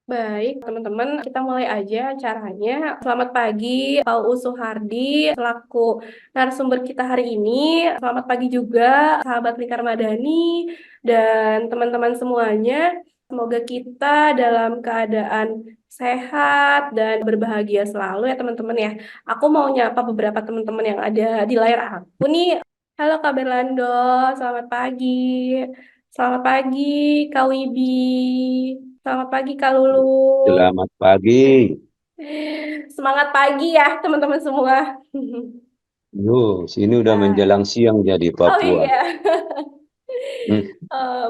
Baik, teman-teman, kita mulai aja acaranya. Selamat pagi, Pak UU Suhardi, selaku narasumber kita hari ini. Selamat pagi juga, sahabat Lingkar Madani, dan teman-teman semuanya. Semoga kita dalam keadaan sehat dan berbahagia selalu ya teman-teman ya. Aku mau nyapa beberapa teman-teman yang ada di layar aku nih. Halo Kak Berlando, selamat pagi. Selamat pagi, Kak Wibi. Selamat pagi, Kak Lulu. Selamat pagi. Semangat pagi ya, teman-teman semua. Sini udah Ah, menjelang siang jadi oh Papua. iya, Hmm.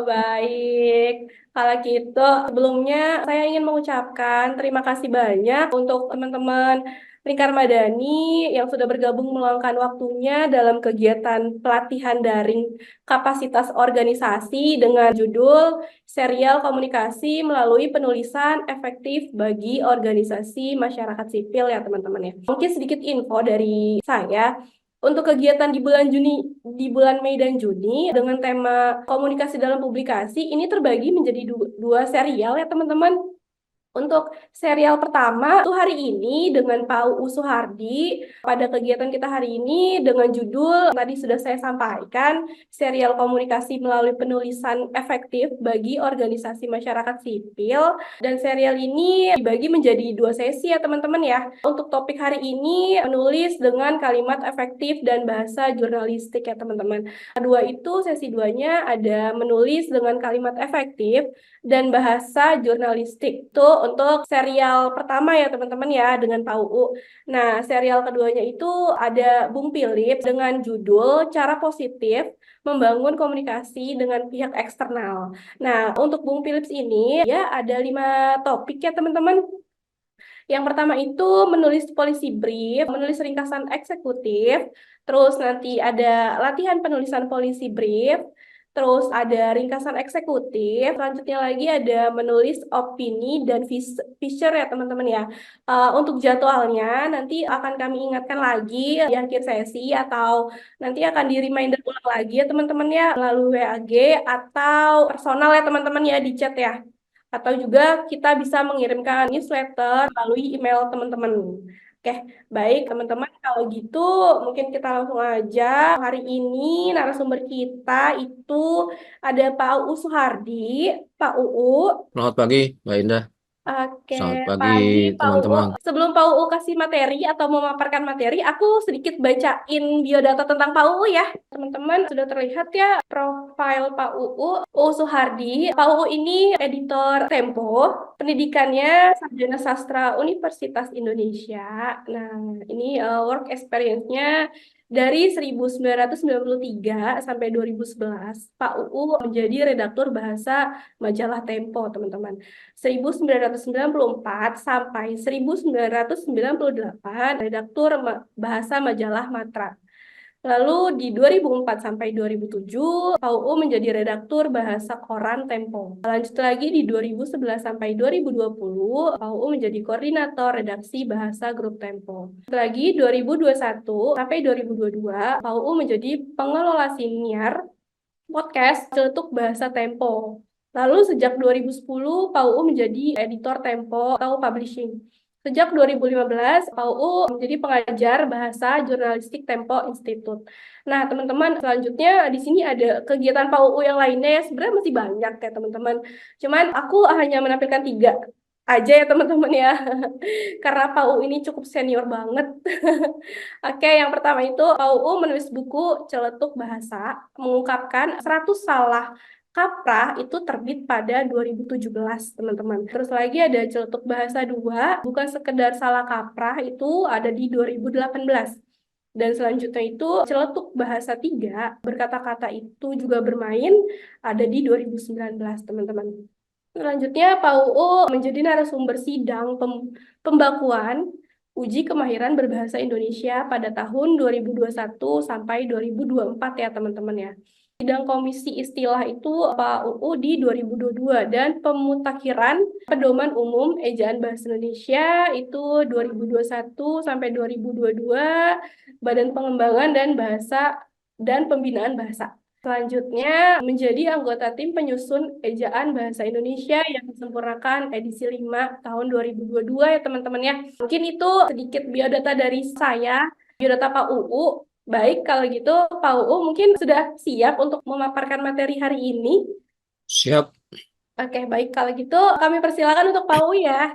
baik. Kalau gitu, sebelumnya saya ingin mengucapkan terima kasih banyak untuk teman-teman Lingkar Madani yang sudah bergabung meluangkan waktunya dalam kegiatan pelatihan daring kapasitas organisasi dengan judul Serial Komunikasi Melalui Penulisan Efektif bagi Organisasi Masyarakat Sipil ya teman-teman ya. Mungkin sedikit info dari saya. Untuk kegiatan di bulan Juni, di bulan Mei dan Juni dengan tema komunikasi dalam publikasi ini terbagi menjadi dua serial ya teman-teman. Untuk serial pertama itu hari ini dengan Pak UU Suhardi pada kegiatan kita hari ini dengan judul tadi sudah saya sampaikan serial komunikasi melalui penulisan efektif bagi organisasi masyarakat sipil dan serial ini dibagi menjadi dua sesi ya teman-teman ya. Untuk topik hari ini menulis dengan kalimat efektif dan bahasa jurnalistik ya teman-teman. Kedua itu sesi duanya ada menulis dengan kalimat efektif dan bahasa jurnalistik. Itu untuk serial pertama ya teman-teman ya dengan Pak UU. Nah, serial keduanya itu ada Bung Philips dengan judul Cara Positif Membangun Komunikasi dengan Pihak Eksternal. Nah, untuk Bung Philips ini ya ada 5 topik ya teman-teman. Yang pertama itu menulis polisi brief, menulis ringkasan eksekutif, terus nanti ada latihan penulisan polisi brief, terus ada ringkasan eksekutif, selanjutnya lagi ada menulis opini dan feature ya teman-teman ya. Untuk jadwalnya nanti akan kami ingatkan lagi di akhir sesi atau nanti akan di reminder ulang lagi ya teman-teman ya melalui WAG atau personal ya teman-teman ya di chat ya. Atau juga kita bisa mengirimkan newsletter melalui email teman-teman. Oke, baik teman-teman. Kalau gitu mungkin kita langsung aja. Hari ini narasumber kita itu ada Pak UU Suhardi. Pak UU. Selamat pagi, Mbak Indah. Oke, Selamat pagi, pagi Pak UU. teman-teman. Sebelum Pak UU kasih materi atau memaparkan materi, aku sedikit bacain biodata tentang Pak UU ya. Teman-teman sudah terlihat ya profil Pak UU, UU Suhardi. Pak UU ini editor Tempo, pendidikannya sarjana sastra Universitas Indonesia. Nah, ini work experience-nya dari 1993 sampai 2011, Pak UU menjadi redaktur bahasa majalah Tempo, teman-teman. 1994 sampai 1998 redaktur bahasa majalah Matra. Lalu di 2004 sampai 2007 PAUU menjadi redaktur bahasa koran Tempo. Lanjut lagi di 2011 sampai 2020 PAUU menjadi koordinator redaksi bahasa grup Tempo. Lagi 2021 sampai 2022 PAUU menjadi pengelola siniar podcast Celetuk Bahasa Tempo. Lalu sejak 2010 PAUU menjadi editor Tempo atau publishing. Sejak 2015 PAUU menjadi pengajar bahasa jurnalistik Tempo Institute. Nah, teman-teman, selanjutnya di sini ada kegiatan PAUU yang lainnya ya sebenarnya masih banyak ya teman-teman. Cuman aku hanya menampilkan 3 aja ya teman-teman ya. Karena PAUU ini cukup senior banget. Oke, yang pertama itu PAUU menulis buku Celetuk Bahasa mengungkapkan 100 salah kaprah itu terbit pada 2017, teman-teman. Terus lagi ada Celetuk Bahasa 2, bukan sekedar salah kaprah itu ada di 2018. Dan selanjutnya itu Celetuk Bahasa 3, berkata-kata itu juga bermain ada di 2019, teman-teman. Selanjutnya, Pak UU menjadi narasumber sidang pembakuan uji kemahiran berbahasa Indonesia pada tahun 2021 sampai 2024 ya teman-teman ya. Sidang komisi istilah itu Pak UU di 2022 dan pemutakhiran pedoman umum ejaan bahasa Indonesia itu 2021 sampai 2022 Badan Pengembangan dan Bahasa dan Pembinaan Bahasa. Selanjutnya, menjadi anggota tim penyusun ejaan bahasa Indonesia yang disempurnakan edisi 5 tahun 2022 ya teman-teman ya. Mungkin itu sedikit biodata dari saya, biodata Pak UU. Baik, kalau gitu Pak UU mungkin sudah siap untuk memaparkan materi hari ini. Siap. Oke, baik. Kalau gitu kami persilakan untuk Pak UU ya.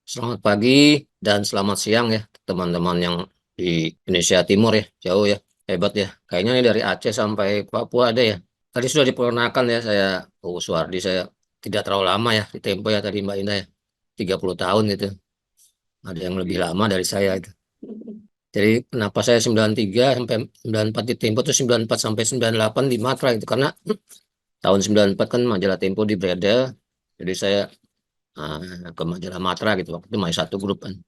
Selamat pagi dan selamat siang ya teman-teman yang di Indonesia Timur ya. Jauh ya. Hebat ya. Kayaknya ini dari Aceh sampai Papua ada ya. Tadi sudah diperkenalkan ya saya Suwardi. Saya tidak terlalu lama ya di Tempo ya tadi Mbak Indah ya. 30 tahun gitu. Ada yang lebih lama dari saya itu. Jadi kenapa saya 93 sampai 94 di Tempo itu 94 sampai 98 di Matra itu karena tahun 94 kan majalah Tempo di Breda. Jadi saya ke majalah Matra gitu waktu itu masih satu grup kan.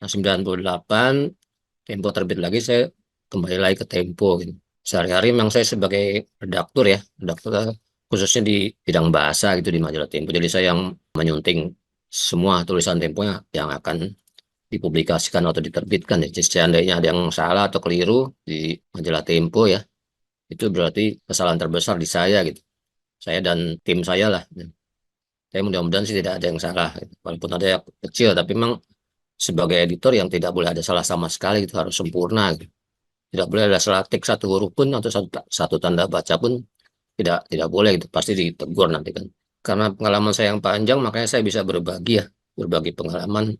Nah 98 Tempo terbit lagi saya kembali lagi ke Tempo gitu. Sehari-hari memang saya sebagai redaktur ya, redaktur khususnya di bidang bahasa gitu di majalah Tempo. Jadi saya yang menyunting semua tulisan Temponya yang akan dipublikasikan atau diterbitkan ya. Jadi seandainya ada yang salah atau keliru di majalah Tempo ya, itu berarti kesalahan terbesar di saya gitu. Saya dan tim saya lah. Saya mudah-mudahan sih tidak ada yang salah, gitu. Walaupun ada yang kecil, tapi memang sebagai editor yang tidak boleh ada salah sama sekali, itu harus sempurna. Gitu. Tidak boleh ada salah tik satu huruf pun atau satu tanda baca pun tidak boleh gitu. Pasti ditegur nanti kan. Karena pengalaman saya yang panjang, makanya saya bisa berbagi ya, berbagi pengalaman,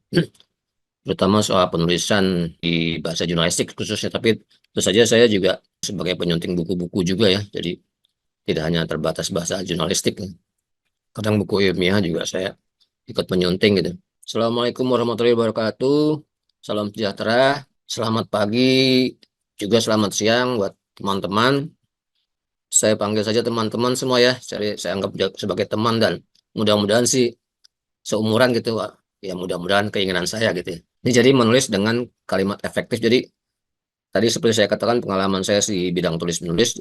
terutama soal penulisan di bahasa jurnalistik khususnya. Tapi tentu saja saya juga sebagai penyunting buku-buku juga ya, jadi tidak hanya terbatas bahasa jurnalistik. Ya. Kadang buku ilmiah juga saya ikut menyunting gitu. Assalamualaikum warahmatullahi wabarakatuh. Salam sejahtera. Selamat pagi, juga selamat siang buat teman-teman. Saya panggil saja teman-teman semua ya. Saya anggap sebagai teman dan mudah-mudahan sih seumuran gitu. Pak. Ya mudah-mudahan keinginan saya gitu ya. Ini jadi menulis dengan kalimat efektif. Jadi tadi seperti saya katakan pengalaman saya di bidang tulis-menulis,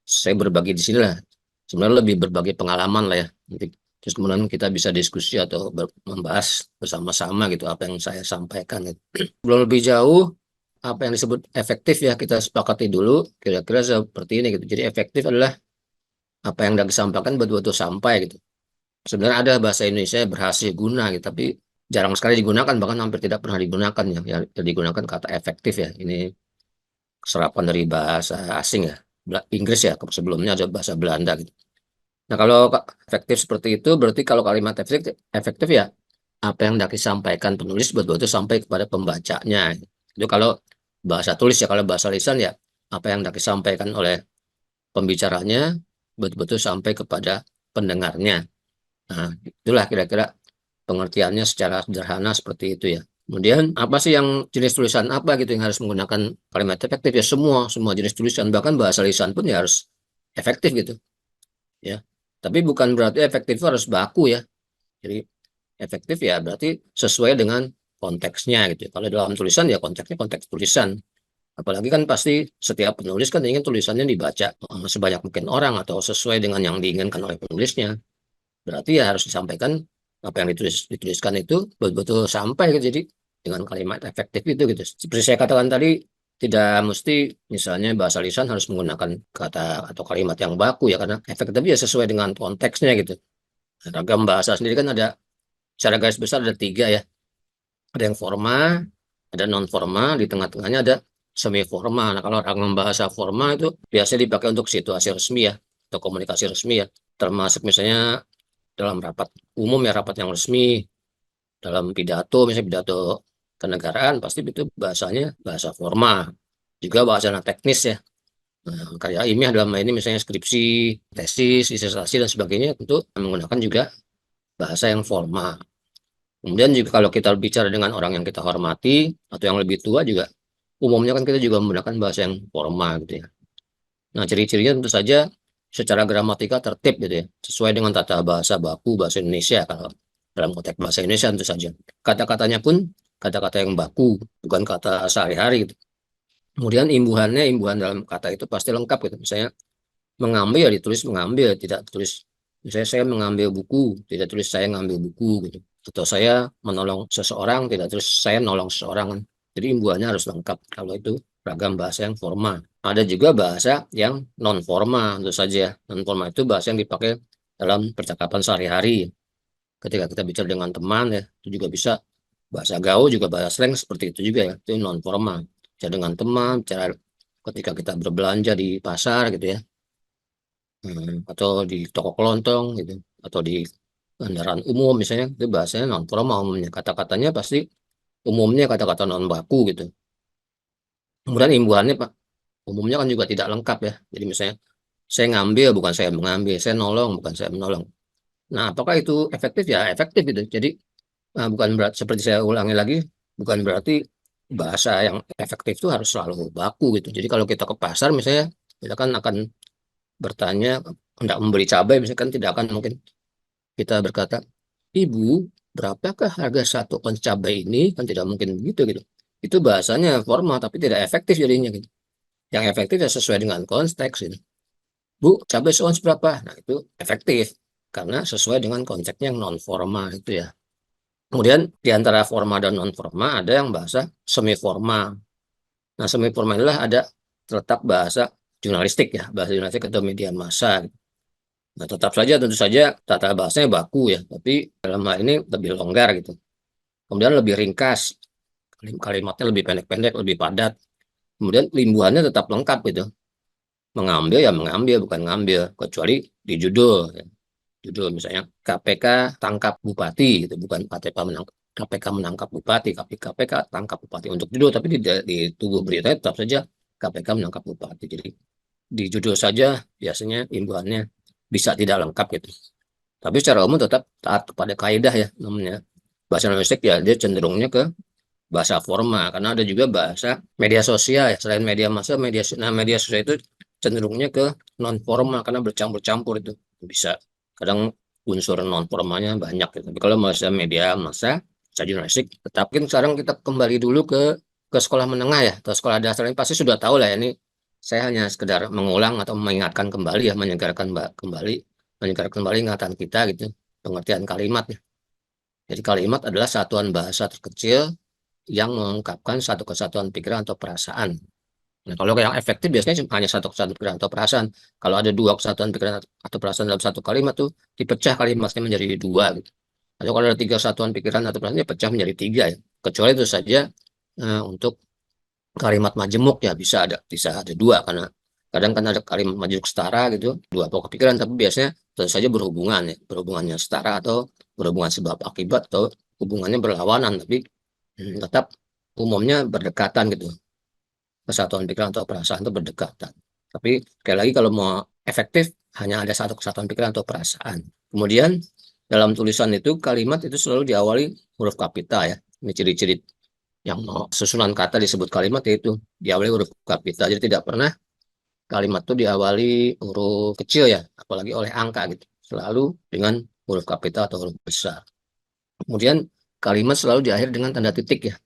saya berbagi di sini lah. Sebenarnya lebih berbagi pengalaman lah ya. Nanti terus kemudian kita bisa diskusi atau membahas bersama-sama gitu apa yang saya sampaikan. Gitu. Belum lebih jauh, apa yang disebut efektif ya kita sepakati dulu kira-kira seperti ini gitu. Jadi efektif adalah apa yang sudah disampaikan betul-betul sampai gitu. Sebenarnya ada bahasa Indonesia yang berhasil guna gitu, tapi jarang sekali digunakan bahkan hampir tidak pernah digunakan ya. Yang digunakan kata efektif ya. Ini serapan dari bahasa asing ya. Inggris ya, sebelumnya ada bahasa Belanda gitu. Nah, kalau efektif seperti itu, berarti kalau kalimat efektif, efektif ya, apa yang hendak disampaikan penulis betul-betul sampai kepada pembacanya. Itu kalau bahasa tulis ya, kalau bahasa lisan ya, apa yang hendak disampaikan oleh pembicaranya betul-betul sampai kepada pendengarnya. Nah, itulah kira-kira pengertiannya secara sederhana seperti itu ya. Kemudian apa sih yang jenis tulisan apa gitu yang harus menggunakan kalimat efektif ya semua jenis tulisan bahkan bahasa lisan pun ya harus efektif gitu ya. Tapi bukan berarti efektif itu harus baku ya. Jadi efektif ya berarti sesuai dengan konteksnya gitu. Kalau dalam tulisan ya konteksnya konteks tulisan. Apalagi kan pasti setiap penulis kan ingin tulisannya dibaca sebanyak mungkin orang atau sesuai dengan yang diinginkan oleh penulisnya. Berarti ya harus disampaikan apa yang dituliskan itu betul-betul sampai gitu. Jadi dengan kalimat efektif itu gitu. Seperti saya katakan tadi tidak mesti misalnya bahasa lisan harus menggunakan kata atau kalimat yang baku ya karena efektif ya sesuai dengan konteksnya gitu. Ragam bahasa sendiri kan ada secara garis besar ada tiga ya. Ada yang formal, ada non formal, di tengah-tengahnya ada semi formal. Nah kalau ragam bahasa formal itu biasanya dipakai untuk situasi resmi ya atau komunikasi resmi ya. Termasuk misalnya dalam rapat umum ya rapat yang resmi, dalam pidato misalnya pidato kenegaraan pasti itu bahasanya bahasa formal. Juga bahasa teknis ya. Nah, karya ilmiah dalam hal ini misalnya skripsi, tesis, disertasi dan sebagainya tentu menggunakan juga bahasa yang formal. Kemudian juga kalau kita bicara dengan orang yang kita hormati atau yang lebih tua juga umumnya kan kita juga menggunakan bahasa yang formal gitu ya. Nah, ciri-cirinya tentu saja secara gramatika tertib gitu ya, sesuai dengan tata bahasa baku bahasa Indonesia kalau dalam konteks bahasa Indonesia tentu saja. Kata-katanya pun kata-kata yang baku, bukan kata sehari-hari gitu. Kemudian imbuhan dalam kata itu pasti lengkap gitu. Misalnya mengambil ya ditulis mengambil, tidak tulis misalnya saya mengambil buku, tidak tulis saya mengambil buku gitu. Atau saya menolong seseorang, tidak tulis saya menolong seseorang. Jadi imbuhannya harus lengkap kalau itu ragam bahasa yang formal. ada juga bahasa yang non formal tentu saja. Non formal itu bahasa yang dipakai dalam percakapan sehari-hari. Ketika kita bicara dengan teman ya, itu juga bisa bahasa gaul juga bahasa slang seperti itu juga ya. Itu non formal. Bicara dengan teman, bicara ketika kita berbelanja di pasar gitu ya. Atau di toko kelontong gitu, atau di kendaraan umum misalnya, itu bahasanya non formal umumnya. Kata-katanya pasti umumnya kata-kata non baku gitu. Kemudian imbuhannya Pak, umumnya kan juga tidak lengkap ya. Jadi misalnya saya ngambil bukan saya mengambil, saya nolong bukan saya menolong. Nah, apakah itu efektif ya? Efektif gitu. Jadi bukan berarti seperti saya ulangi lagi, bukan berarti bahasa yang efektif itu harus selalu baku gitu. Jadi kalau kita ke pasar misalnya, kita kan akan bertanya, hendak membeli cabai, misalkan tidak akan mungkin kita berkata, Ibu, berapakah harga satu on cabai ini? Kan tidak mungkin begitu gitu. Itu bahasanya formal tapi tidak efektif jadinya gitu. Yang efektif ya sesuai dengan konteks gitu. Bu, cabai seons berapa? Nah, itu efektif karena sesuai dengan konteksnya yang non formal itu ya. Kemudian di antara formal dan non formal ada yang bahasa semi formal. Nah, semi formal inilah ada terletak bahasa jurnalistik ya, bahasa jurnalistik atau media massa. Nah, tetap saja tentu saja tata bahasanya baku ya, tapi dalam hal ini lebih longgar gitu. Kemudian lebih ringkas, kalimatnya lebih pendek-pendek, lebih padat. Kemudian limbuhannya tetap lengkap gitu. Mengambil ya mengambil, bukan ngambil, kecuali di judul. Ya. Judul misalnya KPK tangkap bupati gitu, bukan KPK menangkap bupati, KPK tangkap bupati untuk judul, tapi di tubuh berita tetap saja KPK menangkap bupati. Jadi di judul saja biasanya imbuhannya bisa tidak lengkap gitu. Tapi secara umum tetap taat kepada kaidah ya namanya. Bahasa Indonesia ya dia cenderungnya ke bahasa formal karena ada juga bahasa media sosial ya. Selain media massa, media sosial itu cenderungnya ke non formal karena bercampur-campur itu bisa. Kadang unsur non formalnya banyak gitu. Tapi kalau bahasa media massa, saya jurnalistik, tetapi sekarang kita kembali dulu ke sekolah menengah ya atau sekolah dasar ini pasti sudah tahu lah ya, ini saya hanya sekedar mengulang atau mengingatkan kembali ya, menyegarkan kembali ingatan kita gitu, pengertian kalimat ya. Jadi kalimat adalah satuan bahasa terkecil yang mengungkapkan satu kesatuan pikiran atau perasaan. Nah, kalau yang efektif biasanya hanya satu kesatuan pikiran atau perasaan. Kalau ada dua kesatuan pikiran atau perasaan dalam satu kalimat tuh dipecah kalimatnya menjadi dua gitu. Atau kalau ada tiga satuan pikiran atau perasaan dipecah menjadi tiga ya. Kecuali itu saja untuk kalimat majemuk ya bisa ada dua karena kadang kan ada kalimat majemuk setara gitu, dua pokok pikiran tapi biasanya tentu saja berhubungan ya, berhubungannya setara atau berhubungan sebab akibat atau hubungannya berlawanan tapi tetap umumnya berdekatan gitu. Kesatuan pikiran atau perasaan itu berdekatan. Tapi sekali lagi kalau mau efektif hanya ada satu kesatuan pikiran atau perasaan. Kemudian dalam tulisan itu kalimat itu selalu diawali huruf kapital ya. Ini ciri-ciri yang mau susunan kata disebut kalimat yaitu diawali huruf kapital. Jadi tidak pernah kalimat itu diawali huruf kecil ya, apalagi oleh angka gitu. Selalu dengan huruf kapital atau huruf besar. Kemudian kalimat selalu diakhiri dengan tanda titik ya.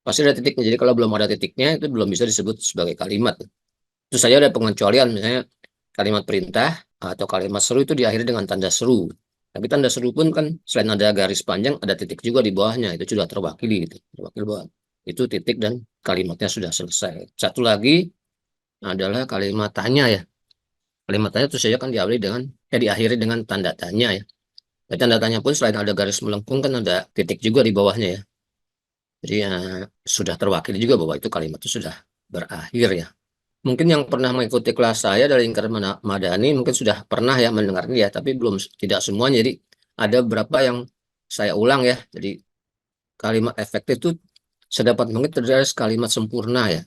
Pasti ada titiknya. Jadi kalau belum ada titiknya itu belum bisa disebut sebagai kalimat. Itu saja ada pengecualian, misalnya kalimat perintah atau kalimat seru itu diakhiri dengan tanda seru. Tapi tanda seru pun kan selain ada garis panjang, ada titik juga di bawahnya. Itu sudah terwakili gitu. Terwakili bahwa itu titik dan kalimatnya sudah selesai. Satu lagi adalah kalimat tanya ya. Kalimat tanya itu saja kan diakhiri dengan tanda tanya ya. Dan tanda tanya pun selain ada garis melengkung kan ada titik juga di bawahnya ya. Jadi ya, sudah terwakili juga bahwa itu kalimat itu sudah berakhir ya. Mungkin yang pernah mengikuti kelas saya dari Lingkar Madani mungkin sudah pernah ya mendengarnya ya, tapi belum tidak semuanya. Jadi ada beberapa yang saya ulang ya. Jadi kalimat efektif itu sedapat mungkin terdiri dari kalimat sempurna ya.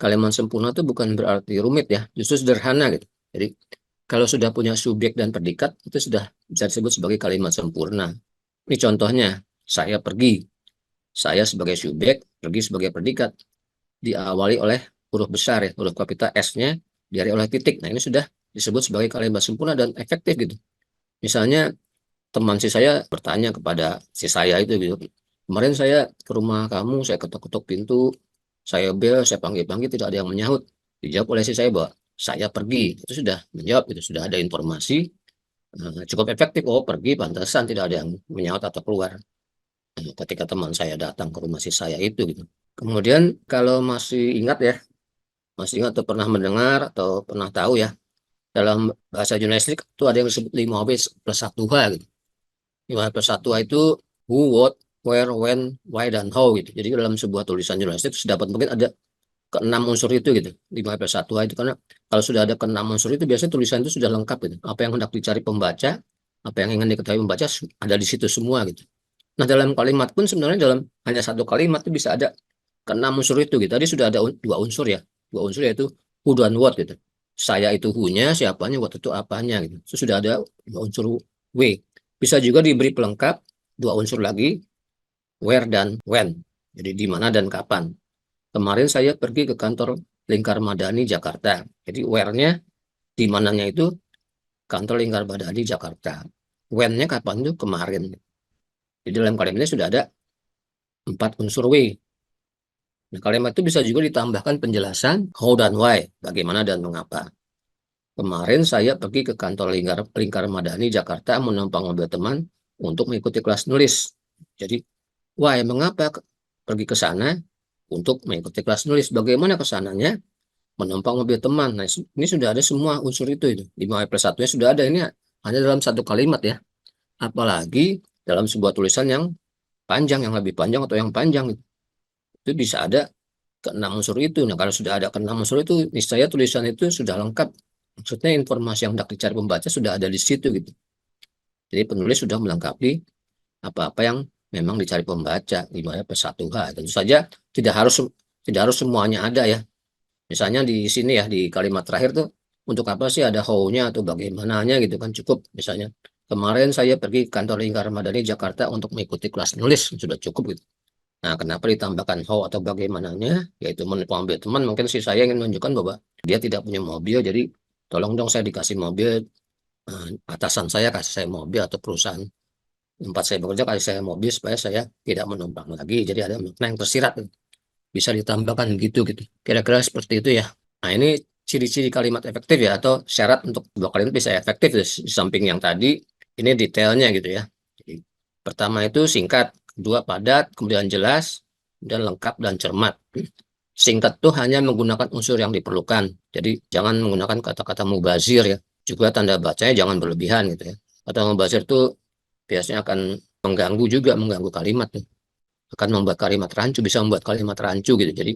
Kalimat sempurna itu bukan berarti rumit ya, justru sederhana gitu. Jadi kalau sudah punya subjek dan predikat itu sudah bisa disebut sebagai kalimat sempurna. Ini contohnya, saya pergi. Saya sebagai subjek, pergi sebagai predikat. Diawali oleh huruf besar ya, huruf kapital S-nya diawali oleh titik. Nah, ini sudah disebut sebagai kalimat sempurna dan efektif gitu. Misalnya teman si saya bertanya kepada si saya itu gitu. Kemarin saya ke rumah kamu, saya ketuk-ketuk pintu, saya bel, saya panggil-panggil tidak ada yang menyahut. Dijawab oleh si saya bahwa saya pergi. Itu sudah menjawab, itu sudah ada informasi cukup efektif. Oh, pergi pantasan tidak ada yang menyahut atau keluar. Ketika teman saya datang ke rumah si saya itu gitu. Kemudian kalau masih ingat ya, Masih ingat atau pernah mendengar atau pernah tahu ya, dalam bahasa jurnalistik itu ada yang disebut 5W plus 1H gitu. 5W plus 1H itu who, what, where, when, why, dan how gitu. Jadi dalam sebuah tulisan jurnalistik sedapat mungkin ada keenam unsur itu gitu. 5W plus 1H itu karena kalau sudah ada keenam unsur itu biasanya tulisan itu sudah lengkap gitu. Apa yang hendak dicari pembaca, apa yang ingin diketahui pembaca ada di situ semua gitu. Nah, dalam kalimat pun sebenarnya dalam hanya satu kalimat itu bisa ada keenam unsur itu gitu. Tadi sudah ada dua unsur ya. Dua unsur yaitu who dan what gitu. Saya itu who-nya, siapanya, what itu apanya gitu. Itu sudah ada dua unsur W. Bisa juga diberi pelengkap dua unsur lagi, where dan when. Jadi di mana dan kapan. Kemarin saya pergi ke kantor Lingkar Madani Jakarta. Jadi where-nya di mananya itu kantor Lingkar Madani Jakarta. When-nya kapan itu kemarin. Jadi dalam kalimatnya sudah ada empat unsur W. Nah, kalimat itu bisa juga ditambahkan penjelasan how dan why, bagaimana dan mengapa. Kemarin saya pergi ke kantor Lingkar Madani Jakarta menumpang mobil teman untuk mengikuti kelas nulis. Jadi, why, mengapa pergi ke sana untuk mengikuti kelas nulis? Bagaimana ke sananya? Menumpang mobil teman. Nah, ini sudah ada semua unsur itu. 5 plus 1-nya sudah ada. Ini hanya dalam satu kalimat ya. Apalagi dalam sebuah tulisan yang panjang, yang lebih panjang atau yang panjang. Itu bisa ada keenam unsur itu. Nah, kalau sudah ada keenam unsur itu, niscaya tulisan itu sudah lengkap. Maksudnya informasi yang hendak dicari pembaca sudah ada di situ gitu. Jadi penulis sudah melengkapi apa-apa yang memang dicari pembaca, ibaratnya plus 1H. Tentu saja tidak harus semuanya ada ya. Misalnya di sini ya, di kalimat terakhir tuh untuk apa sih ada how-nya atau bagaimananya gitu kan, cukup. Misalnya kemarin saya pergi kantor Lingkar Madani Jakarta untuk mengikuti kelas nulis, sudah cukup gitu. Nah, kenapa ditambahkan how atau bagaimananya? Yaitu mengambil teman, mungkin sih saya ingin menunjukkan bahwa dia tidak punya mobil, jadi tolong dong saya dikasih mobil, atasan saya kasih saya mobil atau perusahaan tempat saya bekerja kasih saya mobil supaya saya tidak menumpang lagi. Jadi ada makna yang tersirat, bisa ditambahkan gitu gitu. Kira-kira seperti itu ya. Nah, ini ciri-ciri kalimat efektif ya, atau syarat untuk dua kalimat bisa efektif ya. Di samping yang tadi, ini detailnya gitu ya. Jadi, pertama itu singkat, kedua padat, kemudian jelas, dan lengkap dan cermat. Singkat tuh hanya menggunakan unsur yang diperlukan. Jadi jangan menggunakan kata-kata mubazir ya. Juga tanda bacanya jangan berlebihan gitu ya. Kata mubazir tuh biasanya akan mengganggu kalimat tuh. Akan membuat kalimat rancu, bisa membuat kalimat rancu gitu. Jadi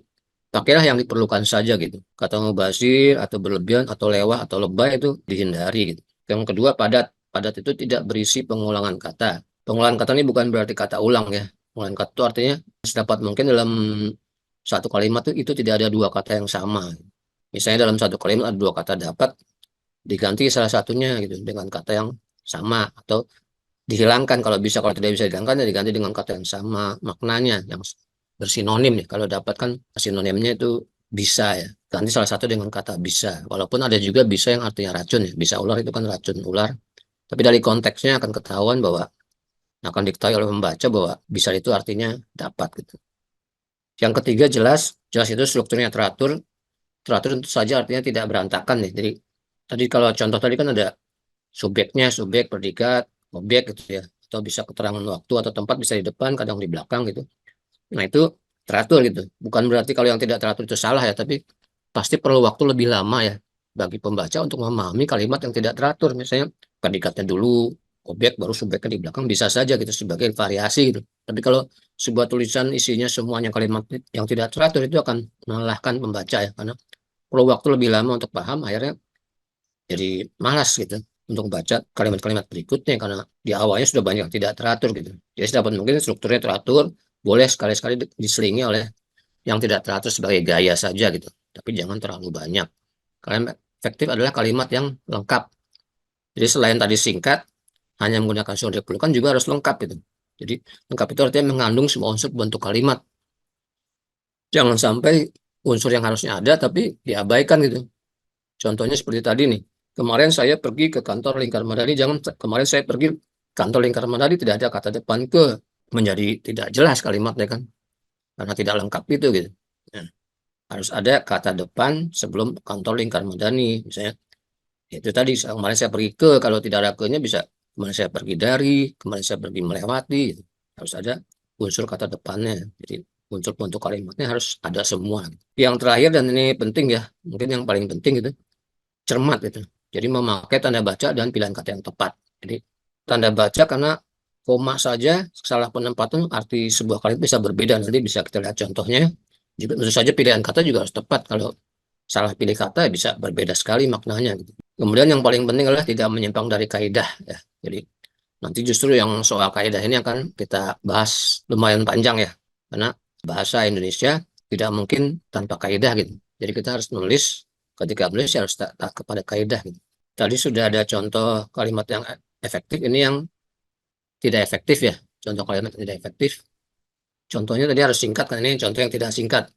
pakailah yang diperlukan saja gitu. Kata mubazir atau berlebihan atau lewah atau lebay itu dihindari gitu. Yang kedua padat. Padat itu tidak berisi pengulangan kata. Pengulangan kata ini bukan berarti kata ulang ya. Pengulangan kata itu artinya sedapat mungkin dalam satu kalimat itu tidak ada dua kata yang sama. Misalnya dalam satu kalimat ada dua kata dapat, diganti salah satunya gitu dengan kata yang sama atau dihilangkan kalau bisa. Kalau tidak bisa dihilangkan ya diganti dengan kata yang sama maknanya yang bersinonim ya. Kalau dapat kan sinonimnya itu bisa ya. Ganti salah satu dengan kata bisa. Walaupun ada juga bisa yang artinya racun ya. Bisa ular itu kan racun ular. Tapi dari konteksnya akan ketahuan bahwa akan diketahui oleh pembaca bahwa bisa itu artinya dapat gitu. Yang ketiga jelas, jelas itu strukturnya teratur. Teratur tentu saja artinya tidak berantakan nih. Jadi tadi kalau contoh tadi kan ada subjeknya, subjek, predikat, objek gitu ya. Atau bisa keterangan waktu atau tempat bisa di depan, kadang di belakang gitu. Nah itu teratur gitu. Bukan berarti kalau yang tidak teratur itu salah ya, tapi pasti perlu waktu lebih lama ya bagi pembaca untuk memahami kalimat yang tidak teratur. Misalnya predikatnya dulu, objek baru subjeknya di belakang bisa saja gitu sebagai variasi gitu. Tapi kalau sebuah tulisan isinya semuanya kalimat yang tidak teratur itu akan melelahkan pembaca ya, karena perlu waktu lebih lama untuk paham, akhirnya jadi malas gitu untuk baca kalimat-kalimat berikutnya karena di awalnya sudah banyak yang tidak teratur gitu. Jadi sedapat mungkin strukturnya teratur, boleh sekali-sekali diselingi oleh yang tidak teratur sebagai gaya saja gitu. Tapi jangan terlalu banyak. Kalimat efektif adalah kalimat yang lengkap. Jadi selain tadi singkat, hanya menggunakan unsur yang diperlukan juga harus lengkap gitu. Jadi lengkap itu artinya mengandung semua unsur bentuk kalimat. Jangan sampai unsur yang harusnya ada tapi diabaikan gitu. Contohnya seperti tadi nih. Kemarin saya pergi ke kantor Lingkar Madani, jangan kemarin saya pergi kantor Lingkar Madani tidak ada kata depan ke, menjadi tidak jelas kalimatnya kan. Karena tidak lengkap itu gitu. Nah, harus ada kata depan sebelum kantor Lingkar Madani. Misalnya itu tadi kemarin saya pergi ke, kalau tidak ada ke-nya bisa kemarin saya pergi dari, kemarin saya pergi melewati gitu. Harus ada unsur kata depannya. Jadi unsur bentuk kalimatnya harus ada semua. Yang terakhir dan ini penting ya, mungkin yang paling penting itu cermat itu. Jadi memakai tanda baca dan pilihan kata yang tepat. Jadi tanda baca karena koma saja salah penempatan arti sebuah kalimat bisa berbeda. Nanti bisa kita lihat contohnya. Juga tentu saja pilihan kata juga harus tepat. Kalau salah pilih kata bisa berbeda sekali maknanya gitu. Kemudian yang paling penting adalah tidak menyimpang dari kaidah ya. Jadi nanti justru yang soal kaidah ini akan kita bahas lumayan panjang ya. Karena bahasa Indonesia tidak mungkin tanpa kaidah gitu. Jadi kita harus nulis, ketika menulis harus tak kepada kaidah gitu. Tadi sudah ada contoh kalimat yang efektif, ini yang tidak efektif ya. Contoh kalimat yang tidak efektif. Contohnya tadi harus singkat, kan ini contoh yang tidak singkat.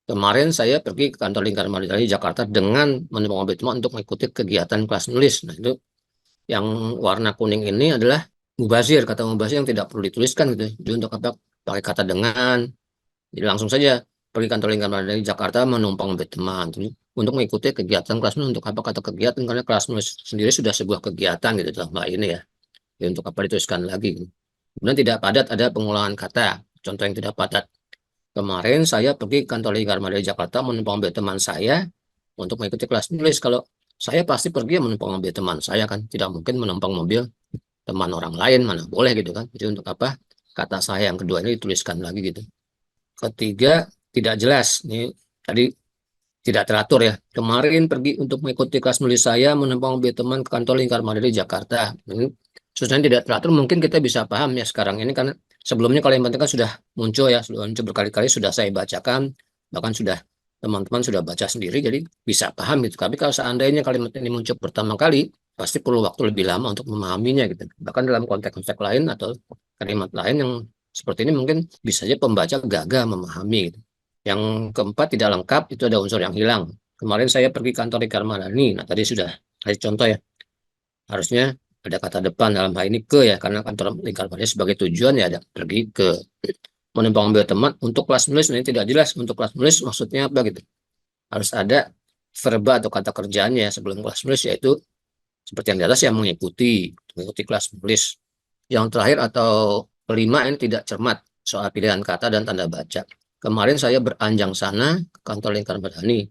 Kemarin saya pergi ke kantor lingkar madani Jakarta dengan menumpang mobil teman untuk mengikuti kegiatan kelas nulis. Nah, itu yang warna kuning ini adalah mubazir, kata mubazir yang tidak perlu dituliskan gitu. Jadi untuk apa? Pakai kata dengan. Jadi langsung saja pergi kantor lingkar madani Jakarta menumpang mobil teman. Jadi, untuk mengikuti kegiatan kelas nulis, untuk apa kata kegiatan? Karena kelas nulis sendiri sudah sebuah kegiatan gitu dalam hal ini ya. Jadi untuk apa dituliskan lagi? Gitu. Kemudian tidak padat ada pengulangan kata. Contoh yang tidak padat. Kemarin saya pergi ke kantor lingkar madani Jakarta menumpang mobil teman saya untuk mengikuti kelas nulis. Kalau saya pasti pergi menumpang mobil teman saya kan, tidak mungkin menumpang mobil teman orang lain, mana boleh gitu kan. Jadi untuk apa kata saya yang kedua ini dituliskan lagi gitu. Ketiga, tidak jelas. Ini tadi tidak teratur ya. Kemarin pergi untuk mengikuti kelas nulis saya menumpang mobil teman ke kantor lingkar madani Jakarta. Ini sebenarnya tidak teratur, mungkin kita bisa paham ya sekarang ini karena sebelumnya kalimat itu kan sudah muncul ya, sudah muncul berkali-kali, sudah saya bacakan, bahkan sudah teman-teman sudah baca sendiri, jadi bisa paham gitu. Tapi kalau seandainya kalimat ini muncul pertama kali, pasti perlu waktu lebih lama untuk memahaminya gitu. Bahkan dalam konteks-konteks lain atau kalimat lain yang seperti ini mungkin bisa saja pembaca gagal memahami gitu. Yang keempat, tidak lengkap, itu ada unsur yang hilang. Kemarin saya pergi kantor lingkar madani, nah tadi sudah kasih contoh ya, harusnya ada kata depan dalam hal ini ke ya, karena kantor lingkar madani sebagai tujuan ya ada pergi ke. Menumpang mobil teman untuk kelas menulis ini tidak jelas, untuk kelas menulis maksudnya apa gitu, harus ada verba atau kata kerjanya sebelum kelas menulis, yaitu seperti yang di atas yang mengikuti kelas menulis. Yang terakhir atau kelima ini tidak cermat soal pilihan kata dan tanda baca. Kemarin saya beranjang sana ke kantor lingkar madani.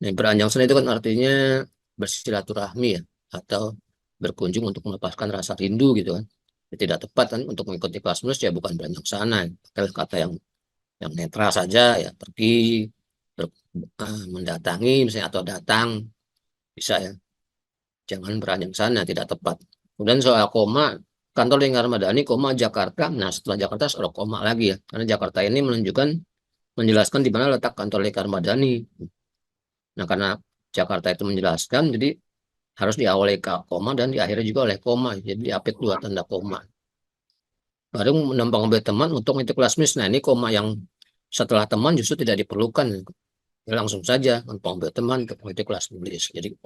Nah, beranjang sana itu kan artinya bersilaturahmi ya, atau berkunjung untuk melepaskan rasa rindu gitu kan. Ya, tidak tepat kan untuk mengikuti kelas menulis ya, bukan beranjang sana. Pakai kata yang netral saja ya, pergi, mendatangi misalnya, atau datang bisa ya. Jangan beranjang sana, tidak tepat. Kemudian soal koma, kantor lingkar madani, koma Jakarta. Nah, setelah Jakarta ada koma lagi ya. Karena Jakarta ini menjelaskan di mana letak kantor lingkar madani. Nah, karena Jakarta itu menjelaskan, jadi harus diawali koma dan diakhiri juga oleh koma. Jadi diapit dua tanda koma. Baru menumpang mobil teman untuk itu kelas mis. Nah, ini koma yang setelah teman justru tidak diperlukan. Ya, langsung saja menumpang mobil teman untuk itu kelas nulis. Jadi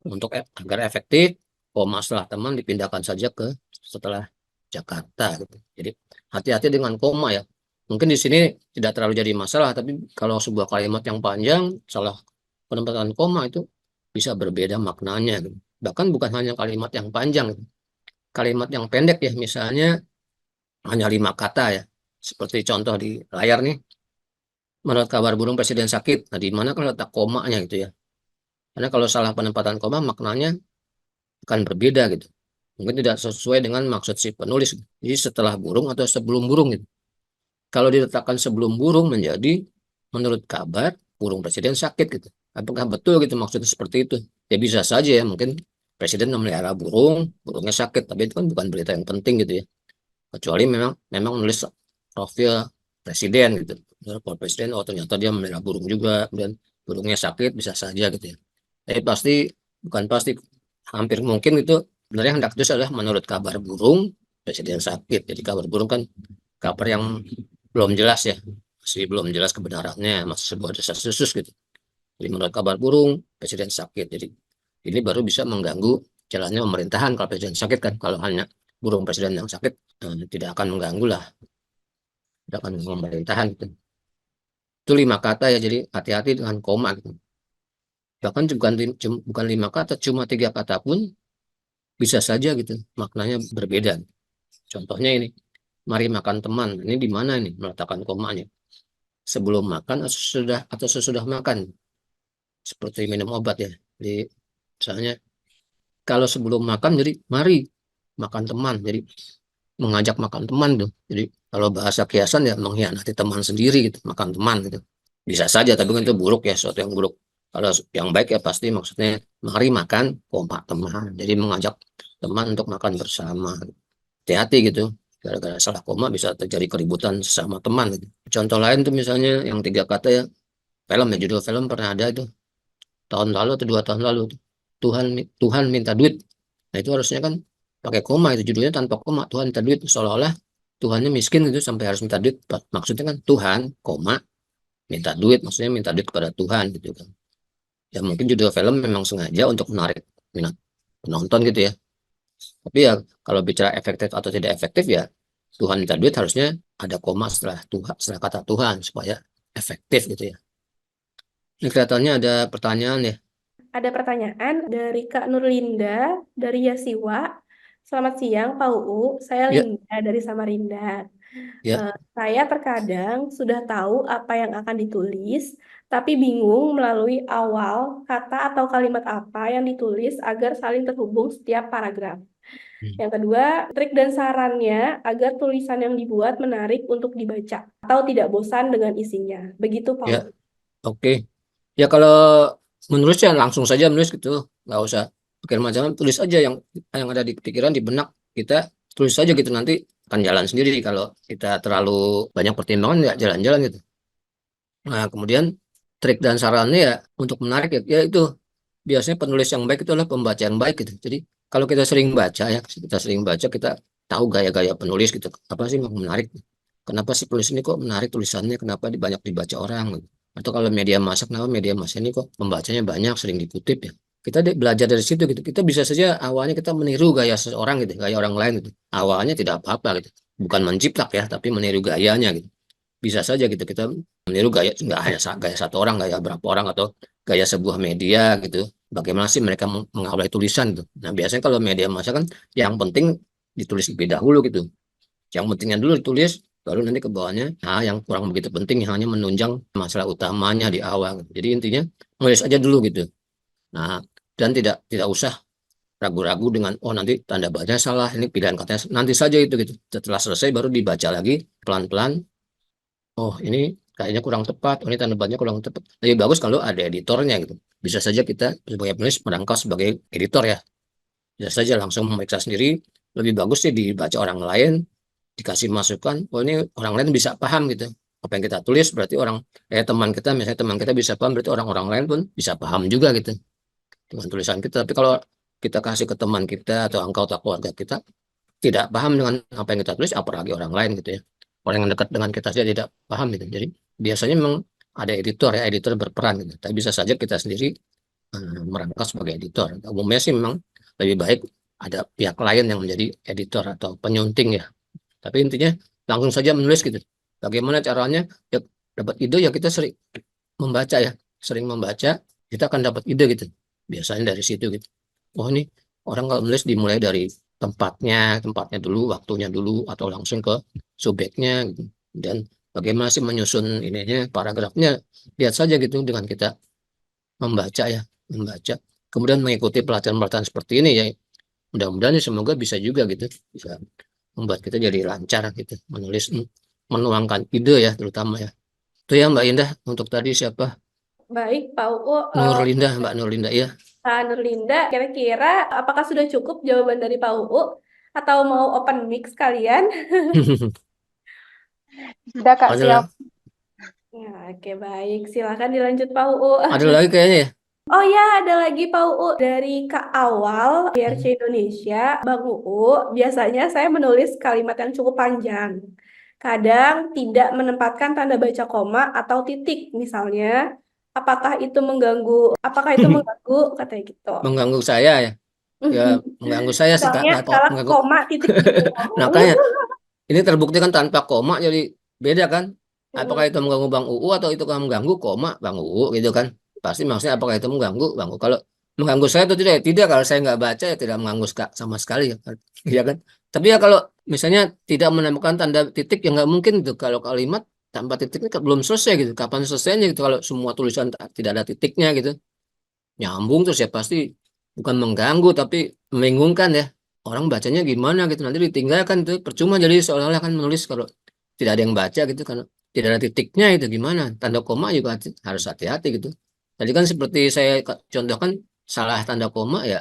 untuk agar efektif, koma setelah teman dipindahkan saja ke setelah Jakarta gitu. Jadi hati-hati dengan koma ya. Mungkin di sini tidak terlalu jadi masalah, tapi kalau sebuah kalimat yang panjang, salah penempatan koma itu bisa berbeda maknanya gitu. Bahkan bukan hanya kalimat yang panjang gitu. Kalimat yang pendek ya, misalnya hanya 5 kata ya. Seperti contoh di layar nih, menurut kabar burung presiden sakit. Nah, di mana kan letak komanya gitu ya. Karena kalau salah penempatan koma maknanya akan berbeda gitu. Mungkin tidak sesuai dengan maksud si penulis. Jadi setelah burung atau sebelum burung gitu. Kalau diletakkan sebelum burung menjadi menurut kabar burung presiden sakit gitu. Apakah betul gitu maksudnya seperti itu? Ya bisa saja ya, mungkin presiden memelihara burung, burungnya sakit, tapi itu kan bukan berita yang penting gitu ya. Kecuali memang nulis profil presiden gitu. Profil presiden, oh ternyata dia memelihara burung juga dan burungnya sakit, bisa saja gitu ya. Tapi pasti, bukan pasti, hampir mungkin itu sebenarnya hendak itu adalah menurut kabar burung presiden sakit. Jadi kabar burung kan kabar yang belum jelas ya, masih belum jelas kebenarannya, masih sebuah desas-desus gitu. Jadi menurut kabar burung presiden sakit, jadi ini baru bisa mengganggu jalannya pemerintahan. Kalau presiden sakit kan, kalau hanya burung presiden yang sakit tidak akan mengganggu lah, tidak akan mengganggu pemerintahan gitu. Itu 5 kata ya, jadi hati-hati dengan koma gitu. Bahkan bukan 5 kata, cuma 3 kata pun bisa saja gitu maknanya berbeda. Contohnya ini, mari makan teman, ini di mana ini meletakkan komanya? sebelum makan atau sesudah makan, seperti minum obat ya. Jadi misalnya kalau sebelum makan jadi mari makan teman. Jadi mengajak makan teman tuh. Jadi kalau bahasa kiasan ya mengkhianati teman sendiri gitu, makan teman gitu. Bisa saja tapi kan itu buruk ya, sesuatu yang buruk. Kalau yang baik ya pasti maksudnya mari makan koma teman. Jadi mengajak teman untuk makan bersama. Hati-hati gitu. Gara-gara salah koma bisa terjadi keributan sesama teman gitu. Contoh lain tuh misalnya yang tiga kata ya, film ya, judul film pernah ada itu tahun lalu atau 2 tahun lalu tuh. Tuhan Tuhan minta duit. Nah itu harusnya kan pakai koma, itu judulnya tanpa koma, Tuhan minta duit, seolah-olah Tuhannya miskin gitu sampai harus minta duit. Maksudnya kan Tuhan koma minta duit, maksudnya minta duit kepada Tuhan gitu kan. Ya mungkin judul film memang sengaja untuk menarik minat penonton gitu ya. Tapi ya kalau bicara efektif atau tidak efektif ya, Tuhan minta duit harusnya ada koma setelah Tuhan, setelah kata Tuhan supaya efektif gitu ya. Ini kelihatannya ada pertanyaan ya. Ada pertanyaan dari Kak Nurlinda dari Yasiwa. Selamat siang, Pak UU. Saya Ya, Linda dari Samarinda. ya. Saya terkadang sudah tahu apa yang akan ditulis, tapi bingung melalui awal kata atau kalimat apa yang ditulis agar saling terhubung setiap paragraf. Hmm. Yang kedua, trik dan sarannya agar tulisan yang dibuat menarik untuk dibaca atau tidak bosan dengan isinya. Begitu, Pak Ya, UU. oke. Ya kalau menulis ya langsung saja menulis gitu, nggak usah pikir macam-macam, tulis aja yang ada di pikiran di benak kita, tulis saja gitu, nanti akan jalan sendiri. Kalau kita terlalu banyak pertimbangan nggak jalan-jalan gitu. Nah kemudian trik dan sarannya ya untuk menarik ya, ya itu biasanya penulis yang baik itu adalah pembaca yang baik gitu. Jadi kalau kita sering baca ya, kita sering baca, kita tahu gaya-gaya penulis gitu. Apa sih yang menarik? Kenapa sih penulis ini kok menarik tulisannya? Kenapa banyak dibaca orang? Gitu. Atau kalau media massa, kenapa media massa ini kok pembacanya banyak, sering dikutip ya? Kita belajar dari situ gitu. Kita bisa saja awalnya kita meniru gaya seseorang gitu, gaya orang lain gitu. Awalnya tidak apa-apa gitu. Bukan menciplak ya, tapi meniru gayanya gitu. Bisa saja gitu kita meniru gaya, nggak hanya gaya satu orang, gaya berapa orang atau gaya sebuah media gitu. Bagaimana sih mereka mengawali tulisan gitu. Nah biasanya kalau media massa kan yang penting ditulis lebih dahulu gitu. Yang pentingnya dulu ditulis, baru nanti ke bawahnya nah yang kurang begitu penting yang hanya menunjang masalah utamanya di awal gitu. Jadi intinya nulis aja dulu gitu. Nah dan tidak usah ragu-ragu dengan oh nanti tanda bacanya salah, ini pilihan katanya nanti saja itu gitu. Setelah selesai baru dibaca lagi pelan-pelan. Oh ini kayaknya kurang tepat, oh ini tanda bacanya kurang tepat. Lebih bagus kalau ada editornya gitu. Bisa saja kita sebagai penulis merangkap sebagai editor ya. Bisa saja langsung memeriksa sendiri. Lebih bagus sih dibaca orang lain, dikasih masukan. Oh ini orang lain bisa paham gitu. Apa yang kita tulis berarti teman kita, misalnya teman kita bisa paham, berarti orang-orang lain pun bisa paham juga gitu dengan tulisan kita. Tapi kalau kita kasih ke teman kita atau anggota keluarga kita tidak paham dengan apa yang kita tulis, apalagi orang lain gitu ya. Orang yang dekat dengan kita saja tidak paham gitu. Jadi biasanya memang ada editor ya, editor berperan gitu. Tapi bisa saja kita sendiri merangkap sebagai editor. Umumnya sih memang lebih baik ada pihak lain yang menjadi editor atau penyunting ya. Tapi intinya langsung saja menulis gitu. Bagaimana caranya? Ya, dapat ide ya kita sering membaca ya, sering membaca kita akan dapat ide gitu. Biasanya dari situ gitu. Oh ini orang kalau menulis dimulai dari tempatnya dulu, waktunya dulu, atau langsung ke subjeknya gitu. Dan bagaimana sih menyusun ininya, paragrafnya, lihat saja gitu dengan kita membaca ya, membaca. Kemudian mengikuti pelatihan-pelatihan seperti ini ya, mudah-mudahan ya semoga bisa juga gitu, bisa membuat kita jadi lancar gitu, menulis, menuangkan ide ya terutama ya. Itu ya Mbak Indah, untuk tadi siapa? Baik, Pak UU. Nurlinda, Mbak Nurlinda ya. Kak Nurlinda, kira-kira apakah sudah cukup jawaban dari Pak UU? Atau mau open mix kalian? Sudah Kak, siap. Ada, Ya, oke baik. Silakan dilanjut Pak UU. ada lagi kayaknya ya. Oh ya, ada lagi Pak UU dari Kak Awal, PRC Hmm. Indonesia, Bang UU. Biasanya saya menulis kalimat yang cukup panjang. Kadang tidak menempatkan tanda baca koma atau titik, misalnya. Apakah itu mengganggu? Katanya gitu. Mengganggu saya ya. Ya mengganggu saya sih Kak, Misalnya nggak tahu salah mengganggu. koma titik gitu. Makanya ini terbukti kan tanpa koma jadi beda kan. Apakah Mm-mm. itu mengganggu Bang UU atau itu kan mengganggu koma Bang UU gitu kan. Pasti maksudnya apakah itu mengganggu Bang UU. Kalau mengganggu saya itu tidak, ya tidak. Kalau saya nggak baca ya tidak mengganggu sama sekali ya kan. Iya kan. Tapi ya kalau misalnya tidak menemukan tanda titik ya nggak mungkin itu kalau kalimat tanpa titiknya belum selesai gitu. Kapan selesainya gitu kalau semua tulisan tidak ada titiknya gitu. Nyambung terus ya pasti bukan mengganggu tapi membingungkan ya. Orang bacanya gimana gitu nanti ditinggalkan tuh percuma jadi seolah-olah kan menulis kalau tidak ada yang baca gitu kan tidak ada titiknya itu gimana tanda koma juga harus hati-hati gitu. Tadi kan seperti saya contohkan salah tanda koma ya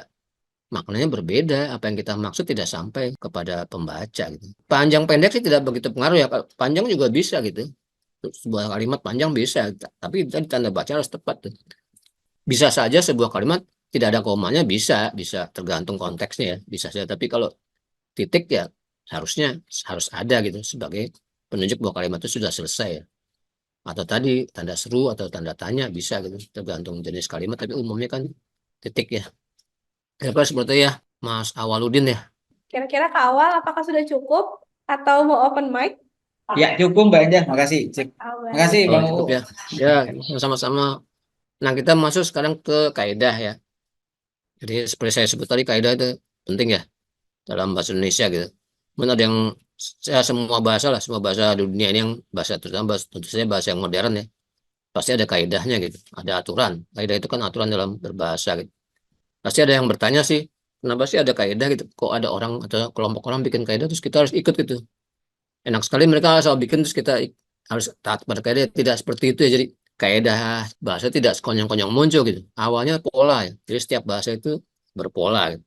maknanya berbeda apa yang kita maksud tidak sampai kepada pembaca gitu. Panjang pendek sih tidak begitu pengaruh ya. Kalau panjang juga bisa gitu. Sebuah kalimat panjang bisa tapi tadi tanda baca harus tepat tuh. Bisa saja sebuah kalimat tidak ada komanya bisa, bisa tergantung konteksnya ya, bisa saja. Tapi kalau titik ya harusnya harus ada gitu sebagai penunjuk bahwa kalimat itu sudah selesai ya. Atau tadi tanda seru atau tanda tanya bisa gitu, tergantung jenis kalimat. Tapi umumnya kan titik ya. Kira-kira seperti ya, Mas Awaludin ya. Kira-kira Kak Awal, apakah sudah cukup atau mau open mic? Ya, cukup Mbak Enda. Makasih. Cek. Oh, Makasih Oh Bang cukup UU. ya. Ya sama-sama. Nah kita masuk sekarang ke kaidah ya. Jadi seperti saya sebut tadi kaidah itu penting ya dalam bahasa Indonesia gitu. Mungkin ada yang saya semua bahasa lah, semua bahasa di dunia ini yang bahasa terutama bahasa, tentu saja bahasa yang modern ya. Pasti ada kaidahnya gitu, ada aturan. Kaidah itu kan aturan dalam berbahasa gitu. Pasti ada yang bertanya sih, kenapa sih ada kaidah gitu? Kok ada orang atau kelompok orang bikin kaidah terus kita harus ikut gitu. Enak sekali mereka asal bikin terus kita harus taat pada kaidah. Tidak seperti itu ya. Jadi kaidah bahasa tidak sekonyong-konyong muncul gitu. Awalnya pola ya. Jadi setiap bahasa itu berpola gitu.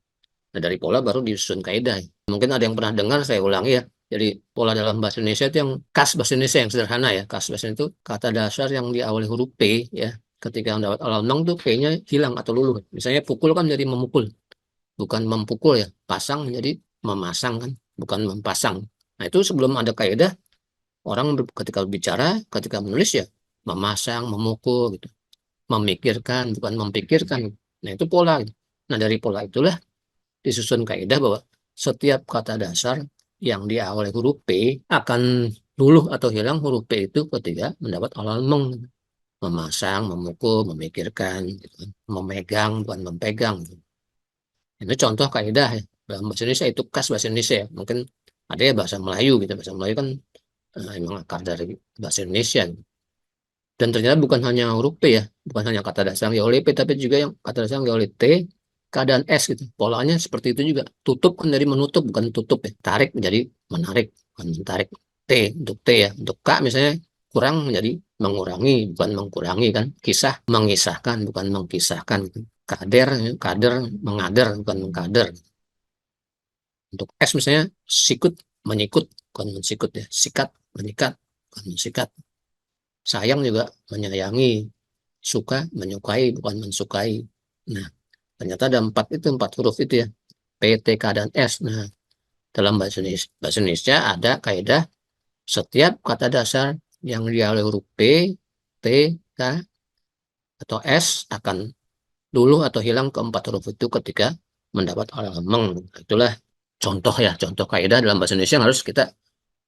Nah, dari pola baru disusun kaidah. Mungkin ada yang pernah dengar, saya ulangi ya. Jadi pola dalam bahasa Indonesia itu yang khas bahasa Indonesia yang sederhana ya. Khas bahasa Indonesia itu kata dasar yang diawali huruf P ya. Ketika mendapat alamnong tuh P-nya hilang atau luluh. Misalnya pukul kan jadi memukul, bukan mempukul ya. Pasang menjadi memasang kan, bukan mempasang. Nah itu sebelum ada kaidah, orang ketika berbicara, ketika menulis ya memasang, memukul gitu. Memikirkan, bukan mempikirkan. Nah itu pola gitu. Nah dari pola itulah disusun kaidah bahwa setiap kata dasar yang diawali huruf P akan luluh atau hilang huruf P itu ketika mendapat awal meng, memasang, memukul, memikirkan, gitu kan. Memegang, bukan mempegang. Gitu. Itu contoh kaidah ya. Dalam bahasa Indonesia itu khas bahasa Indonesia ya. Mungkin ada ya bahasa Melayu gitu. Bahasa Melayu kan emang akar dari bahasa Indonesia. Gitu. Dan ternyata bukan hanya huruf P ya, bukan hanya kata dasar yang oleh P, tapi juga yang kata dasar yang oleh T, keadaan S gitu. Polanya seperti itu juga. Tutup kan dari menutup, bukan tutup ya. Tarik menjadi menarik, bukan menarik. T untuk T ya. Untuk K misalnya kurang menjadi mengurangi, bukan mengkurangi kan. Kisah mengisahkan, bukan mengkisahkan. Gitu. Kader, kader, mengader, bukan mengkader. Untuk S misalnya sikut, menyikut, bukan mensikut ya. Sikat, menyikat, bukan mensikat. Sayang juga menyayangi, suka, menyukai, bukan mensukai. Nah, ternyata ada empat huruf itu ya. P, T, K, dan S. Nah, dalam bahasa Indonesia ada kaidah setiap kata dasar yang diawali huruf P, T, K, atau S akan luluh atau hilang keempat huruf itu ketika mendapat alameng. Itulah contoh ya, contoh kaidah dalam bahasa Indonesia yang harus kita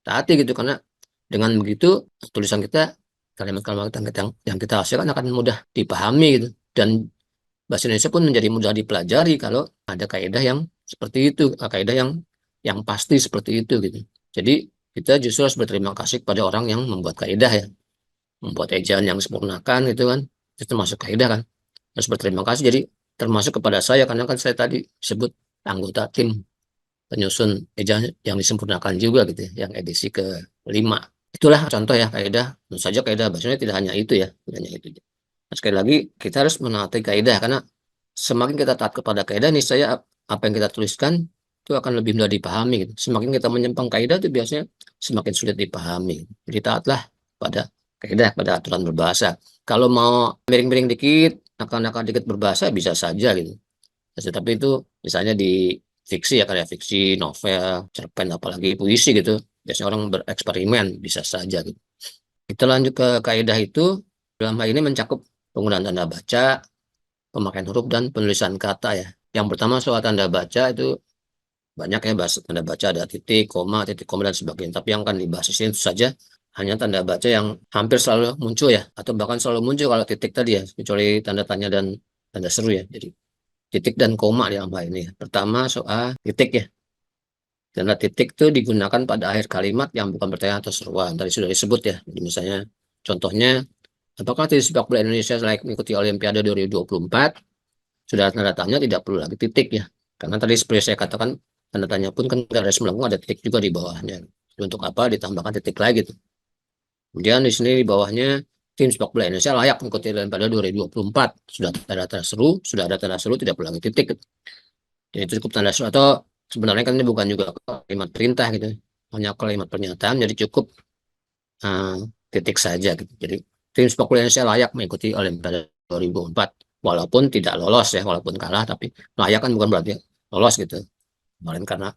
taati gitu karena dengan begitu tulisan kita kalimat-kalimat yang kita hasilkan akan mudah dipahami gitu dan bahasa Indonesia pun menjadi mudah dipelajari kalau ada kaidah yang seperti itu, kaidah yang pasti seperti itu gitu. Jadi kita justru harus berterima kasih kepada orang yang membuat kaidah ya, membuat ejaan yang sempurnakan gitu kan, itu termasuk kaidah kan. Harus berterima kasih. Jadi termasuk kepada saya karena kan saya tadi sebut anggota tim penyusun ejaan yang disempurnakan juga gitu ya, yang edisi ke-5. Itulah contoh ya kaidah. Tentu saja kaidah bahasanya tidak hanya itu ya, tidak hanya itu. Nah, sekali lagi kita harus menaati kaidah karena semakin kita taat kepada kaidah nih saya apa yang kita tuliskan itu akan lebih mudah dipahami gitu. Semakin kita menyimpang kaidah itu biasanya semakin sulit dipahami. Jadi taatlah pada kaidah, pada aturan berbahasa. Kalau mau miring-miring dikit, nakal-nakal dikit berbahasa bisa saja gitu. Tapi itu misalnya di fiksi ya karya fiksi, novel, cerpen apalagi puisi gitu. Biasanya orang bereksperimen bisa saja gitu. Kita lanjut ke kaidah itu dalam hal ini mencakup penggunaan tanda baca, pemakaian huruf dan penulisan kata ya. Yang pertama soal tanda baca itu banyak ya bahas tanda baca ada titik koma dan sebagainya. Tapi yang akan dibahas di sini itu saja hanya tanda baca yang hampir selalu muncul ya atau bahkan selalu muncul kalau titik tadi ya kecuali tanda tanya dan tanda seru ya. Jadi titik dan koma dalam hal ini. Pertama soal titik ya. Tanda titik itu digunakan pada akhir kalimat yang bukan pertanyaan atau seruan. Tadi sudah disebut ya. Jadi misalnya contohnya, apakah tim sepak bola Indonesia layak mengikuti Olimpiade 2024? Sudah tanda tanya tidak perlu lagi titik ya. Karena tadi seperti saya katakan tanda tanya pun kan garis melengkung ada titik juga di bawahnya. Untuk apa ditambahkan titik lagi tuh. Kemudian di sini di bawahnya tim sepak bola Indonesia layak mengikuti Olimpiade 2024. Sudah ada tanda seru, tidak perlu lagi titik. Jadi itu cukup tanda seru atau sebenarnya kan ini bukan juga kalimat perintah gitu. Hanya kalimat pernyataan jadi cukup eh, titik saja gitu. Jadi tim sepak bola Indonesia layak mengikuti Olimpiade 2024 walaupun tidak lolos ya, walaupun kalah tapi layak kan bukan berarti lolos gitu. Kemarin karena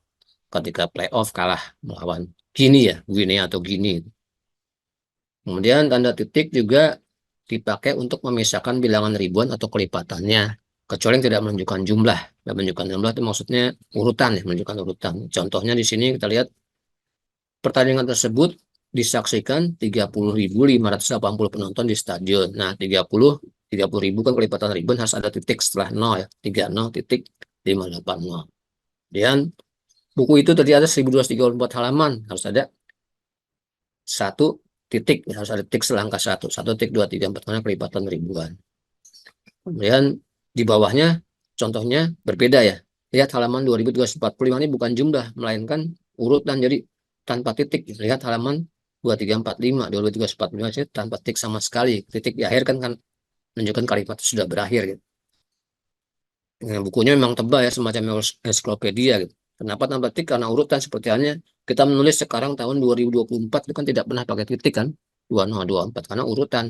ketika playoff kalah melawan Guinea atau Guinea. Kemudian tanda titik juga dipakai untuk memisahkan bilangan ribuan atau kelipatannya. Kecuali yang tidak menunjukkan jumlah. Tidak menunjukkan jumlah itu maksudnya urutan ya, menunjukkan urutan. Contohnya di sini kita lihat pertandingan tersebut disaksikan 30.580 penonton di stadion. Nah, 30.000 kan kelipatan ribuan harus ada titik setelah 0 ya. 30.580. Dan buku itu tadi ada 1.234 halaman, harus ada satu titik, harus ada titik setelah angka 1. 1 titik 2 3 4 karena kelipatan ribuan. Kemudian di bawahnya contohnya berbeda ya. Lihat halaman 2345 ini bukan jumlah melainkan urutan jadi tanpa titik. Lihat halaman 2345, 2345 ini tanpa titik sama sekali. Titik di akhir kan menunjukkan kalimat itu sudah berakhir gitu. Bukunya memang tebal ya, semacam ensiklopedia gitu. Kenapa tanpa titik? Karena urutan seperti halnya kita menulis sekarang tahun 2024 itu kan tidak pernah pakai titik kan, 2024 karena urutan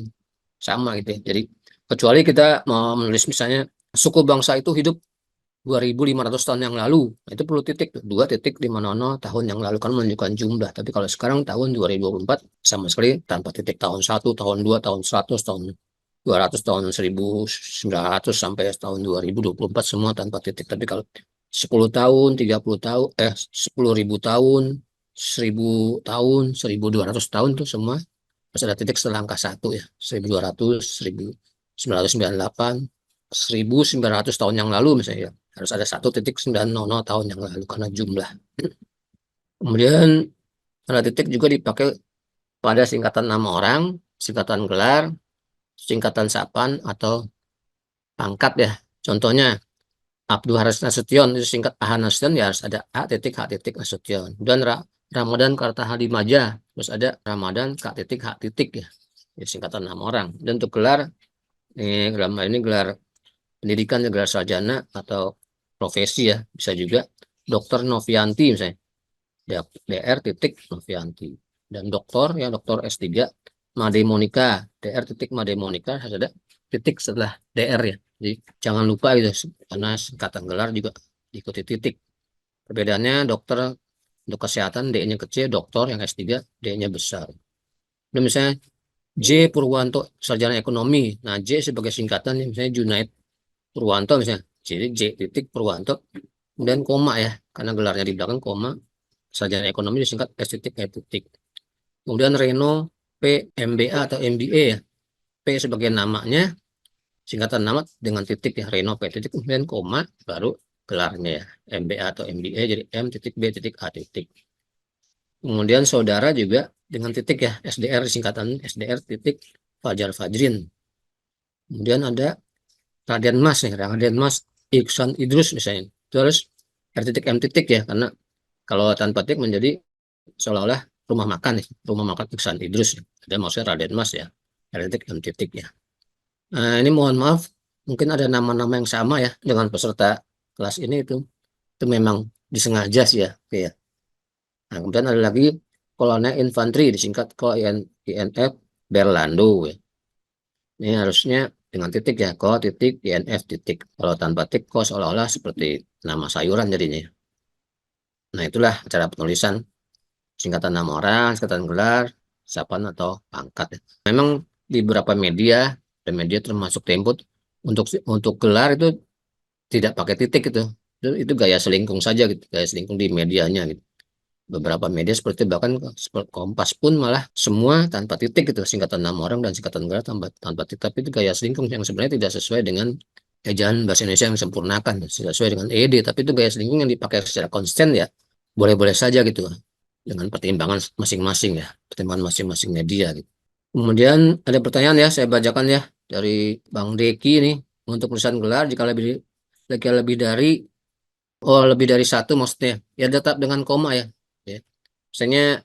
sama gitu ya. Jadi kecuali kita mau menulis misalnya suku bangsa itu hidup 2.500 tahun yang lalu, itu perlu titik, 2.500 tahun yang lalu kan menunjukkan jumlah. Tapi kalau sekarang tahun 2024 sama sekali tanpa titik, tahun 1, tahun 2, tahun 100, tahun 200, tahun 1900 sampai tahun 2024 semua tanpa titik. Tapi kalau 10 tahun, 30 tahun, 10.000 tahun, 1.000 tahun, 1.200 tahun tuh semua harus ada titik setelah angka 1 ya. 1.200, 1.998, 1.900 tahun yang lalu misalnya ya. Harus ada 1.900 tahun yang lalu karena jumlah. Kemudian tanda titik juga dipakai pada singkatan nama orang, singkatan gelar, singkatan sapaan atau pangkat ya. Contohnya Abdul Haris Nasution itu singkat AH Nasution ya harus ada A titik H titik Nasution. Dan Ramadan Kartahadi Maja terus ada Ramadan K titik H titik ya. Ini singkatan nama orang. Dan untuk gelar ini gelar pendidikan, gelar sarjana atau profesi ya, bisa juga Dokter Novianti misalnya. Ya, DR titik Novianti. Dan doktor ya doktor S3 Made Monica, DR titik Made Monica harus ada titik setelah DR ya. Jadi jangan lupa gitu karena singkatan gelar juga diikuti titik. Perbedaannya dokter untuk kesehatan D-nya kecil, dokter yang S3 D-nya besar. Dan misalnya J Purwanto sarjana ekonomi. Nah, J sebagai singkatan misalnya Junaid Purwanto misalnya. Jadi J titik Purwanto kemudian koma ya karena gelarnya di belakang koma. Sarjana ekonomi disingkat S titik E titik. Kemudian Reno P MBA atau MBA ya. P sebagai namanya, singkatan nama dengan titik ya, Reno P titik kemudian koma baru gelarnya ya, MBA atau MBA jadi M titik B titik A titik. Kemudian saudara juga dengan titik ya, SDR singkatan SDR titik Fajar Fajrin. Kemudian ada Raden Mas nih, Raden Mas Iksan Idrus misalnya. Terus R titik M titik ya, karena kalau tanpa titik menjadi seolah-olah rumah makan nih, rumah makan Iksan Idrus. Ada maksudnya Raden Mas ya, R titik M titik ya. Nah, ini mohon maaf, mungkin ada nama-nama yang sama ya dengan peserta kelas ini itu memang disengaja sih ya. Oke ya. Nah, kemudian ada lagi Kolonel Infanteri disingkat INF Berlando ya. Ini harusnya dengan titik ya, Ko titik INF titik. Kalau tanpa titik Ko seolah-olah seperti nama sayuran jadinya. Nah, itulah cara penulisan singkatan nama orang, singkatan gelar, sapaan atau pangkat. Memang di beberapa media dan media termasuk Tempo untuk gelar itu tidak pakai titik itu gaya selingkung saja gitu, gaya selingkung di medianya gitu. Beberapa media seperti bahkan Kompas pun malah semua tanpa titik gitu, singkatan nama orang dan singkatan gelar tanpa titik, tapi itu gaya selingkung yang sebenarnya tidak sesuai dengan ejaan bahasa Indonesia yang disempurnakan, tidak sesuai dengan ED, tapi itu gaya selingkung yang dipakai secara konsisten ya boleh-boleh saja gitu dengan pertimbangan masing-masing ya, pertimbangan masing-masing media gitu. Kemudian ada pertanyaan ya, saya bacakan ya dari Bang Deki ini. Untuk tulisan gelar jika lebih dari lebih dari satu maksudnya ya tetap dengan koma ya. Ya. Misalnya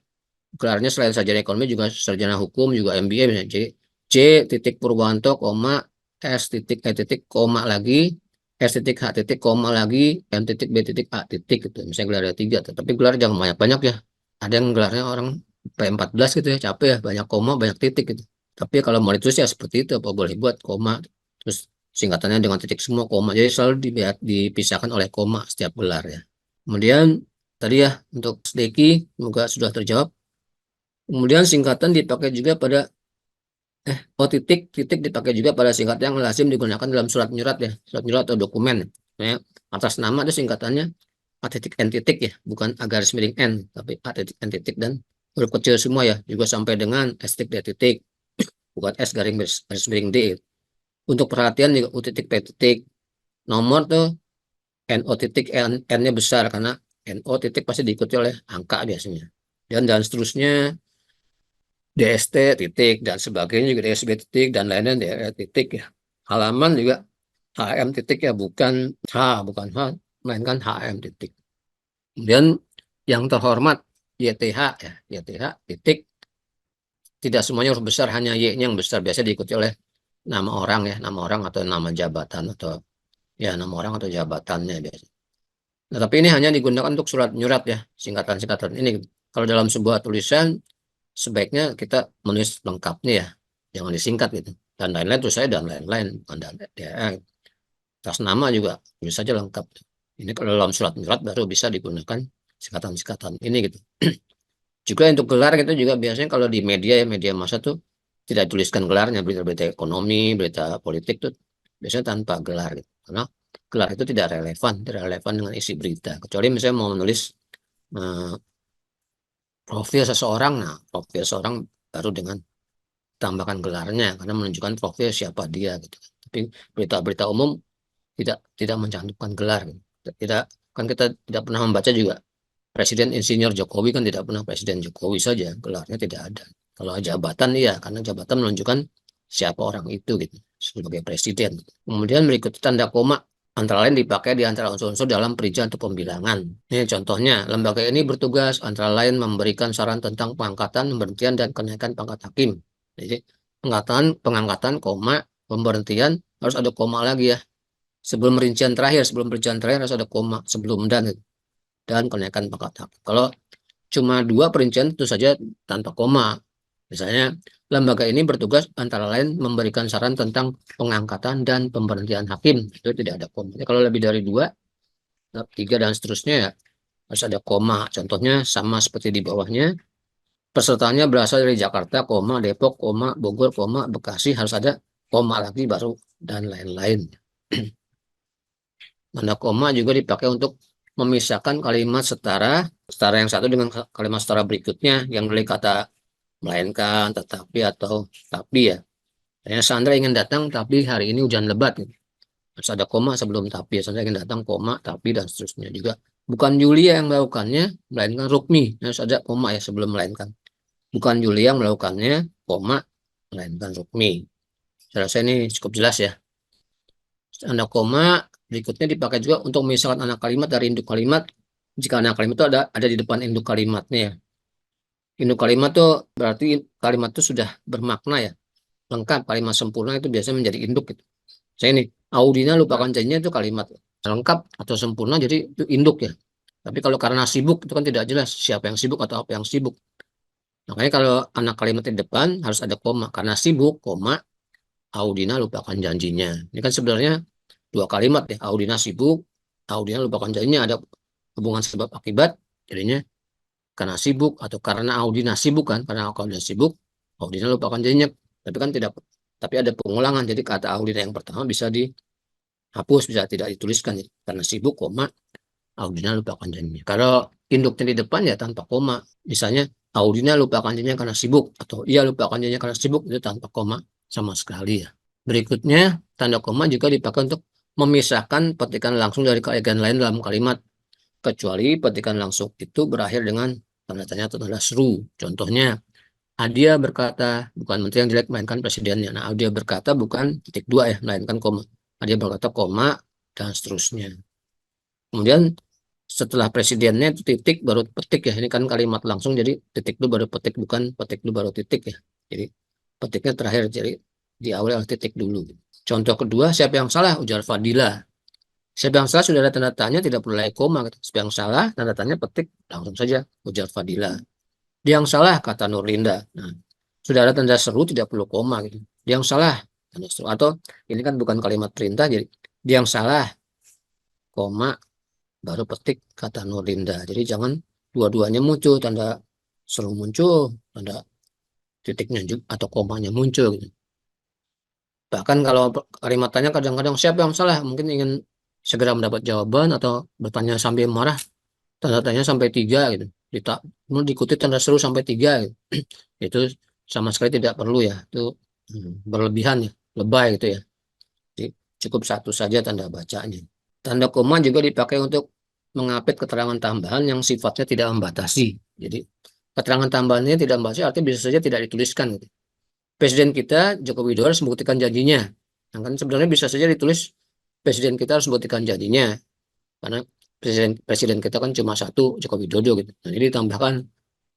gelarnya selain sarjana ekonomi juga sarjana hukum juga MBA misalnya. Jadi C titik Purwanto koma S titik E titik koma lagi S titik H titik koma lagi M titik B titik A titik gitu. Misalnya gelar ada tiga, tapi gelar jangan banyak-banyak ya. Ada yang gelarnya orang P14 gitu ya, capek ya, banyak koma, banyak titik gitu. Tapi kalau mau ditulis ya seperti itu, apa boleh buat koma, terus singkatannya dengan titik semua koma. Jadi selalu dipisahkan oleh koma setiap gelar ya. Kemudian tadi ya untuk Deki semoga sudah terjawab. Kemudian singkatan dipakai juga pada titik titik dipakai juga pada singkatan yang lazim digunakan dalam surat menyurat ya, surat menyurat atau dokumen. Ya, atas nama itu singkatannya A titik N titik ya, bukan A garis miring N, tapi A titik N titik dan huruf kecil semua ya, juga sampai dengan S titik D titik, bukan S garis miring D. Untuk perhatian juga U titik P titik, nomor tuh NO titik N-nya besar karena NO titik pasti diikuti oleh angka biasanya. Dan seterusnya DST titik dan sebagainya juga DSB titik dan lainnya DRE titik ya. Halaman juga HM titik ya, bukan H, melainkan HM titik. Kemudian yang terhormat YTH ya, YTH titik, tidak semuanya huruf besar, hanya Y-nya yang besar, biasa diikuti oleh nama orang ya, nama orang atau nama jabatan atau ya nama orang atau jabatannya biasa. Nah, tapi ini hanya digunakan untuk surat menyurat ya, singkatan-singkatan ini. Kalau dalam sebuah tulisan sebaiknya kita menulis lengkapnya ya, jangan disingkat gitu. Dan lain-lain tulis saya dan lain-lain, dan ya, atas nama juga tulis saja lengkap. Ini kalau dalam surat menyurat baru bisa digunakan singkatan-singkatan ini gitu. Juga untuk gelar kita juga biasanya kalau di media ya, media massa tuh tidak tuliskan gelarnya, berita-berita ekonomi, berita politik tuh biasanya tanpa gelar gitu. Karena gelar itu tidak relevan dengan isi berita. Kecuali misalnya mau menulis eh, profil seseorang, nah profil seseorang baru dengan tambahkan gelarnya karena menunjukkan profil siapa dia gitu. Tapi berita-berita umum tidak mencantumkan gelar gitu. Tidak, kan kita tidak pernah membaca juga Presiden Insinyur Jokowi, kan tidak pernah Presiden Jokowi saja, gelarnya tidak ada. Kalau jabatan iya, karena jabatan menunjukkan siapa orang itu gitu sebagai presiden. Kemudian berikut tanda koma antara lain dipakai di antara unsur-unsur dalam perincian atau pembilangan. Ini contohnya, lembaga ini bertugas antara lain memberikan saran tentang pengangkatan, pemberhentian, dan kenaikan pangkat hakim. Jadi pengangkatan, koma, pemberhentian harus ada koma lagi ya. Sebelum perincian terakhir harus ada koma sebelum dan kenaikan pangkat hakim. Kalau cuma dua perincian itu saja tanpa koma. Misalnya, lembaga ini bertugas antara lain memberikan saran tentang pengangkatan dan pemberhentian hakim. Itu tidak ada koma. Jadi, kalau lebih dari dua, tiga dan seterusnya ya harus ada koma. Contohnya sama seperti di bawahnya. Pesertanya berasal dari Jakarta, koma, Depok, koma, Bogor, koma, Bekasi, harus ada koma lagi baru dan lain-lain. Tanda koma juga dipakai untuk memisahkan kalimat setara yang satu dengan kalimat setara berikutnya yang dari kata melainkan, tetapi atau tapi ya. Misalnya Sandra ingin datang tapi hari ini hujan lebat gitu. Harus ada koma sebelum tapi. Sandra ingin datang, koma, tapi dan seterusnya juga. Bukan Julia yang melakukannya, melainkan Rukmi. Harus ada koma ya sebelum melainkan. Bukan Julia yang melakukannya, koma, melainkan Rukmi. Saya rasa ini cukup jelas ya. Tanda koma berikutnya dipakai juga untuk memisahkan anak kalimat dari induk kalimat. Jika anak kalimat itu ada di depan induk kalimatnya ya. Induk kalimat itu berarti kalimat itu sudah bermakna ya. Lengkap, kalimat sempurna itu biasanya menjadi induk gitu. Saya ini, Audina lupakan janjinya itu kalimat lengkap atau sempurna jadi itu induk ya. Tapi kalau karena sibuk itu kan tidak jelas siapa yang sibuk atau apa yang sibuk. Makanya kalau anak kalimat di depan harus ada koma. Karena sibuk, koma, Audina lupakan janjinya. Ini kan sebenarnya dua kalimat ya. Audina sibuk, Audina lupakan janjinya, ada hubungan sebab akibat. Jadinya karena sibuk atau karena Audina sibuk kan, karena Audina sibuk, Audina lupakan janjinya. Tapi kan tidak, tapi ada pengulangan. Jadi kata Audina yang pertama bisa dihapus, bisa tidak dituliskan. Karena sibuk, koma, Audina lupakan janjinya. Kalau induknya di depan ya tanpa koma. Misalnya Audina lupakan janjinya karena sibuk atau ia lupakan janjinya karena sibuk, itu tanpa koma sama sekali ya. Berikutnya tanda koma juga dipakai untuk memisahkan petikan langsung dari kaidah lain dalam kalimat. kecuali petikan langsung itu berakhir dengan tanda tanya atau tanda seru. Contohnya, Adia berkata, bukan menteri yang jelek, melainkan presidennya. Nah, Adia berkata bukan titik dua ya, melainkan koma. Adia berkata koma, dan seterusnya. Kemudian setelah presidennya itu titik baru petik ya. Ini kan kalimat langsung, jadi titik dulu baru petik, bukan petik dulu baru titik ya. Jadi petiknya terakhir, jadi diawali oleh titik dulu. Contoh kedua, siapa yang salah? Ujar Fadila. Siapa yang salah sudah ada tanda tanya, tidak perlu lagi koma. Siapa yang salah, tanda tanya petik, langsung saja ujar Fadila. Dia yang salah, kata Nurlinda. Nah, sudah ada tanda seru, tidak perlu koma gitu. Dia yang salah, tanda seru. Atau ini kan bukan kalimat perintah, jadi dia yang salah, koma, baru petik, kata Nurlinda. Jadi jangan dua-duanya muncul, tanda seru muncul, tanda titiknya juga atau komanya muncul gitu. Bahkan kalau kalimat tanya kadang-kadang siapa yang salah, mungkin ingin segera mendapat jawaban atau bertanya sambil marah, tanda tanya sampai tiga gitu. Kemudian diikuti tanda seru sampai tiga gitu. Itu sama sekali tidak perlu ya. Itu berlebihan ya, lebay gitu ya. Jadi, cukup satu saja tanda bacanya. Tanda koma juga dipakai untuk mengapit keterangan tambahan yang sifatnya tidak membatasi. Jadi keterangan tambahannya tidak membatasi artinya bisa saja tidak dituliskan gitu. Presiden kita Joko Widodo harus membuktikan janjinya. Nah, kan sebenarnya bisa saja ditulis presiden kita harus membuktikan janjinya karena presiden kita kan cuma satu, Joko Widodo gitu. Nah, ini ditambahkan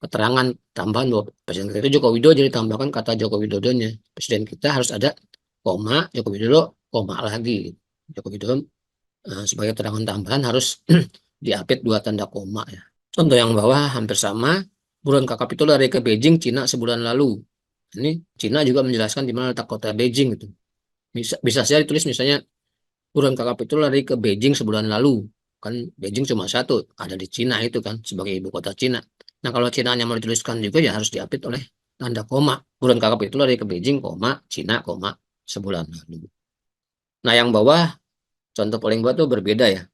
keterangan tambahan bahwa presiden kita itu Joko Widodo, jadi tambahkan kata Joko Widodonya. Presiden kita harus ada koma, Joko Widodo koma lagi. Joko Widodo sebagai keterangan tambahan harus diapit dua tanda koma ya. Contoh yang bawah hampir sama. Buruan kakap itu lari ke Beijing, Cina sebulan lalu. Ini Cina juga menjelaskan di mana letak kota Beijing itu. Bisa saja ditulis misalnya buruan kakap itu lari ke Beijing sebulan lalu. Kan Beijing cuma satu, ada di Cina itu kan sebagai ibu kota Cina. Nah, kalau Cina mau dituliskan juga ya harus diapit oleh tanda koma. Buruan kakap itu lari ke Beijing, koma, Cina, koma, sebulan lalu. Nah, yang bawah, contoh paling bawah itu berbeda ya.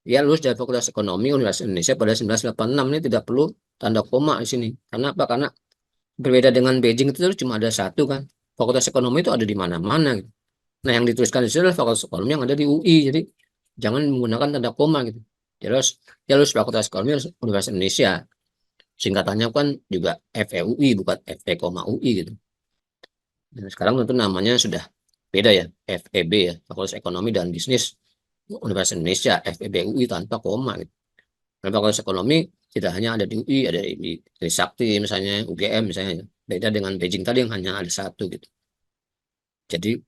Dia lulus dari Fakultas Ekonomi Universitas Indonesia pada 1986, ini tidak perlu tanda koma di sini. Karena apa? Karena berbeda dengan Beijing itu cuma ada satu kan. Fakultas Ekonomi itu ada di mana-mana gitu. Nah, yang dituliskan di sini adalah Fakultas Ekonomi yang ada di UI. Jadi jangan menggunakan tanda koma gitu. Dia harus Fakultas Ekonomi Universitas Indonesia. Singkatannya kan juga FEUI bukan FE, UI gitu. Dan sekarang tentu namanya sudah beda ya, FEB ya, Fakultas Ekonomi dan Bisnis Universitas Indonesia, FEB UI tanpa koma gitu. Dan Fakultas Ekonomi tidak hanya ada di UI, ada di Trisakti misalnya, UGM misalnya. Beda dengan Beijing tadi yang hanya ada satu gitu. Jadi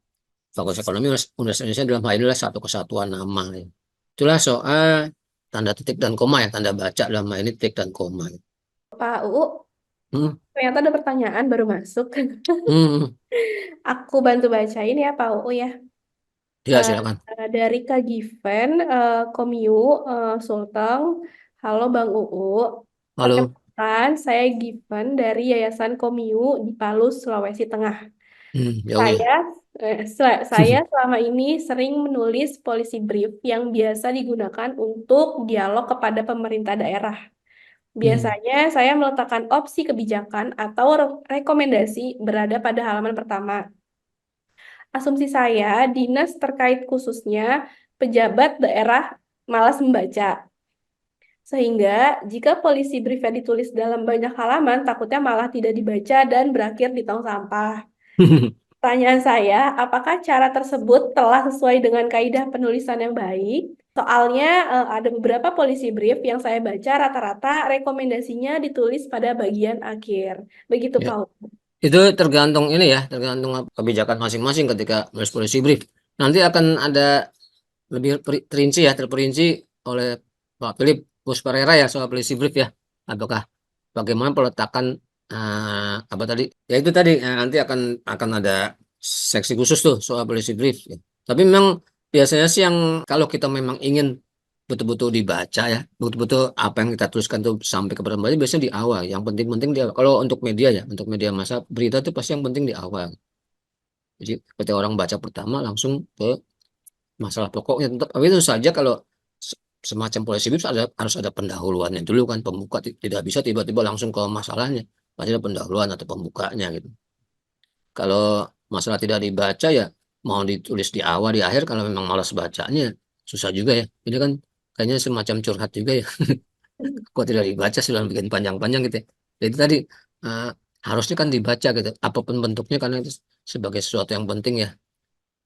Fakultas Ekonomi Universitas Indonesia dalam hal ini adalah satu kesatuan nama ya. Itulah soal tanda titik dan koma ya, tanda baca dalam hal ini titik dan koma. Pak UU, Hmm, ternyata ada pertanyaan baru masuk. hmm, Aku bantu bacain ya Pak UU ya. ya Eh, silakan. dari Kak Given, Komyu, Sulteng. Halo Bang UU. Halo. Perkenalkan, saya Given dari Yayasan Komyu di Palu, Sulawesi Tengah. Ya Allah. Saya saya selama ini sering menulis policy brief yang biasa digunakan untuk dialog kepada pemerintah daerah. Hmm. Biasanya saya meletakkan opsi kebijakan atau rekomendasi berada pada halaman pertama. Asumsi saya, dinas terkait khususnya pejabat daerah malas membaca. Sehingga jika polisi briefnya ditulis dalam banyak halaman, takutnya malah tidak dibaca dan berakhir di tong sampah. Pertanyaan saya, apakah cara tersebut telah sesuai dengan kaidah penulisan yang baik? Soalnya ada beberapa polisi brief yang saya baca rata-rata rekomendasinya ditulis pada bagian akhir. Begitu Ya, Pak. itu tergantung ini ya, tergantung kebijakan masing-masing ketika menulis policy brief. Nanti akan ada lebih terinci ya, terperinci oleh Pak Philip Pusparera ya soal policy brief ya. Apakah bagaimana peletakan apa tadi? Ya itu tadi nanti akan ada seksi khusus tuh soal policy brief. Ya. Tapi memang biasanya sih yang kalau kita memang ingin betul-betul dibaca ya, betul-betul apa yang kita tuliskan tuh sampai kepada pembaca biasanya di awal. Yang penting-penting di awal. Kalau untuk media ya, untuk media massa berita itu pasti yang penting di awal. Jadi ketika orang baca pertama langsung ke masalah pokoknya. Tapi itu saja kalau semacam polisi brief harus ada pendahuluannya dulu kan, pembuka tidak bisa tiba-tiba langsung ke masalahnya. Pasti ada pendahuluan atau pembukanya gitu. Kalau masalah tidak dibaca ya mau ditulis di awal di akhir kalau memang malas bacanya susah juga ya. Ini kan kayaknya semacam curhat juga ya. Kok tidak dibaca sudah bikin panjang-panjang gitu ya. Jadi tadi eh, harusnya kan dibaca gitu, apapun bentuknya karena itu sebagai sesuatu yang penting ya.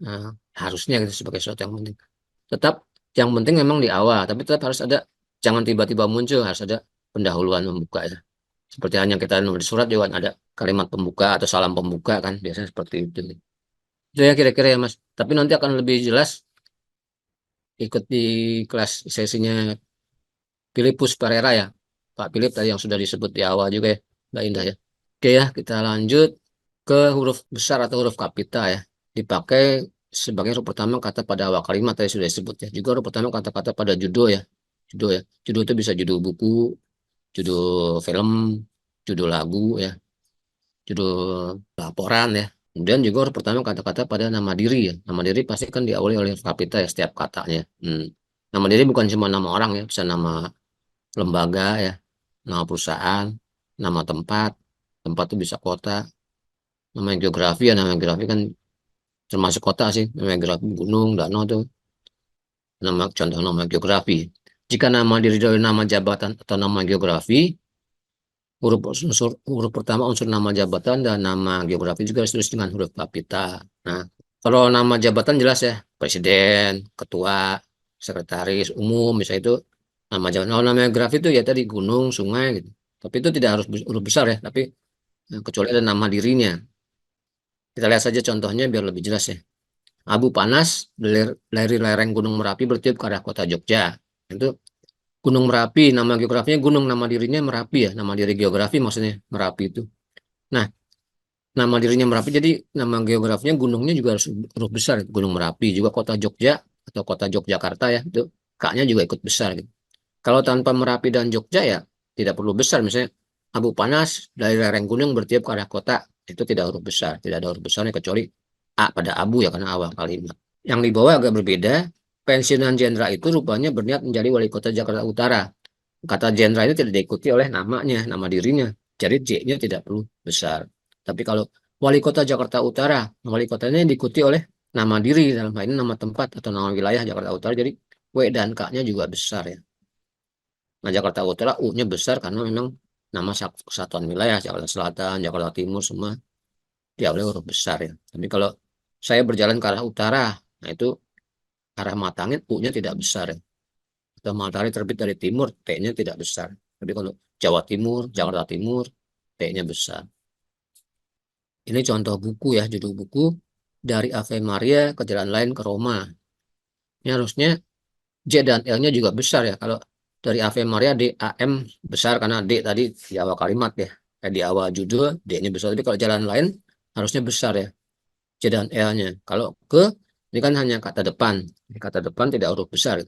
Eh, Harusnya gitu sebagai sesuatu yang penting. Tetap yang penting memang di awal, tapi tetap harus ada, jangan tiba-tiba muncul, harus ada pendahuluan membuka ya. Seperti hanya kita nulis surat juga ada kalimat pembuka atau salam pembuka kan, biasanya seperti itu. Itu ya kira-kira ya Mas. Tapi nanti akan lebih jelas ikut di kelas sesinya Filipus Pereira ya. Pak Philip tadi yang sudah disebut di awal juga ya, Mbak Indah ya. Oke ya, kita lanjut ke huruf besar atau huruf kapital ya. Dipakai sebagai huruf pertama kata pada awal kalimat tadi sudah disebut ya. Juga huruf pertama kata-kata pada judul ya. Judul ya. Judul itu bisa judul buku, judul film, judul lagu ya, judul laporan ya. Kemudian juga huruf pertama kata-kata pada nama diri ya. Nama diri pasti kan diawali oleh huruf kapital ya setiap katanya. Nama diri bukan cuma nama orang ya, bisa nama lembaga ya, nama perusahaan, nama tempat, tempat itu bisa kota, nama geografi ya, nama geografi kan termasuk kota sih, nama geografi gunung, danau itu nama contoh nama geografi. Jika nama diri dari nama jabatan atau nama geografi, huruf pertama unsur nama jabatan dan nama geografi juga ditulis dengan huruf kapital. Nah, kalau nama jabatan jelas ya, presiden, ketua, sekretaris umum, misalnya itu nama jabatan. Kalau nama geografi itu ya tadi gunung, sungai gitu. Tapi itu tidak harus huruf besar ya, tapi kecuali ada nama dirinya. Kita lihat saja contohnya biar lebih jelas ya. Abu panas dari lereng Gunung Merapi bertiup ke arah kota Jogja. Itu Gunung Merapi, nama geografinya gunung, nama dirinya Merapi ya, nama diri geografi maksudnya Merapi itu. Nah, nama dirinya Merapi, jadi nama geografinya gunungnya juga harus huruf besar, Gunung Merapi. Juga kota Jogja atau kota Yogyakarta ya, itu K-nya juga ikut besar gitu. Kalau tanpa Merapi dan Jogja ya tidak perlu besar, misalnya abu panas dari lereng gunung bertiup ke arah kota, itu tidak huruf besar, tidak ada huruf besarnya kecuali A pada abu ya karena awal kalimat. Yang di bawah agak berbeda, pensiunan jenderal itu rupanya berniat menjadi wali kota Jakarta Utara. Kata jenderal itu tidak diikuti oleh namanya, nama dirinya. Jadi J-nya tidak perlu besar. Tapi kalau wali kota Jakarta Utara, wali kotanya diikuti oleh nama diri, dalam hal ini nama tempat atau nama wilayah Jakarta Utara, jadi W dan K-nya juga besar ya. Nah, Jakarta Utara U-nya besar karena memang nama kesatuan wilayah, Jakarta Selatan, Jakarta Timur, semua diawali huruf besar ya. Tapi kalau saya berjalan ke arah utara, nah itu arah matangit U-nya tidak besar ya. Atau matahari terbit dari timur, T-nya tidak besar. Tapi kalau Jawa Timur, Jakarta Timur, T-nya besar. Ini contoh buku ya, judul buku Dari Ave Maria ke Jalan Lain ke Roma. Ini harusnya J dan L-nya juga besar ya. Kalau dari Ave Maria D, A, M besar karena D tadi di awal kalimat ya. Di awal judul D-nya besar. Tapi kalau jalan lain harusnya besar ya. C dan L-nya. Kalau ke, ini kan hanya kata depan. Kata depan tidak huruf besar.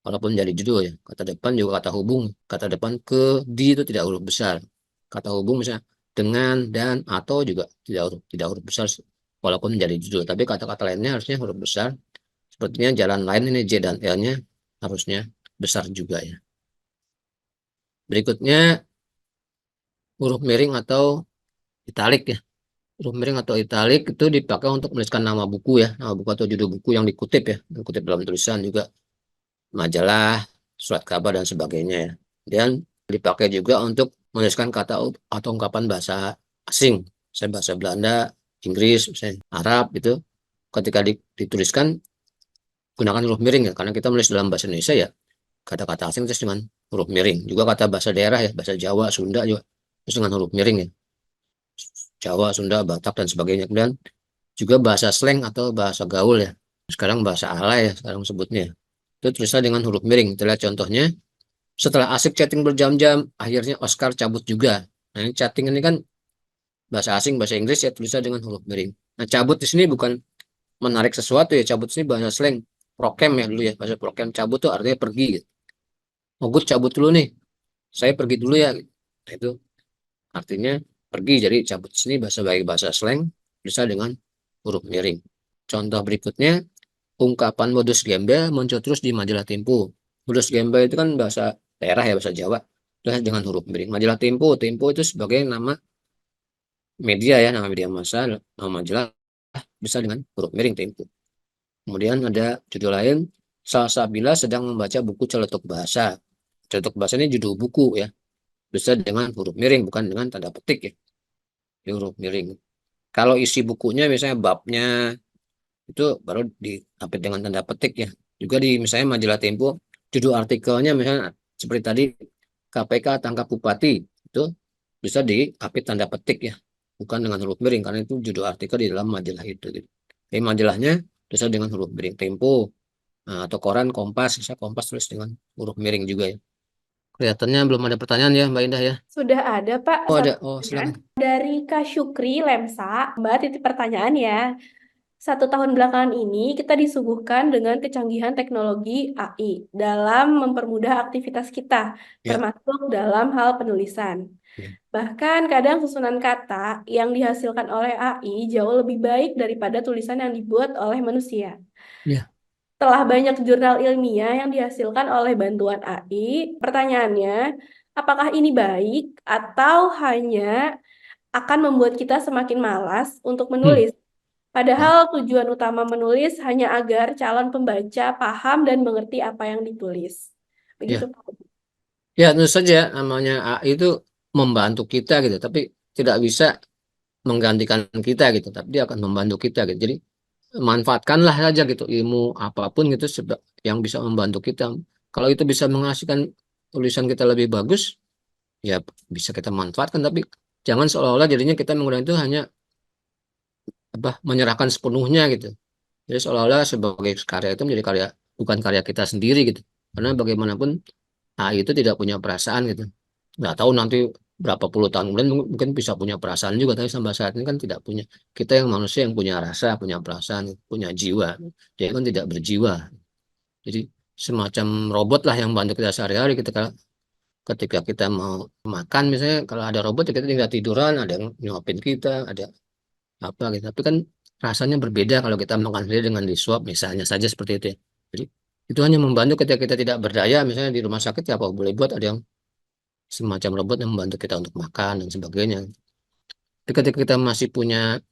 Walaupun jadi judul ya. Kata depan juga kata hubung. Kata depan ke, di itu tidak huruf besar. Kata hubung misalnya dengan, dan, atau juga tidak huruf besar. Walaupun menjadi judul. Tapi kata-kata lainnya harusnya huruf besar. Sepertinya jalan lain ini J dan L-nya harusnya besar juga ya. Berikutnya huruf miring atau italik ya. Huruf miring atau italik itu dipakai untuk menuliskan nama buku ya. Nama buku atau judul buku yang dikutip ya. Dikutip dalam tulisan juga majalah, surat kabar dan sebagainya ya. Dan dipakai juga untuk menuliskan kata atau ungkapan bahasa asing. Misalnya bahasa Belanda, Inggris, misalnya Arab itu. Ketika dituliskan gunakan huruf miring ya. Karena kita menulis dalam bahasa Indonesia ya. Kata-kata asing terus dengan huruf miring. Juga kata bahasa daerah ya. Bahasa Jawa, Sunda juga. Terus dengan huruf miring ya. Jawa, Sunda, Batak, dan sebagainya. Kemudian juga bahasa slang atau bahasa gaul ya. Sekarang bahasa alay ya, sekarang sebutnya. Itu tulisan dengan huruf miring. Kita lihat contohnya. Setelah asik chatting berjam-jam, akhirnya Oscar cabut juga. Nah, ini chatting ini kan bahasa asing, bahasa Inggris ya, tulisan dengan huruf miring. Nah, cabut di sini bukan menarik sesuatu ya, cabut di sini bahasa slang. Prokem ya dulu ya, bahasa prokem. Cabut tuh artinya pergi gitu. Oh, gue cabut dulu nih. Saya pergi dulu ya. Nah, itu artinya pergi. Jadi cabut di sini bahasa baik bahasa slang bisa dengan huruf miring. Contoh berikutnya, ungkapan modus gembel muncul terus di majalah Tempo. Modus gembel itu kan bahasa daerah ya, bahasa Jawa. Tulis dengan huruf miring. Majalah Tempo, Tempo itu sebagai nama media ya, nama media massa, nama majalah bisa dengan huruf miring Tempo. Kemudian ada judul lain, Salsabila sedang membaca buku Celetuk Bahasa. Celetuk Bahasa ini judul buku ya. Bisa dengan huruf miring, bukan dengan tanda petik ya. Di huruf miring. Kalau isi bukunya misalnya babnya itu baru diapit dengan tanda petik ya. Juga di misalnya majalah Tempo, judul artikelnya misalnya seperti tadi KPK tangkap bupati itu bisa diapit tanda petik ya, bukan dengan huruf miring karena itu judul artikel di dalam majalah itu. Gitu. Tapi majalahnya bisa dengan huruf miring Tempo atau koran Kompas, bisa Kompas tulis dengan huruf miring juga ya. Kelihatannya belum ada pertanyaan ya Mbak Indah ya. Sudah ada, Pak, Oh satu ada, oh pertanyaan silakan. dari Kak Syukri Lemsa. Mbak, titip pertanyaan ya. 1 tahun belakangan ini kita disuguhkan dengan kecanggihan teknologi AI dalam mempermudah aktivitas kita, Ya, termasuk dalam hal penulisan. ya, Bahkan kadang susunan kata yang dihasilkan oleh AI jauh lebih baik daripada tulisan yang dibuat oleh manusia. ya, Telah banyak jurnal ilmiah yang dihasilkan oleh bantuan AI, pertanyaannya, apakah ini baik atau hanya akan membuat kita semakin malas untuk hmm, menulis? ya, Padahal tujuan utama menulis hanya agar calon pembaca paham dan mengerti apa yang ditulis. Begitu, ya. Pak. Ya, tentu saja namanya AI itu membantu kita gitu, tapi tidak bisa menggantikan kita gitu, tapi dia akan membantu kita gitu. Jadi manfaatkanlah saja gitu ilmu apapun gitu yang bisa membantu kita. Kalau itu bisa menghasilkan tulisan kita lebih bagus, ya bisa kita manfaatkan, tapi jangan seolah-olah jadinya kita menggunakan itu hanya apa menyerahkan sepenuhnya gitu. Jadi seolah-olah sebagai karya itu menjadi karya bukan karya kita sendiri gitu. Karena bagaimanapun AI itu tidak punya perasaan gitu. Nggak tahu nanti berapa puluh tahun kemudian mungkin bisa punya perasaan juga, tapi sampai saat ini kan tidak punya. Kita yang manusia yang punya rasa, punya perasaan, punya jiwa. Dia kan tidak berjiwa. Jadi semacam robot lah yang bantu kita sehari-hari ketika kita mau makan misalnya kalau ada robot ya kita tinggal tiduran, ada yang nyuapin kita, ada apa gitu. Tapi kan rasanya berbeda kalau kita makan sendiri dengan disuap misalnya saja seperti itu ya. Jadi itu hanya membantu ketika kita tidak berdaya misalnya di rumah sakit ya apa boleh buat ada yang semacam robot yang membantu kita untuk makan dan sebagainya. Tapi ketika kita masih punya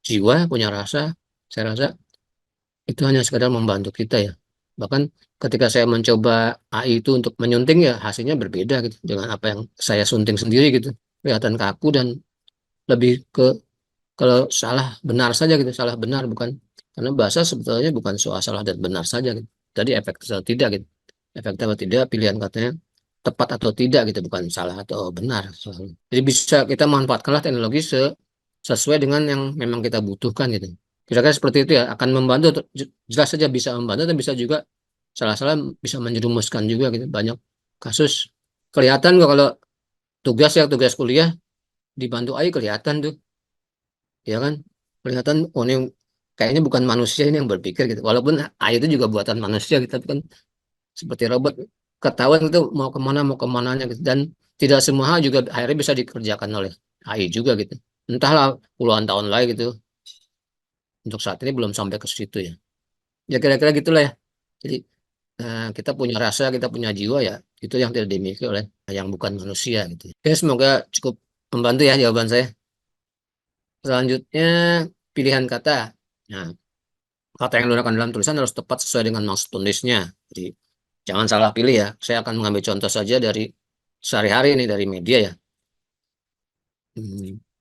jiwa, punya rasa, saya rasa itu hanya sekadar membantu kita ya. Bahkan ketika saya mencoba AI itu untuk menyunting ya hasilnya berbeda gitu dengan apa yang saya sunting sendiri gitu. Kelihatan kaku dan lebih ke kalau salah benar saja gitu, salah benar bukan karena bahasa sebetulnya bukan soal salah dan benar saja gitu. Tadi efek atau tidak gitu. Efek atau tidak, pilihan katanya tepat atau tidak gitu, bukan salah atau benar. Jadi bisa kita manfaatkanlah teknologi sesuai dengan yang memang kita butuhkan gitu. Kira-kira seperti itu ya, akan membantu, jelas saja bisa membantu dan bisa juga salah-salah bisa menjerumuskan juga gitu. Banyak kasus kelihatan kok kalau tugas ya, tugas kuliah dibantu AI kelihatan tuh, ya kan? Kelihatan, oh ini kayaknya bukan manusia ini yang berpikir gitu. Walaupun AI itu juga buatan manusia gitu, tapi kan seperti robot ketahuan itu mau kemananya gitu. Dan tidak semua hal juga akhirnya bisa dikerjakan oleh AI juga gitu. Entahlah puluhan tahun lagi gitu. Untuk saat ini belum sampai ke situ ya. Ya kira-kira gitulah ya. Jadi kita punya rasa, kita punya jiwa ya. Itu yang tidak dimiliki oleh yang bukan manusia gitu. Ya semoga cukup membantu ya jawaban saya. Selanjutnya pilihan kata. Nah, kata yang digunakan dalam tulisan harus tepat sesuai dengan maksud penulisnya. Jadi jangan salah pilih ya. Saya akan mengambil contoh saja dari sehari-hari ini dari media ya.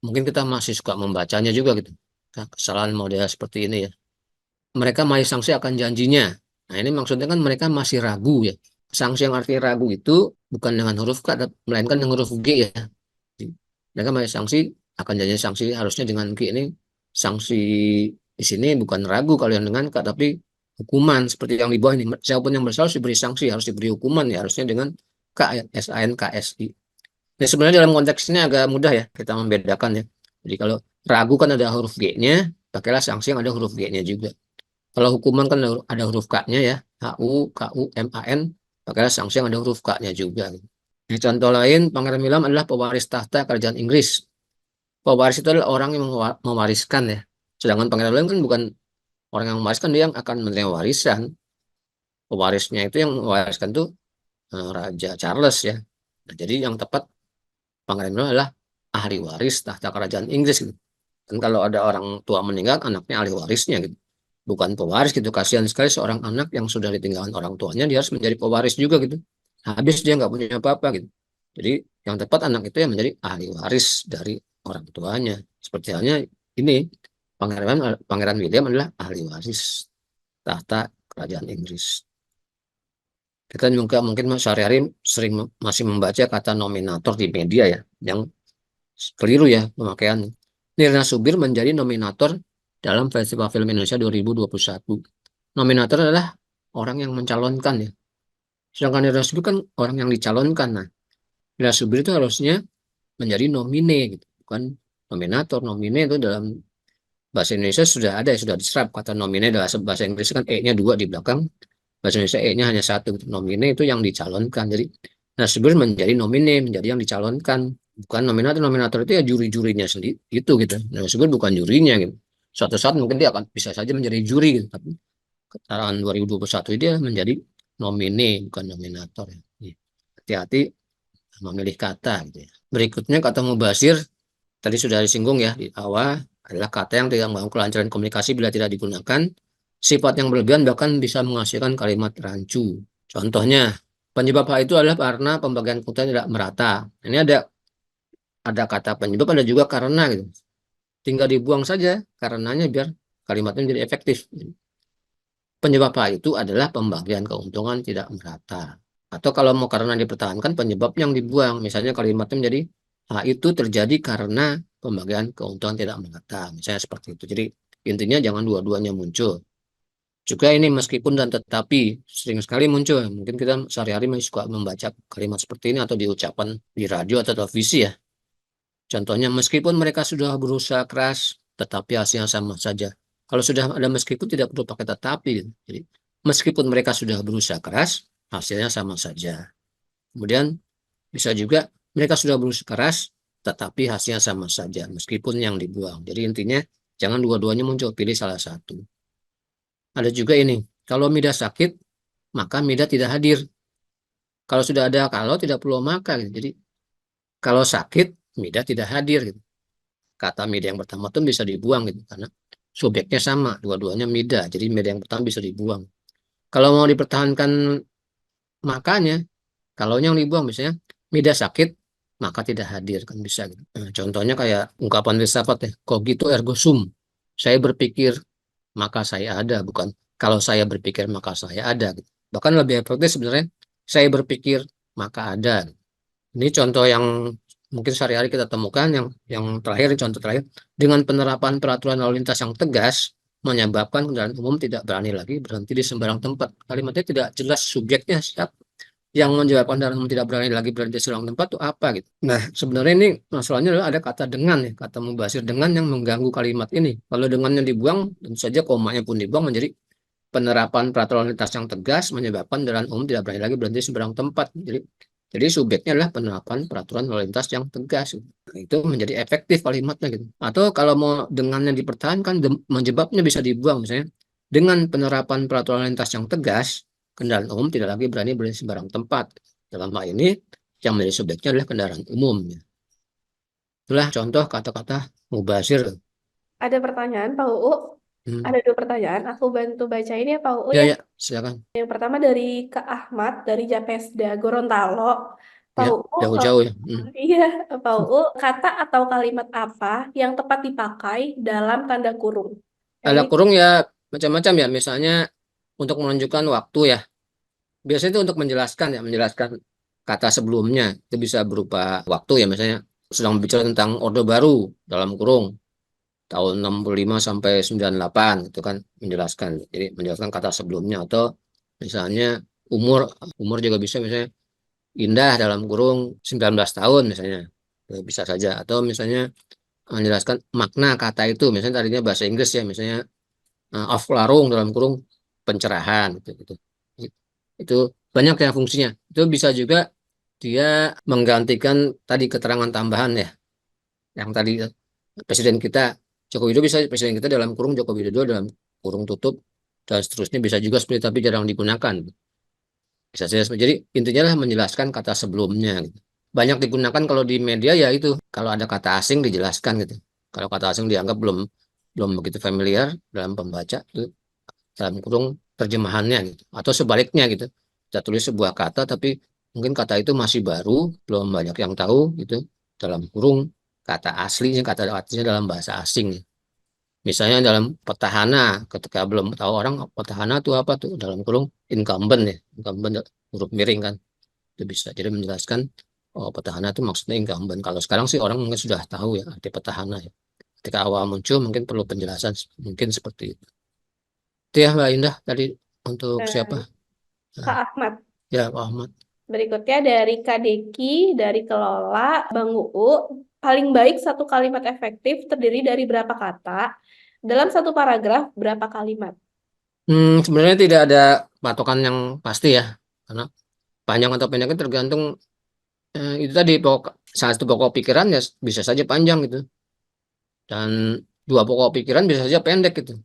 Mungkin kita masih suka membacanya juga gitu. Nah, kesalahan model seperti ini ya. Mereka masih sanksi akan janjinya. Nah ini maksudnya kan mereka masih ragu ya. Sanksi yang arti ragu itu bukan dengan huruf K, melainkan dengan huruf G ya. Jadi, mereka masih sanksi akan janji sanksi harusnya dengan G ini sanksi di sini bukan ragu kalau yang dengan K tapi hukuman seperti yang di bawah ini. Siapapun yang bersalah harus diberi sanksi, harus diberi hukuman ya harusnya dengan K ya, SANKSI. Nah, sebenarnya dalam konteks ini agak mudah ya kita membedakan ya. Jadi kalau ragu kan ada huruf G-nya, pakailah sanksi yang ada huruf G-nya juga. Kalau hukuman kan ada huruf K-nya ya, HUKUMAN, pakailah sanksi yang ada huruf K-nya juga. Di contoh lain, Pangeran William adalah pewaris tahta kerajaan Inggris. Pewaris itu adalah orang yang mewariskan ya. Sedangkan Pangeran William kan bukan orang yang mewariskan, dia yang akan menerima warisan. Pewarisnya itu yang mewariskan tuh Raja Charles ya. Nah, jadi yang tepat Pangeran William adalah ahli waris tahta kerajaan Inggris gitu. Dan kalau ada orang tua meninggal, anaknya ahli warisnya gitu. bukan pewaris gitu. Kasihan sekali seorang anak yang sudah ditinggalkan orang tuanya, dia harus menjadi pewaris juga gitu. Habis dia nggak punya apa-apa gitu. Jadi yang tepat anak itu yang menjadi ahli waris dari orang tuanya. Seperti halnya ini, Pangeran William adalah ahli waris tahta kerajaan Inggris. Kita juga mungkin sehari-hari sering masih membaca kata nominator di media ya, yang keliru ya pemakaian. Nirna Subir menjadi nominator dalam Festival Film Indonesia 2021. Nominator adalah orang yang mencalonkan ya. Sedangkan Nirna Subir kan orang yang dicalonkan. Nah, Nirna Subir itu harusnya menjadi nomine gitu, bukan nominator. Nomine itu dalam bahasa Indonesia sudah ada, sudah diserap kata nomine dalam bahasa Inggris kan e-nya 2 di belakang, bahasa Indonesia e-nya hanya 1. Nomine itu yang dicalonkan. Jadi Nasibur menjadi nomine, menjadi yang dicalonkan, bukan nominator. Nominator itu ya juri-jurinya sendiri gitu gitu. Nasibur bukan jurinya gitu. Suatu saat mungkin dia akan bisa saja menjadi juri gitu, tapi tahun 2021 dia menjadi nomine bukan nominator ya. Hati-hati memilih kata gitu ya. Berikutnya kata mubasir tadi sudah disinggung ya di awal, adalah kata yang tidak mengganggu kelancaran komunikasi bila tidak digunakan. Sifat yang berlebihan bahkan bisa menghasilkan kalimat rancu. Contohnya, penyebab hal itu adalah karena pembagian kota tidak merata. Ini ada kata penyebab, ada juga karena gitu. Tinggal dibuang saja karenanya biar kalimatnya menjadi efektif. Penyebab hal itu adalah pembagian keuntungan tidak merata. Atau kalau mau karena dipertahankan, penyebab yang dibuang. Misalnya kalimatnya menjadi hal itu terjadi karena pembagian keuntungan tidak merata. Misalnya seperti itu. Jadi intinya jangan dua-duanya muncul. Juga ini meskipun dan tetapi sering sekali muncul. Mungkin kita sehari-hari masih suka membaca kalimat seperti ini atau diucapkan di radio atau televisi ya. Contohnya meskipun mereka sudah berusaha keras, tetapi hasilnya sama saja. Kalau sudah ada meskipun tidak perlu pakai tetapi. Jadi meskipun mereka sudah berusaha keras, hasilnya sama saja. Kemudian bisa juga mereka sudah berusaha keras, tetapi hasilnya sama saja meskipun yang dibuang. Jadi intinya jangan dua-duanya muncul, pilih salah satu. Ada juga ini, kalau Mida sakit, maka Mida tidak hadir. Kalau sudah ada kalau tidak perlu maka gitu. Jadi kalau sakit, Mida tidak hadir gitu. Kata Mida yang pertama tuh bisa dibuang gitu karena subjeknya sama, dua-duanya Mida. Jadi Mida yang pertama bisa dibuang. Kalau mau dipertahankan makanya, kalau yang dibuang misalnya Mida sakit, maka tidak hadir kan bisa gitu. Nah, contohnya kayak ungkapan filsafat ya, cogito ergo sum. Saya berpikir maka saya ada, bukan kalau saya berpikir maka saya ada gitu. Bahkan lebih efektif sebenarnya saya berpikir maka ada. Ini contoh yang mungkin sehari-hari kita temukan, yang terakhir, contoh terakhir, dengan penerapan peraturan lalu lintas yang tegas menyebabkan kendaraan umum tidak berani lagi berhenti di sembarang tempat. Kalimatnya tidak jelas subjeknya siapa, yang menyebabkan kendaraan umum tidak berani lagi berhenti di sembarang tempat itu apa gitu. Nah, sebenarnya ini masalahnya adalah ada kata dengan ya, kata mubasir dengan yang mengganggu kalimat ini. Kalau dengannya dibuang, tentu saja komanya pun dibuang, menjadi penerapan peraturan lalu lintas yang tegas menyebabkan kendaraan umum tidak berani lagi berhenti di sembarang tempat. Jadi subjeknya adalah penerapan peraturan lalu lintas yang tegas. Nah, itu menjadi efektif kalimatnya gitu. Atau kalau mau dengannya dipertahankan, menyebabnya bisa dibuang misalnya. Dengan penerapan peraturan lalu lintas yang tegas, kendaraan umum tidak lagi berani berhenti di sembarang tempat. Dalam hal ini, yang menjadi subjeknya adalah kendaraan umum. Itulah contoh kata-kata mubasir. Ada pertanyaan, Pak UU. Hmm. Ada 2 pertanyaan. Aku bantu baca ini ya, Pak UU Ya, ya. ya, silakan. Yang pertama dari Kak Ahmad dari Japesda Gorontalo. Pak Ya, UU, jauh-jauh ya. iya, Pak UU, kata atau kalimat apa yang tepat dipakai dalam tanda kurung? Nah, Ada ini kurung ya macam-macam ya. Misalnya untuk menunjukkan waktu ya. Biasanya itu untuk menjelaskan ya, menjelaskan kata sebelumnya. Itu bisa berupa waktu ya, misalnya sedang bicara tentang Orde Baru dalam kurung tahun 65 sampai 98 itu kan menjelaskan. Jadi menjelaskan kata sebelumnya, atau misalnya umur umur juga bisa, misalnya Indah dalam kurung 19 tahun misalnya. Itu bisa saja, atau misalnya menjelaskan makna kata itu, misalnya tadinya bahasa Inggris ya, misalnya of larung dalam kurung pencerahan gitu. Itu banyak ya fungsinya. Itu bisa juga dia menggantikan tadi keterangan tambahan ya. Yang tadi presiden kita Joko Widodo, bisa presiden kita dalam kurung Joko Widodo dalam kurung tutup dan seterusnya, bisa juga seperti, tapi jarang digunakan. Bisa saja. Jadi intinya lah menjelaskan kata sebelumnya gitu. Banyak digunakan kalau di media ya itu, kalau ada kata asing dijelaskan gitu. Kalau kata asing dianggap belum belum begitu familiar dalam pembaca, itu dalam kurung terjemahannya gitu. Atau sebaliknya gitu. Kita tulis sebuah kata tapi mungkin kata itu masih baru, belum banyak yang tahu gitu. Dalam kurung kata aslinya, kata artinya dalam bahasa asing. Misalnya dalam petahana, ketika belum tahu orang petahana itu apa tuh dalam kurung incumbent ya, incumbent huruf miring kan, itu bisa jadi menjelaskan oh petahana itu maksudnya incumbent. Kalau sekarang sih orang mungkin sudah tahu ya arti petahana ya. Ketika awal muncul mungkin perlu penjelasan mungkin seperti itu. Itu ya Mbak Indah tadi untuk siapa? Nah, Nah, Kak Ahmad. ya Pak Ahmad. Berikutnya dari Kak Deki, dari Kelola, Bang Uu. Paling baik satu kalimat efektif terdiri dari berapa kata? Dalam satu paragraf, berapa kalimat? Sebenarnya tidak ada patokan yang pasti ya, karena panjang atau pendeknya tergantung itu tadi pokok salah satu pokok pikiran ya bisa saja panjang gitu dan dua pokok pikiran bisa saja pendek gitu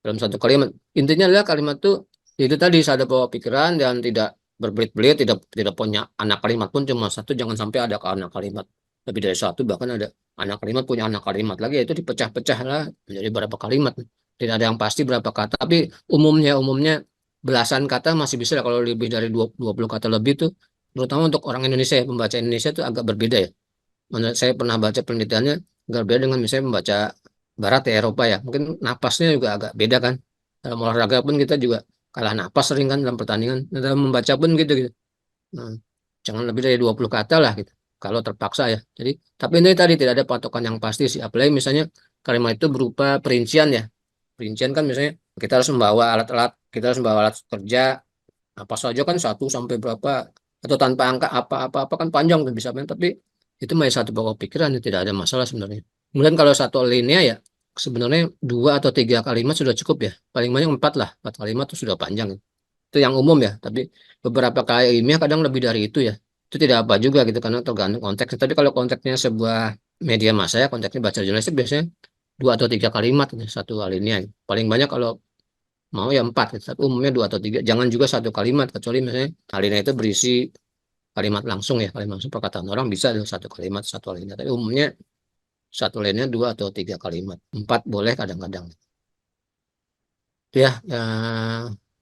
dalam satu kalimat. Intinya adalah kalimat itu tadi ada pokok pikiran dan tidak berbelit-belit, tidak tidak punya anak kalimat pun cuma satu, jangan sampai ada anak kalimat lebih dari satu, bahkan ada anak kalimat punya anak kalimat lagi, itu dipecah-pecah lah menjadi berapa kalimat. Tidak ada yang pasti berapa kata, tapi umumnya belasan kata masih bisa lah. Kalau lebih dari 20 kata lebih tuh, terutama untuk orang Indonesia ya, pembaca Indonesia itu agak berbeda ya. Mana saya pernah baca penelitiannya agak berbeda dengan misalnya membaca Barat ya, Eropa ya. Mungkin napasnya juga agak beda kan. Dalam olahraga pun kita juga kalah napas sering kan dalam pertandingan. Dan dalam membaca pun gitu gitu. Nah, jangan lebih dari 20 kata lah gitu. Kalau terpaksa ya. Jadi, tapi ini tadi tidak ada patokan yang pasti sih. Apalagi misalnya kalimat itu berupa perincian ya. Perincian kan misalnya kita harus membawa alat-alat, kita harus membawa alat kerja, apa saja kan satu sampai berapa, atau tanpa angka apa-apa kan panjang tuh bisa kan. Tapi itu masih satu pokok pikiran ya, tidak ada masalah sebenarnya. Kemudian kalau satu alinea ya sebenarnya dua atau tiga kalimat sudah cukup ya. Paling banyak empat lah, empat kalimat itu sudah panjang. Itu yang umum ya. Tapi beberapa kali ilmiah kadang lebih dari itu ya. Itu tidak apa juga gitu karena tergantung konteks. Tapi kalau konteksnya sebuah media massa ya, konteksnya baca jurnalistik biasanya dua atau tiga kalimat ya, satu alinea. Paling banyak kalau mau ya empat gitu. Tapi umumnya dua atau tiga. Jangan juga satu kalimat kecuali misalnya alinea itu berisi kalimat langsung ya, kalimat langsung perkataan orang bisa ada satu kalimat satu alinea. Tapi umumnya satu lainnya dua atau tiga kalimat. Empat boleh kadang-kadang. Itu ya, ya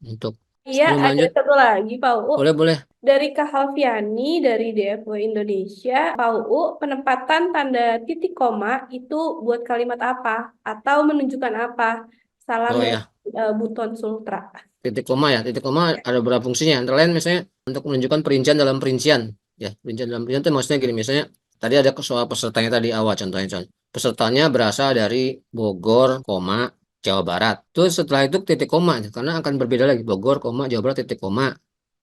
untuk Iya, sebelum ada lanjut, satu lagi, Pak Uu. boleh boleh. Dari Kak Halviani, dari DFW Indonesia, Pak Uu, penempatan tanda titik koma itu buat kalimat apa? Atau menunjukkan apa? Salam Oh dari ya, Buton Sultra. titik koma ya. Titik koma ada beberapa fungsinya. Antara lain misalnya untuk menunjukkan perincian dalam perincian. Ya, perincian dalam perincian itu maksudnya gini. Misalnya tadi ada soal pesertanya tadi awal contohnya. Pesertanya berasal dari Bogor, koma, Jawa Barat. Terus setelah itu titik koma. Karena akan berbeda lagi. Bogor, koma, Jawa Barat, titik koma.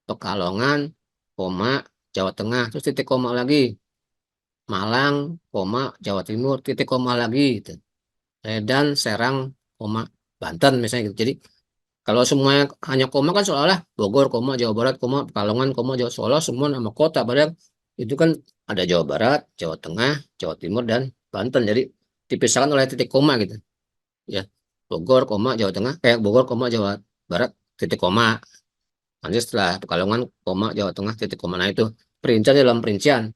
Pekalongan, koma, Jawa Tengah. Terus titik koma lagi. Malang, koma, Jawa Timur, titik koma lagi. Gitu. Medan, Serang, koma, Banten misalnya gitu. Jadi kalau semuanya hanya koma kan seolah-olah Bogor, koma, Jawa Barat, koma, Pekalongan, koma, Jawa, seolah semua nama kota. Padahal itu kan ada Jawa Barat, Jawa Tengah, Jawa Timur, dan Banten. Jadi dipisahkan oleh titik koma gitu. Ya, Bogor, koma, Jawa Tengah, Bogor, koma, Jawa Barat, titik koma. Nanti setelah Pekalongan, koma, Jawa Tengah, titik koma. Nah itu perincian dalam perincian.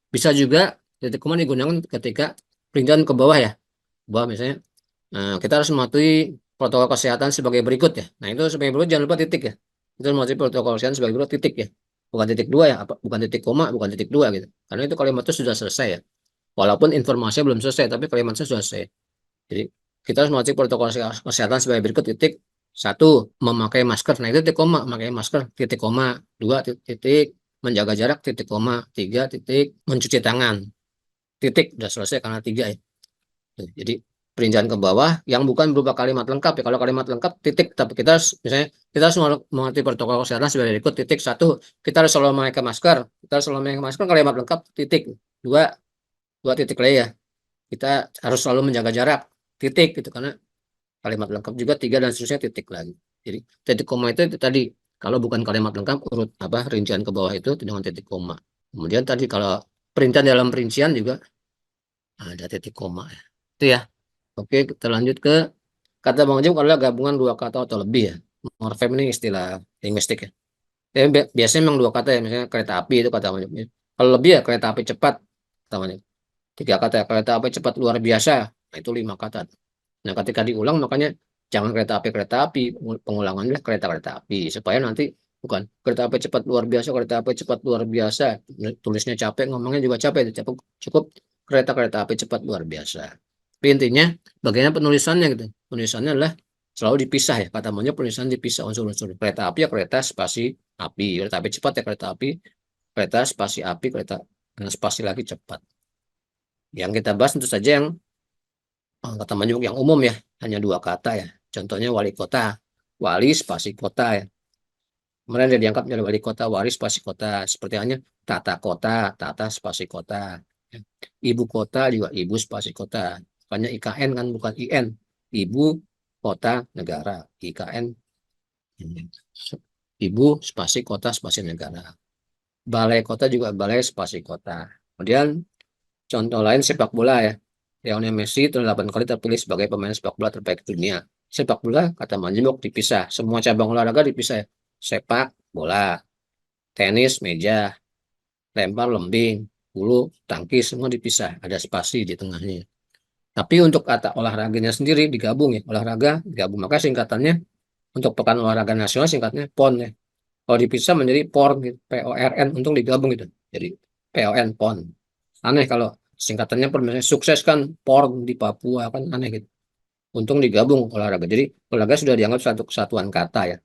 Bisa juga titik koma digunakan ketika perincian ke bawah ya. Bawah misalnya kita harus mematuhi protokol kesehatan sebagai berikut ya. Nah itu sebagai berikut jangan lupa titik ya. Itu mematuhi protokol kesehatan sebagai berikut titik ya. Bukan titik dua ya, bukan titik koma, bukan titik dua gitu. Karena itu kalimat itu sudah selesai ya. Walaupun informasinya belum selesai, tapi kalimatnya sudah selesai. Jadi kita harus mematuhi protokol kesehatan sebagai berikut titik. Satu, memakai masker. Nah itu titik koma, memakai masker titik koma. Dua titik, menjaga jarak titik koma. Tiga titik, mencuci tangan. Titik, udah selesai karena tiga ya. Jadi perincian ke bawah yang bukan berupa kalimat lengkap ya. Kalau kalimat lengkap titik, tapi kita harus misalnya kita harus mengerti protokol kesehatan sebagai berikut titik. Satu, kita harus selalu memakai masker. Kita harus selalu memakai masker, kalimat lengkap titik. Dua, dua titik lagi ya. Kita harus selalu menjaga jarak titik gitu karena kalimat lengkap juga tiga dan seterusnya titik lagi. Jadi titik koma itu tadi kalau bukan kalimat lengkap urut apa rincian ke bawah itu dengan titik koma. Kemudian tadi kalau perincian dalam perincian juga ada titik koma ya. Itu ya. Oke, kita lanjut ke kata Bang Jum adalah gabungan dua kata atau lebih ya. Morfem ini istilah linguistik ya. Tapi biasanya memang dua kata ya, misalnya kereta api itu kata Bang Jum. Kalau lebih ya kereta api cepat kata Bang Jum. Tiga kata ya, kereta api cepat luar biasa. Nah, itu lima kata. Nah, ketika diulang makanya Jangan kereta api, pengulangannya kereta-kereta api supaya nanti bukan kereta api cepat luar biasa, kereta api cepat luar biasa. Tulisnya capek, ngomongnya juga capek, cukup cukup kereta-kereta api cepat luar biasa. Tapi intinya bagaimana penulisannya gitu. Penulisannya adalah selalu dipisah ya. Kata maunya penulisan dipisah unsur-unsur. Kereta api ya kereta spasi api, kereta api cepat ya kereta api, kereta spasi api, kereta spasi lagi cepat. Yang kita bahas tentu saja yang kata majemuk yang umum ya, hanya dua kata ya. Contohnya wali kota, wali spasi kota ya. Kemudian dia diangkat menjadi wali kota, wali spasi kota. Seperti hanya tata kota, tata spasi kota. Ibu kota juga ibu spasi kota. Makanya IKN kan bukan IN. Ibu kota negara, IKN. Ibu spasi kota spasi negara. Balai kota juga balai spasi kota. Kemudian contoh lain sepak bola ya. Lionel Messi telah 8 kali terpilih sebagai pemain sepak bola terbaik dunia. Sepak bola, kata Manjemuk, dipisah. Semua cabang olahraga dipisah ya. Sepak bola, tenis, meja, lempar, lembing, bulu, tangkis, semua dipisah. Ada spasi di tengahnya. Tapi untuk kata olahraganya sendiri digabung ya. Olahraga digabung. Maka singkatannya untuk pekan olahraga nasional singkatnya PON ya. Kalau dipisah menjadi PORN, gitu. PORN, untung digabung gitu. Jadi PON, PON. Aneh kalau singkatannya misalnya sukses kan PORN di Papua kan aneh gitu. Untung digabung olahraga. Jadi olahraga sudah dianggap satu kesatuan kata ya.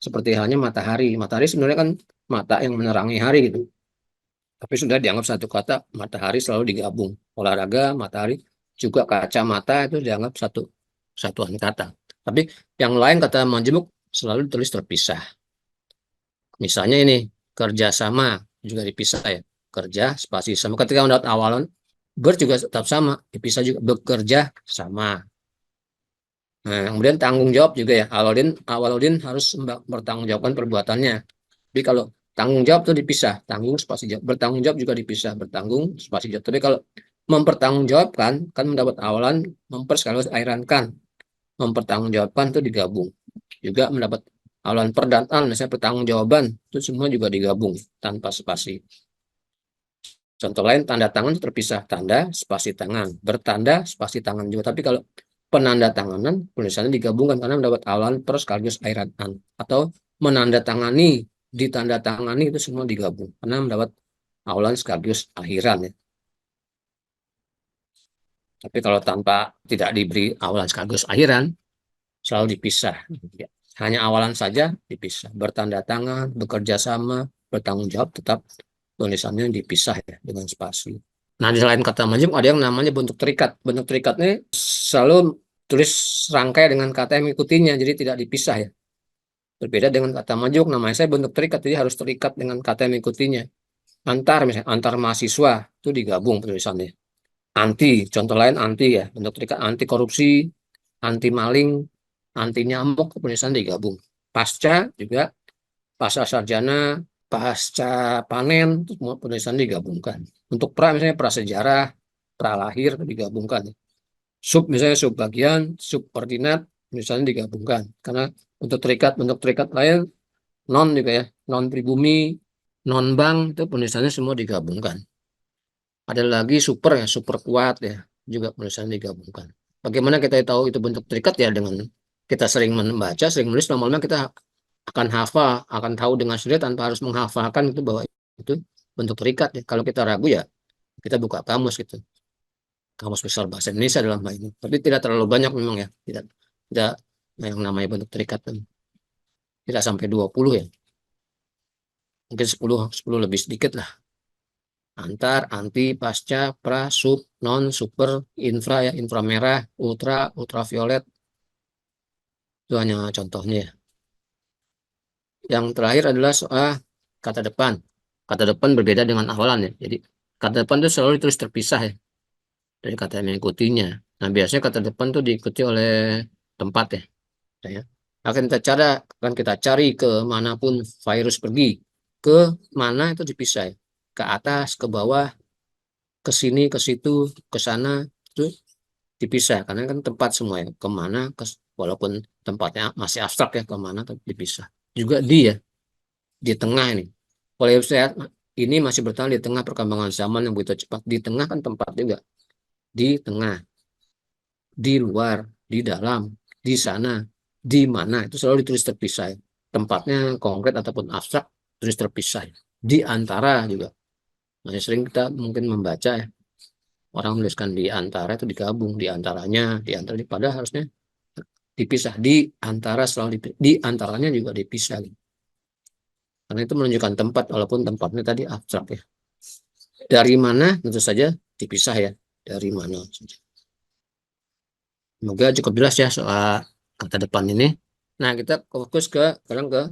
Seperti halnya matahari. Matahari sebenarnya kan mata yang menerangi hari gitu. Tapi sudah dianggap satu kata, matahari selalu digabung. Olahraga, matahari, juga kacamata itu dianggap satu satuan kata. Tapi yang lain kata majemuk selalu ditulis terpisah. Misalnya ini kerjasama juga dipisah ya. Kerja spasi sama. Ketika mendapat awalan ber juga tetap sama, dipisah juga bekerja sama. Nah, kemudian tanggung jawab juga ya. Awaludin harus bertanggungjawabkan perbuatannya. Tapi kalau tanggung jawab itu dipisah, tanggung spasi jawab. Bertanggung jawab juga dipisah, bertanggung spasi jawab. Tapi kalau mempertanggungjawabkan kan mendapat awalan memper sekaligus airankan. Mempertanggungjawabkan itu digabung. Juga mendapat awalan per dan an, misalnya pertanggungjawaban itu semua juga digabung tanpa spasi. Contoh lain tanda tangan itu terpisah, tanda spasi tangan, bertanda spasi tangan juga. Tapi kalau penanda tanganan tulisannya digabungkan karena mendapat awalan per sekaligus airan atau menandatangani ditandatangani itu semua digabung karena mendapat awalan sekaligus akhiran ya. Tapi kalau tanpa tidak diberi awalan sekaligus akhiran selalu dipisah. Hanya awalan saja dipisah. Bertanda tangan, bekerja sama, bertanggung jawab tetap tulisannya dipisah ya dengan spasi. Nah, di selain kata majemuk ada yang namanya bentuk terikat. Bentuk terikatnya selalu tulis rangkai dengan kata yang mengikutinya, jadi tidak dipisah ya. Berbeda dengan kata majemuk, namanya saya bentuk terikat, jadi harus terikat dengan kata yang mengikutinya. Misalnya antar mahasiswa itu digabung tulisannya. Anti, contoh lain anti ya, bentuk terikat anti korupsi, anti maling, anti nyamuk, tulisan digabung. Pasca juga, pasca sarjana, pasca panen, semua tulisan digabungkan. Untuk pra misalnya prasejarah, pralahir digabungkan. Sub misalnya sub bagian, subordinat misalnya digabungkan. Karena bentuk terikat lain non juga ya, non pribumi, non bank itu penulisannya semua digabungkan. Ada lagi super ya, super kuat ya, juga penulisannya digabungkan. Bagaimana kita tahu itu bentuk terikat ya dengan kita sering membaca, sering menulis, normalnya kita akan hafal, akan tahu dengan sendiri tanpa harus menghafalkan itu bahwa itu bentuk terikat ya. Kalau kita ragu ya kita buka kamus gitu. Kamus besar bahasa Indonesia dalam hal ini. Tapi tidak terlalu banyak memang ya. Tidak yang namanya bentuk terikat. Tidak sampai 20 ya. Mungkin 10 lebih sedikit lah. Antar, anti, pasca, pra, sub, non, super, infra ya, inframerah, ultra, ultraviolet. Itu hanya contohnya ya. Yang terakhir adalah soal kata depan. Kata depan berbeda dengan awalan ya. Jadi kata depan itu selalu ditulis terpisah ya dari kata yang mengikutinya. Nah biasanya kata depan itu diikuti oleh tempat ya. Ya. Akan kita cari ke manapun virus pergi. Ke mana itu dipisah ya. Ke atas, ke bawah, ke sini, ke situ, ke sana itu dipisah karena kan tempat semua ya. Kemana, walaupun tempatnya masih abstrak ya kemana tapi dipisah. Juga di tengah ini. Oleh saya ini masih bertahan di tengah perkembangan zaman yang begitu cepat. Di tengah kan tempat juga. Di tengah, di luar, di dalam, di sana, di mana, itu selalu ditulis terpisah. Tempatnya konkret ataupun abstrak, tulis terpisah. Di antara juga. Masih sering kita mungkin membaca ya, orang menuliskan di antara itu digabung, di antaranya, di antara, padahal harusnya dipisah. Di antara selalu di antaranya juga dipisah. Karena itu menunjukkan tempat, walaupun tempatnya tadi abstrak ya. Dari mana, tentu saja dipisah ya. Dari mana saja. Semoga cukup jelas ya soal kata depan ini. Nah, kita fokus sekarang ke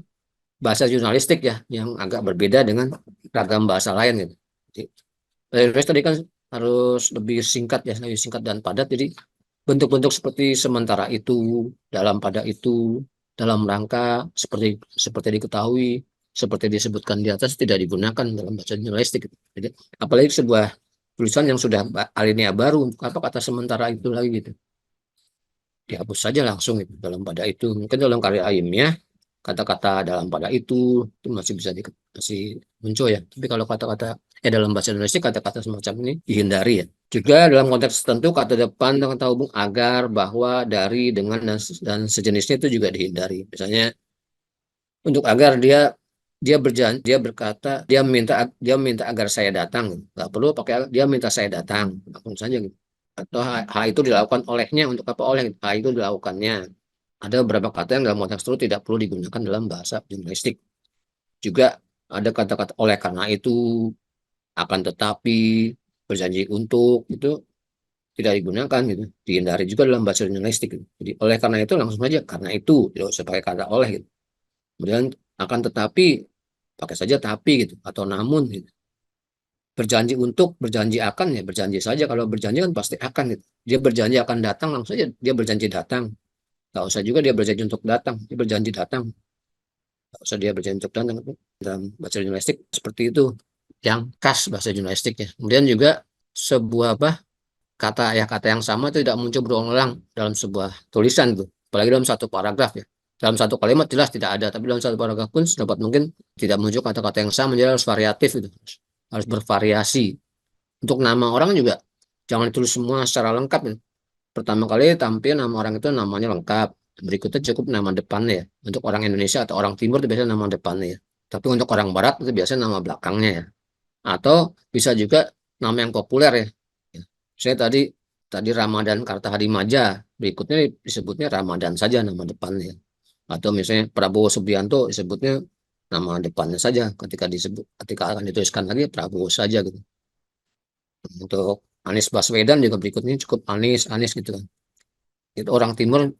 bahasa jurnalistik ya, yang agak berbeda dengan ragam bahasa lain gitu. Jadi, bahasa Indonesia tadi kan harus lebih singkat ya, lebih singkat dan padat. Jadi bentuk-bentuk seperti sementara itu, dalam pada itu, dalam rangka seperti seperti diketahui, seperti disebutkan di atas tidak digunakan dalam bahasa jurnalistik gitu. Jadi apalagi sebuah tulisan yang sudah alinea baru, apa kata sementara itu lagi gitu. Dihapus saja langsung gitu, dalam pada itu. Mungkin dalam karya ilmiah kata-kata dalam pada itu masih bisa masih muncul ya. Tapi kalau kata-kata dalam bahasa Indonesia kata-kata semacam ini dihindari ya. Juga dalam konteks tertentu kata depan dengan kata hubung agar, bahwa, dari, dengan, dan sejenisnya itu juga dihindari. Misalnya untuk agar dia berjanji, dia berkata, dia minta agar saya datang. Nggak perlu pakai agar, dia minta saya datang, langsung saja gitu. Atau hal itu dilakukan olehnya, untuk apa oleh, hal itu dilakukannya. Ada beberapa kata yang dalam konteks tertentu tidak perlu digunakan dalam bahasa jurnalistik. Juga ada kata-kata oleh karena itu, akan tetapi, berjanji untuk, itu tidak digunakan gitu. Dihindari juga dalam bahasa jurnalistik gitu. Jadi oleh karena itu langsung saja karena itu, tidak usah pakai kata oleh gitu. Kemudian akan tetapi, pakai saja tapi gitu, atau namun gitu. Berjanji untuk, berjanji akan, ya berjanji saja. Kalau berjanji kan pasti akan gitu. Dia berjanji akan datang, langsung saja dia berjanji datang. Gak usah juga dia berjanji untuk datang, dia berjanji datang. Gak usah dia berjanji untuk datang. Dalam bahasa jurnalistik seperti itu, yang khas bahasa jurnalistik ya. Kemudian juga sebuah kata ya, kata yang sama itu tidak muncul berulang-ulang dalam sebuah tulisan tuh, apalagi dalam satu paragraf ya. Dalam satu kalimat jelas tidak ada, tapi dalam satu paragraf pun sedapat mungkin tidak muncul kata-kata yang sama, jadi harus variatif itu, harus bervariasi. Untuk nama orang juga jangan ditulis semua secara lengkap ya. Pertama kali tampil nama orang itu namanya lengkap, berikutnya cukup nama depannya ya. Untuk orang Indonesia atau orang Timur itu biasanya nama depannya ya. Tapi untuk orang Barat itu biasanya nama belakangnya ya. Atau bisa juga nama yang populer ya. Saya tadi tadi Ramadan Kartahadimaja, berikutnya disebutnya Ramadan saja nama depannya. Atau misalnya Prabowo Subianto disebutnya nama depannya saja, ketika akan dituliskan lagi Prabowo saja gitu. Untuk Anies Baswedan juga berikutnya cukup Anies Anies gitu kan. Itu orang Timur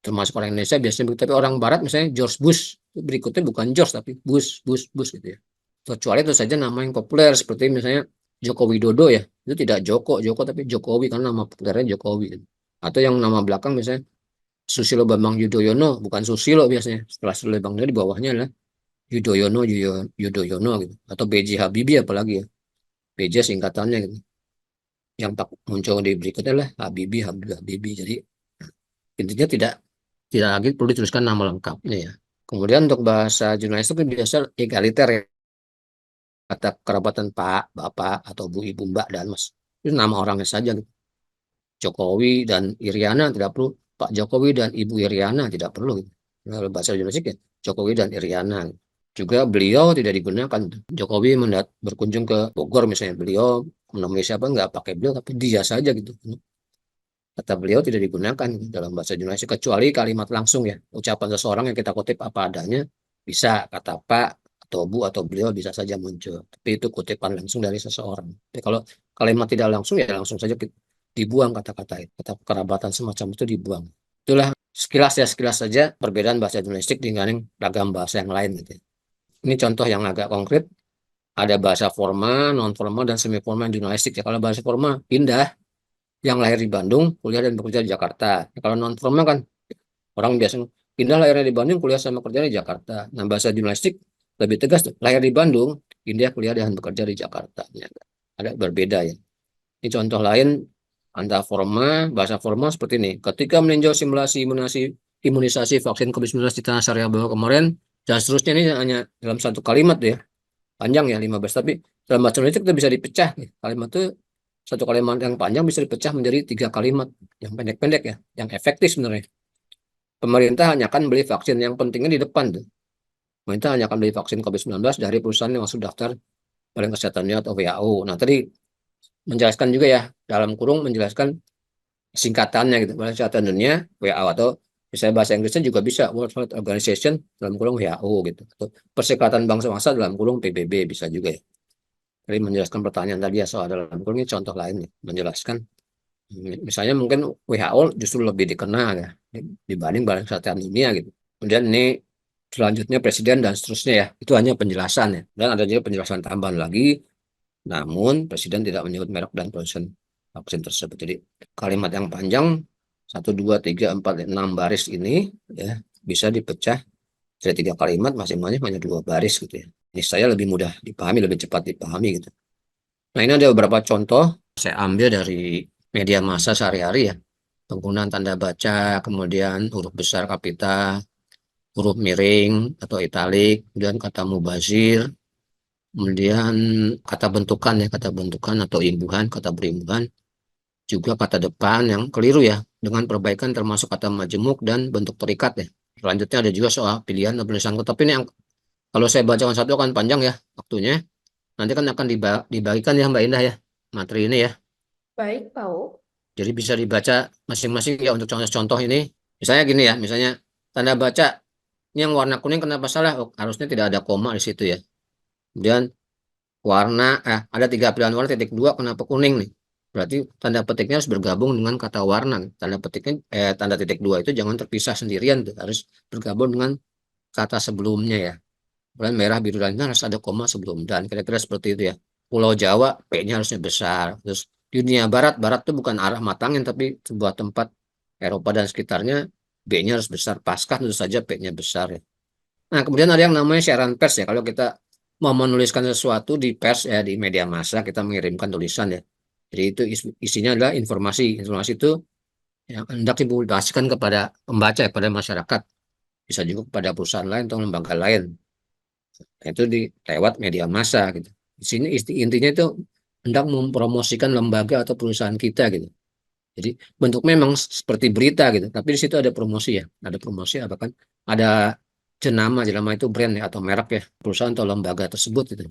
termasuk orang Indonesia biasanya begitu, tapi orang Barat misalnya George Bush, berikutnya bukan George tapi Bush gitu ya. Kecuali itu saja nama yang populer seperti misalnya Joko Widodo ya, itu tidak Joko tapi Jokowi karena nama populernya Jokowi. Atau yang nama belakang misalnya Susilo Bambang Yudhoyono, bukan Susilo biasanya. Setelah Susilo Bambang di bawahnya adalah Yudhoyono gitu. Atau B.J. Habibie apalagi ya. B.J. singkatannya gitu. Yang muncul di berikutnya adalah Habibie. Jadi intinya tidak lagi perlu dituliskan nama lengkapnya ya. Kemudian untuk bahasa jurnalistik itu biasa egaliter ya. Kata kerabatan Pak, Bapak, atau Bu, Ibu, Mbak, dan Mas. Itu nama orangnya saja gitu. Jokowi dan Iriana tidak perlu. Pak Jokowi dan Ibu Iriana tidak perlu gitu. Kalau bahasa jurnalistik ya Jokowi dan Iriana. Juga beliau tidak digunakan. Jokowi berkunjung ke Bogor misalnya, beliau menemui siapa nggak pakai beliau tapi dia saja gitu. Kata beliau tidak digunakan dalam bahasa jurnalistik kecuali kalimat langsung ya. Ucapan seseorang yang kita kutip apa adanya bisa, kata Pak atau Bu atau beliau bisa saja muncul. Tapi itu kutipan langsung dari seseorang. Tapi kalau kalimat tidak langsung ya langsung saja dibuang kata-kata itu. Kata kerabatan semacam itu dibuang. Itulah sekilas saja perbedaan bahasa jurnalistik dengan ragam bahasa yang lain gitu. Ini contoh yang agak konkret. Ada bahasa formal, non formal, dan semi formal jurnalistik ya. Kalau bahasa formal pindah, yang lahir di Bandung, kuliah dan bekerja di Jakarta. Ya, kalau non formal kan orang biasa pindah lahirnya di Bandung, kuliah sama kerja di Jakarta. Nah, bahasa jurnalistik lebih tegas tuh. Lahir di Bandung, pindah kuliah dan bekerja di Jakarta. Ya, ada berbeda ya. Ini contoh lain antara formal, bahasa formal seperti ini. Ketika meninjau simulasi imunisasi vaksin COVID-19 di Tanah Sariah Bawah kemarin, dan seterusnya ini hanya dalam satu kalimat ya. Panjang ya 15, tapi dalam bahasa jurnalistik itu bisa dipecah. Ya. Kalimat itu satu kalimat yang panjang bisa dipecah menjadi 3 kalimat yang pendek-pendek ya, yang efektif sebenarnya. pemerintah hanya akan beli vaksin yang pentingnya di depan tuh. Pemerintah hanya akan beli vaksin COVID-19 dari perusahaan yang masuk daftar Badan Kesehatan Dunia atau WHO. Nah, tadi menjelaskan juga ya, dalam kurung menjelaskan singkatannya gitu, Badan Kesehatan Dunia, WHO, atau misalnya bahasa Inggrisnya juga bisa, World Health Organization dalam kurung WHO gitu, atau Perserikatan Bangsa-Bangsa dalam kurung PBB bisa juga ya. Jadi menjelaskan pertanyaan tadi ya soal dalam kurung ini contoh lain nih, menjelaskan misalnya mungkin WHO justru lebih dikenal ya dibanding Badan Kesehatan Dunia gitu. Kemudian ini selanjutnya presiden dan seterusnya ya. Itu hanya penjelasan ya. Dan ada juga penjelasan tambahan lagi. Namun presiden tidak menyebut merek dan produsen vaksin tersebut. Jadi kalimat yang panjang 1, 2, 3, 4, 6 baris ini ya bisa dipecah dari 3 kalimat masing-masing hanya 2 baris gitu ya. Ini saya lebih mudah dipahami, lebih cepat dipahami gitu. Nah, ini ada beberapa contoh saya ambil dari media massa sehari-hari ya. Penggunaan tanda baca, kemudian huruf besar kapital, huruf miring atau italik, kemudian kata mubazir, kemudian kata bentukan ya, kata bentukan atau imbuhan, kata berimbuhan, juga kata depan yang keliru ya, dengan perbaikan termasuk kata majemuk dan bentuk terikat ya. Selanjutnya ada juga soal pilihan dan penulisan kata. Tapi ini yang kalau saya bacakan satu akan panjang ya waktunya. Nanti kan akan dibagikan ya Mbak Indah ya, materi ini ya. Baik, Pak. Jadi bisa dibaca masing-masing ya untuk contoh-contoh ini. Misalnya gini ya, misalnya tanda baca ini yang warna kuning kenapa salah? Oh, harusnya tidak ada koma di situ ya. Kemudian ada 3 pilihan warna titik 2 kenapa kuning nih? Berarti tanda petiknya harus bergabung dengan kata warna. Tanda titik 2 itu jangan terpisah sendirian tuh, harus bergabung dengan kata sebelumnya ya. Kemudian merah biru dan ini harus ada koma sebelum dan kira-kira seperti itu ya. Pulau Jawa P-nya harusnya besar. Terus dunia barat, barat itu bukan arah matangin tapi sebuah tempat Eropa dan sekitarnya, B-nya harus besar. Paskah tentu saja P-nya besar ya. Nah, kemudian ada yang namanya siaran pers ya. Kalau kita mau menuliskan sesuatu di pers ya, di media massa, kita mengirimkan tulisan ya. Jadi itu isinya adalah informasi. Informasi itu yang hendak dipublikasikan kepada pembaca, kepada masyarakat. Bisa juga kepada perusahaan lain atau lembaga lain. Nah, itu lewat media massa gitu. Di sini intinya itu hendak mempromosikan lembaga atau perusahaan kita gitu. Jadi bentuknya memang seperti berita gitu, tapi di situ ada promosi ya, ada promosi apa kan, ada jenama itu brand ya atau merek ya perusahaan atau lembaga tersebut gitu.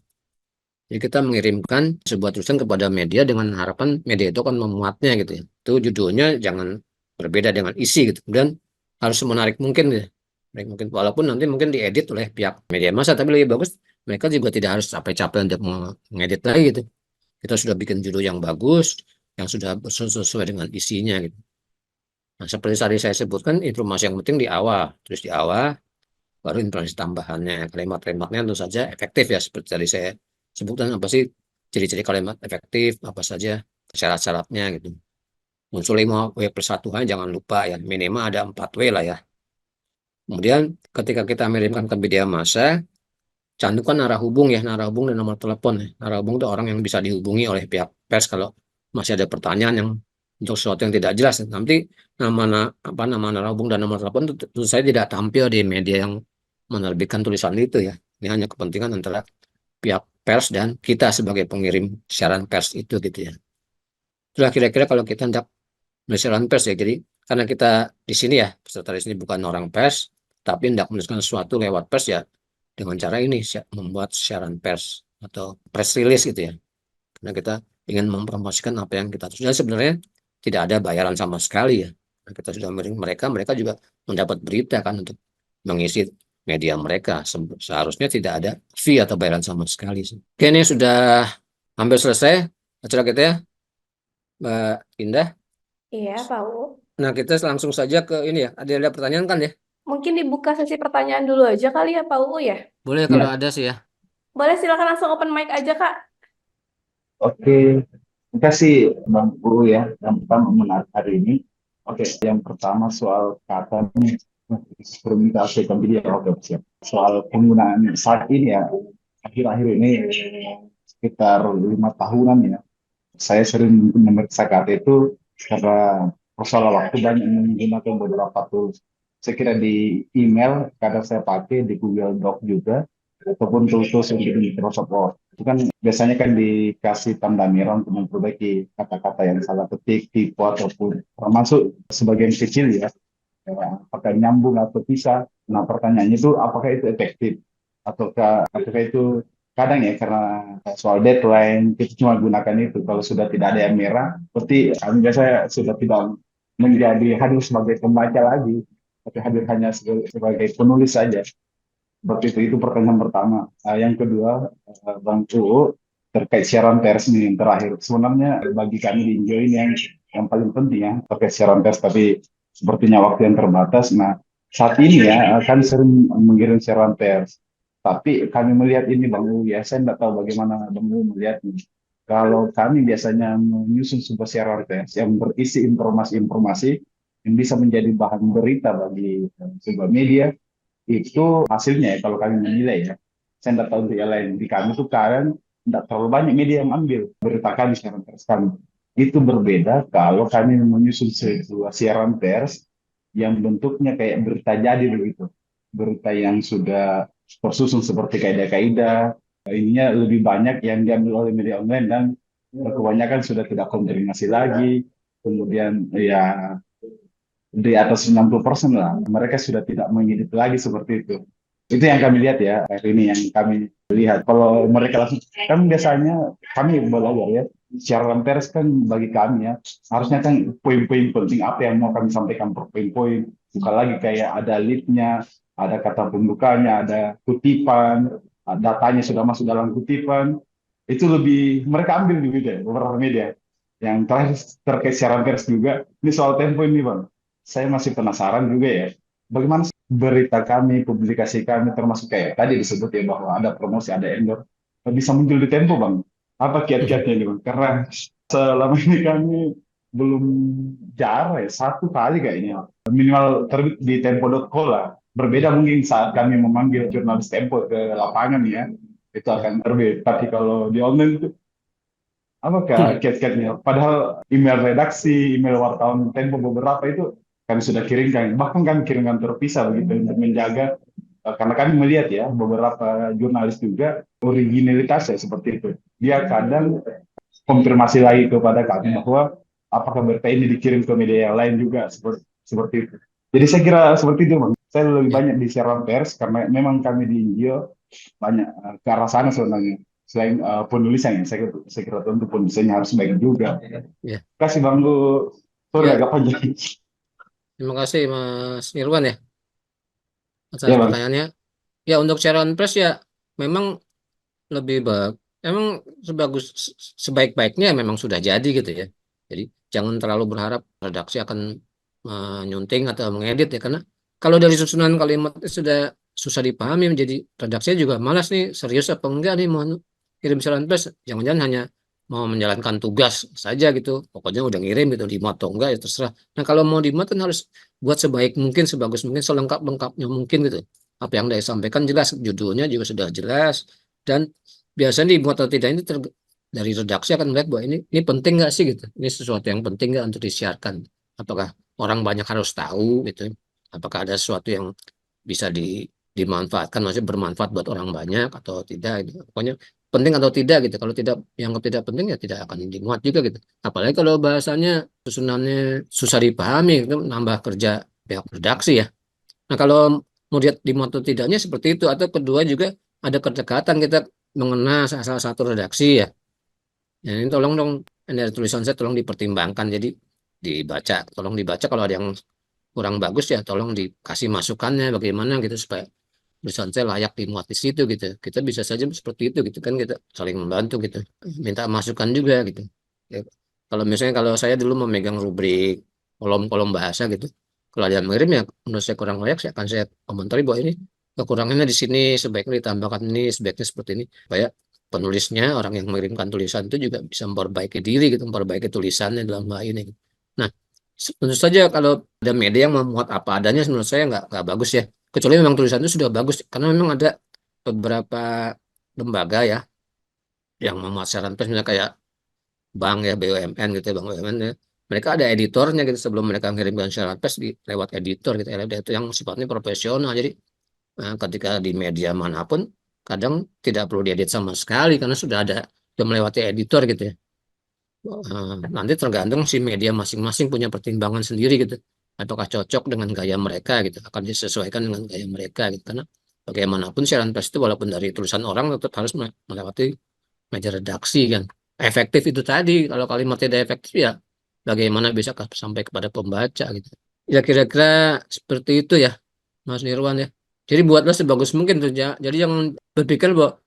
Jadi kita mengirimkan sebuah tulisan kepada media dengan harapan media itu akan memuatnya gitu ya. Itu judulnya jangan berbeda dengan isi gitu. Dan harus menarik mungkin ya. Menarik mungkin walaupun nanti mungkin diedit oleh pihak media massa tapi lebih bagus mereka juga tidak harus capek-capek untuk mengedit lagi gitu. Kita sudah bikin judul yang bagus, yang sudah sesuai dengan isinya gitu. Nah, seperti tadi saya sebutkan informasi yang penting di awal, terus di awal baru informasi tambahannya. Kalimat-kalimatnya tentu saja efektif ya seperti tadi saya sebutkan apa sih ciri-ciri kalimat efektif, apa saja syarat-syaratnya gitu. Unsur 5W+1 jangan lupa ya, minimal ada 4W lah ya. Kemudian ketika kita mengirimkan ke media massa, cantumkan narah hubung ya, narah hubung dan nomor telepon ya. Narah hubung itu orang yang bisa dihubungi oleh pihak pers kalau masih ada pertanyaan yang untuk sesuatu yang tidak jelas. Nanti nama narah hubung dan nomor telepon itu tentu saya tidak tampil di media yang menerbitkan tulisan itu ya. Ini hanya kepentingan antara pihak pers dan kita sebagai pengirim siaran pers itu gitu ya. Itulah kira-kira kalau kita hendak siaran pers ya. Jadi karena kita di sini ya, peserta di sini bukan orang pers, tapi hendak menuliskan sesuatu lewat pers ya dengan cara ini membuat siaran pers atau press release gitu ya. Karena kita ingin mempromosikan apa yang kita tulis. Sebenarnya tidak ada bayaran sama sekali ya. Nah, kita sudah mereka, mereka juga mendapat berita kan untuk mengisi media mereka. Seharusnya tidak ada fee atau bayaran sama sekali. Oke, ini sudah hampir selesai acara kita ya, Mbak Indah. Iya, Pak. Nah, kita langsung saja ke ini ya. Ada pertanyaan kan ya? Mungkin dibuka sesi pertanyaan dulu aja kali ya, Pak ya? Boleh kalau Ya, ada sih ya. Boleh silakan langsung open mic aja, Kak. oke. Terima kasih Bang Guru ya yang pertama menarik hari ini. Oke, yang pertama soal kata nih, komunikasi video. Oke, siap. Soal penggunaan saat ini ya, akhir-akhir ini sekitar 5 tahunan ya, saya sering memeriksa kata itu karena persoalan waktu banyak menggunakan beberapa tools. Saya kira di email kadang saya pakai di Google Doc juga ataupun tools-tools yang di Microsoft Word. Itu kan biasanya kan dikasih tanda merah untuk memperbaiki kata-kata yang salah ketik, tipe ataupun termasuk sebagian kecil ya apakah nyambung atau bisa. Nah, pertanyaannya itu apakah itu efektif apakah itu kadang ya karena soal deadline kita cuma gunakan itu kalau sudah tidak ada yang merah berarti kami biasanya sudah tidak menjadi hadir sebagai pembaca lagi tapi hadir hanya sebagai penulis saja. Seperti itu pertanyaan pertama. Yang kedua, Bang Uu, terkait siaran pers nih yang terakhir. Sebenarnya bagi kami di Injo ini yang paling penting ya terkait siaran pers, tapi sepertinya waktu yang terbatas. Nah, saat ini ya kami sering mengirim siaran pers. Tapi kami melihat ini Bang Uu ya, saya tidak tahu bagaimana Bang Uu melihatnya. Kalau kami biasanya menyusun sebuah siaran pers yang berisi informasi-informasi yang bisa menjadi bahan berita bagi sebuah media, itu hasilnya ya kalau kami menilai ya saya tidak tahu untuk yang lain di kami tuh kadang tidak terlalu banyak media yang ambil berita kami siaran pers kami itu berbeda kalau kami menyusun sebuah siaran pers yang bentuknya kayak berita jadi begitu berita yang sudah tersusun seperti kaidah-kaidah ininya lebih banyak yang diambil oleh media online dan kebanyakan sudah tidak konfirmasi lagi kemudian ya di atas 90% lah. Mereka sudah tidak mengedit lagi seperti itu. Itu yang kami lihat ya, hari ini yang kami lihat. Kalau mereka langsung, kan biasanya kami belajar ya, siaran pers kan bagi kami ya, harusnya kan poin-poin penting apa yang mau kami sampaikan per poin-poin. Bukan lagi kayak ada lead-nya, ada kata pembukaannya, ada kutipan, datanya sudah masuk dalam kutipan. Itu lebih, mereka ambil di media, beberapa media. Yang terakhir terkait siaran pers juga, ini soal tempo ini Bang saya masih penasaran juga ya, bagaimana sih berita kami, publikasi kami, termasuk kayak tadi disebut ya bahwa ada promosi, ada endorse, bisa muncul di Tempo, Bang. Apa kiat-kiatnya ini, Bang? Karena selama ini kami belum jarang ya, satu kali kayaknya, minimal terbit di Tempo.co lah. Berbeda mungkin saat kami memanggil jurnalis Tempo ke lapangan ya, itu akan terbit. Tapi kalau di online itu apakah kiat-kiatnya? Padahal email redaksi, email wartawan Tempo beberapa itu kami sudah kirimkan. Bahkan kami kirimkan terpisah begitu untuk menjaga. Karena kami melihat ya beberapa jurnalis juga originalitasnya seperti itu. Dia kadang konfirmasi lagi kepada kami bahwa apakah berita ini dikirim ke media yang lain juga seperti itu. Jadi saya kira seperti itu, Bang. Saya lebih Ya, banyak di siaran pers karena memang kami di Inggil banyak ke arah sana sebenarnya. Selain penulisan ya, saya kira tentu penulisannya harus baik juga. ya, Kasih Bang Lu, sorry ya. agak panjang. Terima kasih Mas Nirwan ya atas Ya Bang. pertanyaannya. Ya untuk siaran pers ya memang lebih baik. Emang sebaik-baiknya memang sudah jadi gitu ya. Jadi jangan terlalu berharap redaksi akan menyunting atau mengedit ya karena kalau dari susunan kalimat itu sudah susah dipahami menjadi redaksinya juga malas nih serius apa enggak nih mau kirim siaran pers jangan-jangan hanya mau menjalankan tugas saja gitu pokoknya udah ngirim gitu dimuat atau enggak ya terserah. Nah kalau mau dimuat kan harus buat sebaik mungkin sebagus mungkin selengkap-lengkapnya mungkin gitu apa yang saya sampaikan jelas judulnya juga sudah jelas dan biasanya dimuat atau tidak ini dari redaksi akan melihat bahwa ini penting nggak sih gitu ini sesuatu yang penting nggak untuk disiarkan apakah orang banyak harus tahu gitu apakah ada sesuatu yang bisa dimanfaatkan maksudnya bermanfaat buat orang banyak atau tidak gitu. Pokoknya penting atau tidak gitu kalau tidak yang tidak penting ya tidak akan dimuat juga gitu apalagi kalau bahasanya susunannya susah dipahami itu nambah kerja pihak redaksi ya. Nah, kalau mau lihat di moto tidaknya seperti itu, atau kedua juga ada kedekatan kita mengenal salah satu redaksi ya. Ya, ini tolong dong, ini dari tulisan saya tolong dipertimbangkan. Jadi dibaca, tolong dibaca kalau ada yang kurang bagus ya, tolong dikasih masukannya bagaimana gitu supaya tulisan saya layak dimuat di situ gitu. Kita bisa saja seperti itu gitu kan kita saling membantu gitu. Minta masukan juga gitu. Ya, kalau misalnya kalau saya dulu memegang rubrik kolom-kolom bahasa gitu. Kalau ada yang mengirim ya menurut saya kurang layak, saya akan saya komentari bahwa ini kekurangannya di sini, sebaiknya ditambahkan ini, sebaiknya seperti ini. Supaya penulisnya, orang yang mengirimkan tulisan itu juga bisa memperbaiki diri gitu, memperbaiki tulisannya dalam hal ini. Nah, tentu saja kalau ada media yang memuat apa adanya menurut saya nggak bagus ya. Kecuali memang tulisan itu sudah bagus, karena memang ada beberapa lembaga ya yang memuat siaran pers, misalnya kayak bank ya BUMN gitu ya, bank BUMN ya. Mereka ada editornya gitu sebelum mereka mengirimkan siaran pers lewat editor gitu ya. Itu yang sifatnya profesional. Jadi ketika di media manapun kadang tidak perlu diedit sama sekali karena sudah melewati editor gitu ya. Nanti tergantung si media masing-masing punya pertimbangan sendiri gitu. apakah cocok dengan gaya mereka gitu, akan disesuaikan dengan gaya mereka gitu. Karena bagaimanapun siaran pers itu walaupun dari tulisan orang tetap harus melewati meja redaksi kan. Efektif itu tadi, kalau kalimat tidak efektif ya bagaimana bisa sampai kepada pembaca gitu. Ya kira-kira seperti itu ya Mas Nirwan ya. Jadi buatlah sebagus mungkin tuh ya. Jadi jangan berpikir bahwa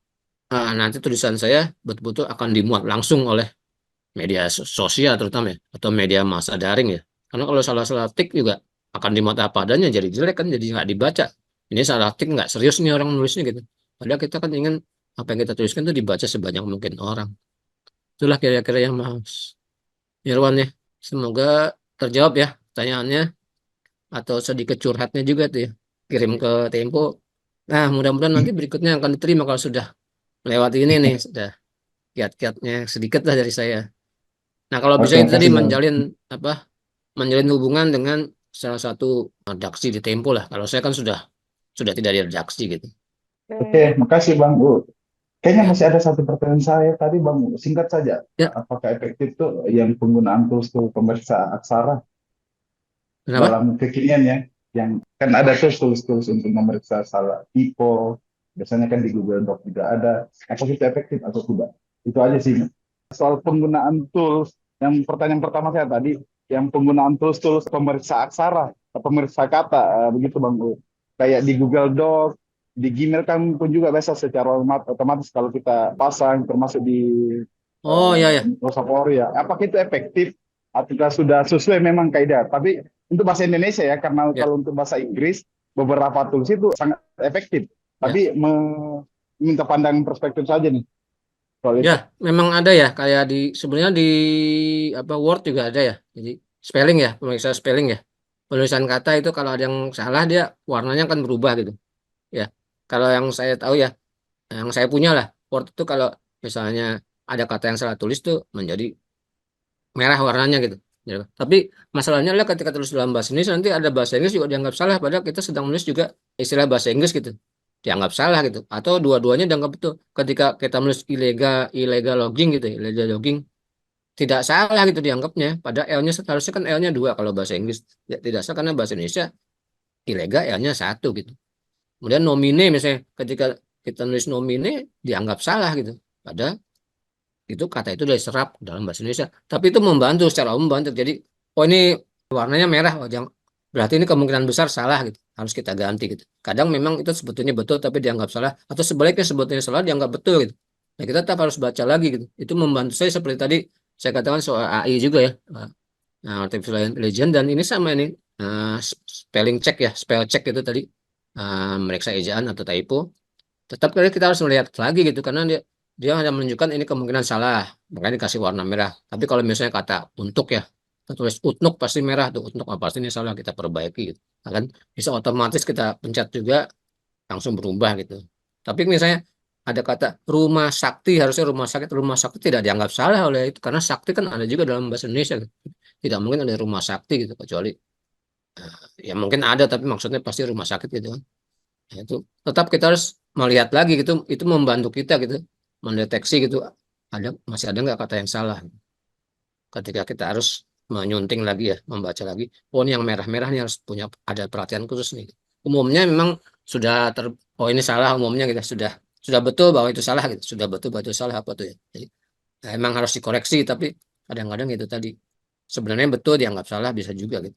nanti tulisan saya betul-betul akan dimuat langsung oleh media sosial terutama ya, atau media massa daring ya. Karena kalau salah-salah tik juga akan dimuat apa adanya jadi jelek kan, jadi nggak dibaca. Ini salah tik nggak serius nih orang nulisnya gitu. Padahal kita kan ingin apa yang kita tuliskan itu dibaca sebanyak mungkin orang. Itulah kira-kira yang Mas Irwan ya. Semoga terjawab ya pertanyaannya atau sedikit curhatnya juga tuh ya. Kirim ke Tempo. Nah, mudah-mudahan nanti berikutnya akan diterima kalau sudah melewati ini nih, sudah kiat-kiatnya sedikit lah dari saya. Nah, kalau bisa Oke, itu tadi makasih Bang. menjalin apa? Menjalin hubungan dengan salah satu redaksi di Tempo lah. Kalau saya kan sudah tidak di redaksi gitu. Oke, Baik. makasih Bang. Kayaknya Ya, masih ada satu pertanyaan saya tadi Bang. Singkat saja. ya, Apakah efektif tuh yang penggunaan tools pemeriksa aksara kenapa? dalam kekinian ya? Yang kan ada tuh tools untuk memeriksa salah typo. Biasanya kan di Google Doc juga ada. Apakah itu efektif atau tidak? Itu aja sih. Soal penggunaan tools, yang pertanyaan pertama saya tadi, yang penggunaan tools pemeriksa aksara, pemeriksa kata, begitu Bang. Kayak di Google Doc, di Gmail kan pun juga biasa secara otomatis kalau kita pasang termasuk di Oh ya ya. Microsoft Word ya. Apakah itu efektif? Apakah sudah sesuai memang kaidah? Tapi untuk bahasa Indonesia ya, karena Ya, kalau untuk bahasa Inggris beberapa tools itu sangat efektif. ya. Tapi minta pandangan perspektif saja nih soal Ya, itu. memang ada ya kayak di sebenarnya di apa Word juga ada ya. Jadi spelling ya, pemeriksa spelling ya. Penulisan kata itu kalau ada yang salah dia warnanya akan berubah gitu. Ya. Kalau yang saya tahu ya, yang saya punya lah, Word itu kalau misalnya ada kata yang salah tulis tuh menjadi merah warnanya gitu. Ya. Tapi masalahnya adalah ketika tulis dalam bahasa Inggris nanti ada bahasa Inggris juga dianggap salah padahal kita sedang menulis juga istilah bahasa Inggris gitu. Dianggap salah gitu. Atau dua-duanya dianggap betul. Ketika kita menulis illegal illegal logging gitu, illegal logging tidak salah gitu dianggapnya. Padahal L-nya seharusnya kan L-nya dua kalau bahasa Inggris. Ya, tidak salah karena bahasa Indonesia ilegal L-nya satu gitu. Kemudian nomine misalnya ketika kita nulis nomine dianggap salah gitu. Padahal itu kata itu dari serap dalam bahasa Indonesia. Tapi itu membantu secara umum membantu. Jadi, oh ini warnanya merah, oh jangan, berarti ini kemungkinan besar salah gitu. Harus kita ganti gitu. Kadang memang itu sebetulnya betul tapi dianggap salah atau sebaliknya sebetulnya salah dianggap betul gitu. Nah, kita tetap harus baca lagi gitu. Itu membantu saya seperti tadi saya katakan soal AI juga ya. Nah, artificial intelligence dan ini sama ini spelling check ya, spell check itu tadi meriksa ejaan atau typo tetap kali kita harus melihat lagi gitu karena dia dia hanya menunjukkan ini kemungkinan salah makanya dikasih warna merah tapi kalau misalnya kata untuk ya kita tulis utnuk pasti merah tuh utnuk apa pasti ini salah kita perbaiki gitu. Nah, kan bisa otomatis kita pencet juga langsung berubah gitu tapi misalnya ada kata rumah sakti harusnya rumah sakti tidak dianggap salah oleh itu karena sakti kan ada juga dalam bahasa Indonesia gitu. Tidak mungkin ada rumah sakti gitu kecuali ya mungkin ada tapi maksudnya pasti rumah sakit gitu kan. Ya, itu tetap kita harus melihat lagi gitu itu membantu kita gitu mendeteksi gitu ada masih ada nggak kata yang salah ketika kita harus menyunting lagi ya membaca lagi oh ini yang merah-merah ini harus punya ada perhatian khusus nih umumnya memang sudah oh ini salah umumnya kita sudah betul bahwa itu salah gitu sudah betul bahwa itu salah apa tuh ya jadi emang harus dikoreksi tapi kadang-kadang itu tadi sebenarnya betul dianggap salah bisa juga gitu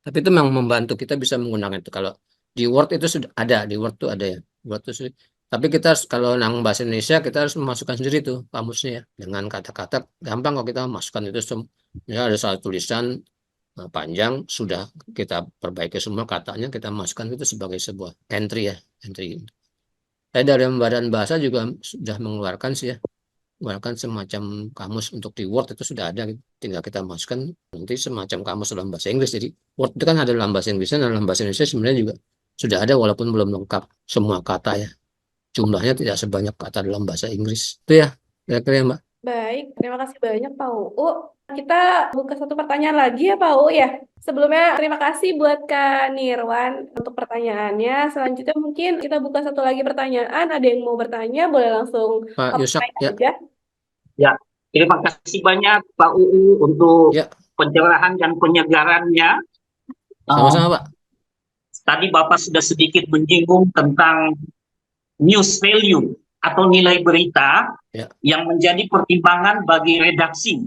tapi itu memang membantu kita bisa menggunakan itu. Kalau di Word itu sudah ada, di Word tuh ada ya. Word tuh tapi kita harus kalau nang bahasa Indonesia kita harus memasukkan sendiri tuh kamusnya ya. Dengan kata-kata gampang kalau kita masukkan itu semua. Ya ada satu tulisan panjang sudah kita perbaiki semua katanya kita masukkan itu sebagai sebuah entry ya, entry. Saya dari Badan Bahasa juga sudah mengeluarkan sih ya bahkan semacam kamus untuk di Word itu sudah ada gitu. Tinggal kita masukkan nanti semacam kamus dalam bahasa Inggris jadi Word itu kan ada dalam bahasa Inggrisnya dan dalam bahasa Indonesia sebenarnya juga sudah ada walaupun belum lengkap semua kata ya jumlahnya tidak sebanyak kata dalam bahasa Inggris itu ya kira-kira ya Mbak. Baik, terima kasih banyak Pak UU. Kita buka satu pertanyaan lagi ya Pak UU ya. Sebelumnya terima kasih buat Kak Nirwan untuk pertanyaannya. Selanjutnya mungkin kita buka satu lagi pertanyaan. Ada yang mau bertanya boleh langsung Pak open Yusak mic ya aja. Ya, terima kasih banyak Pak UU untuk ya pencerahan dan penyegarannya. Sama-sama, Pak. Tadi Bapak sudah sedikit menyinggung tentang news value atau nilai berita Ya. yang menjadi pertimbangan bagi redaksi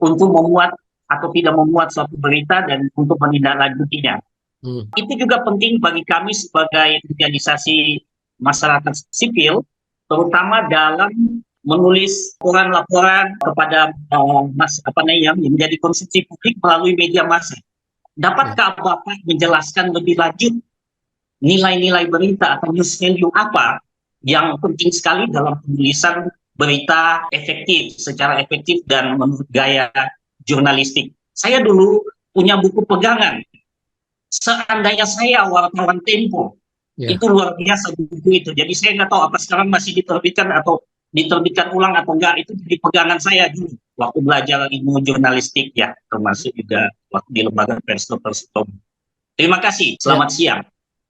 untuk memuat atau tidak memuat suatu berita dan untuk menindaklanjutinya. Hmm. Itu juga penting bagi kami sebagai organisasi masyarakat sipil, terutama dalam menulis laporan-laporan kepada yang menjadi konsumsi publik melalui media massa. Dapatkah Bapak menjelaskan lebih lanjut nilai-nilai berita atau news value apa yang penting sekali dalam penulisan berita secara efektif dan menurut gaya jurnalistik? Saya dulu punya buku pegangan. Seandainya saya wartawan Tempo, Ya. itu luar biasa buku itu. Jadi saya nggak tahu apa sekarang masih diterbitkan atau diterbitkan ulang atau enggak. Itu di pegangan saya dulu waktu belajar ilmu jurnalistik ya, termasuk juga waktu di lembaga pers tersebut. Terima kasih. Selamat siang.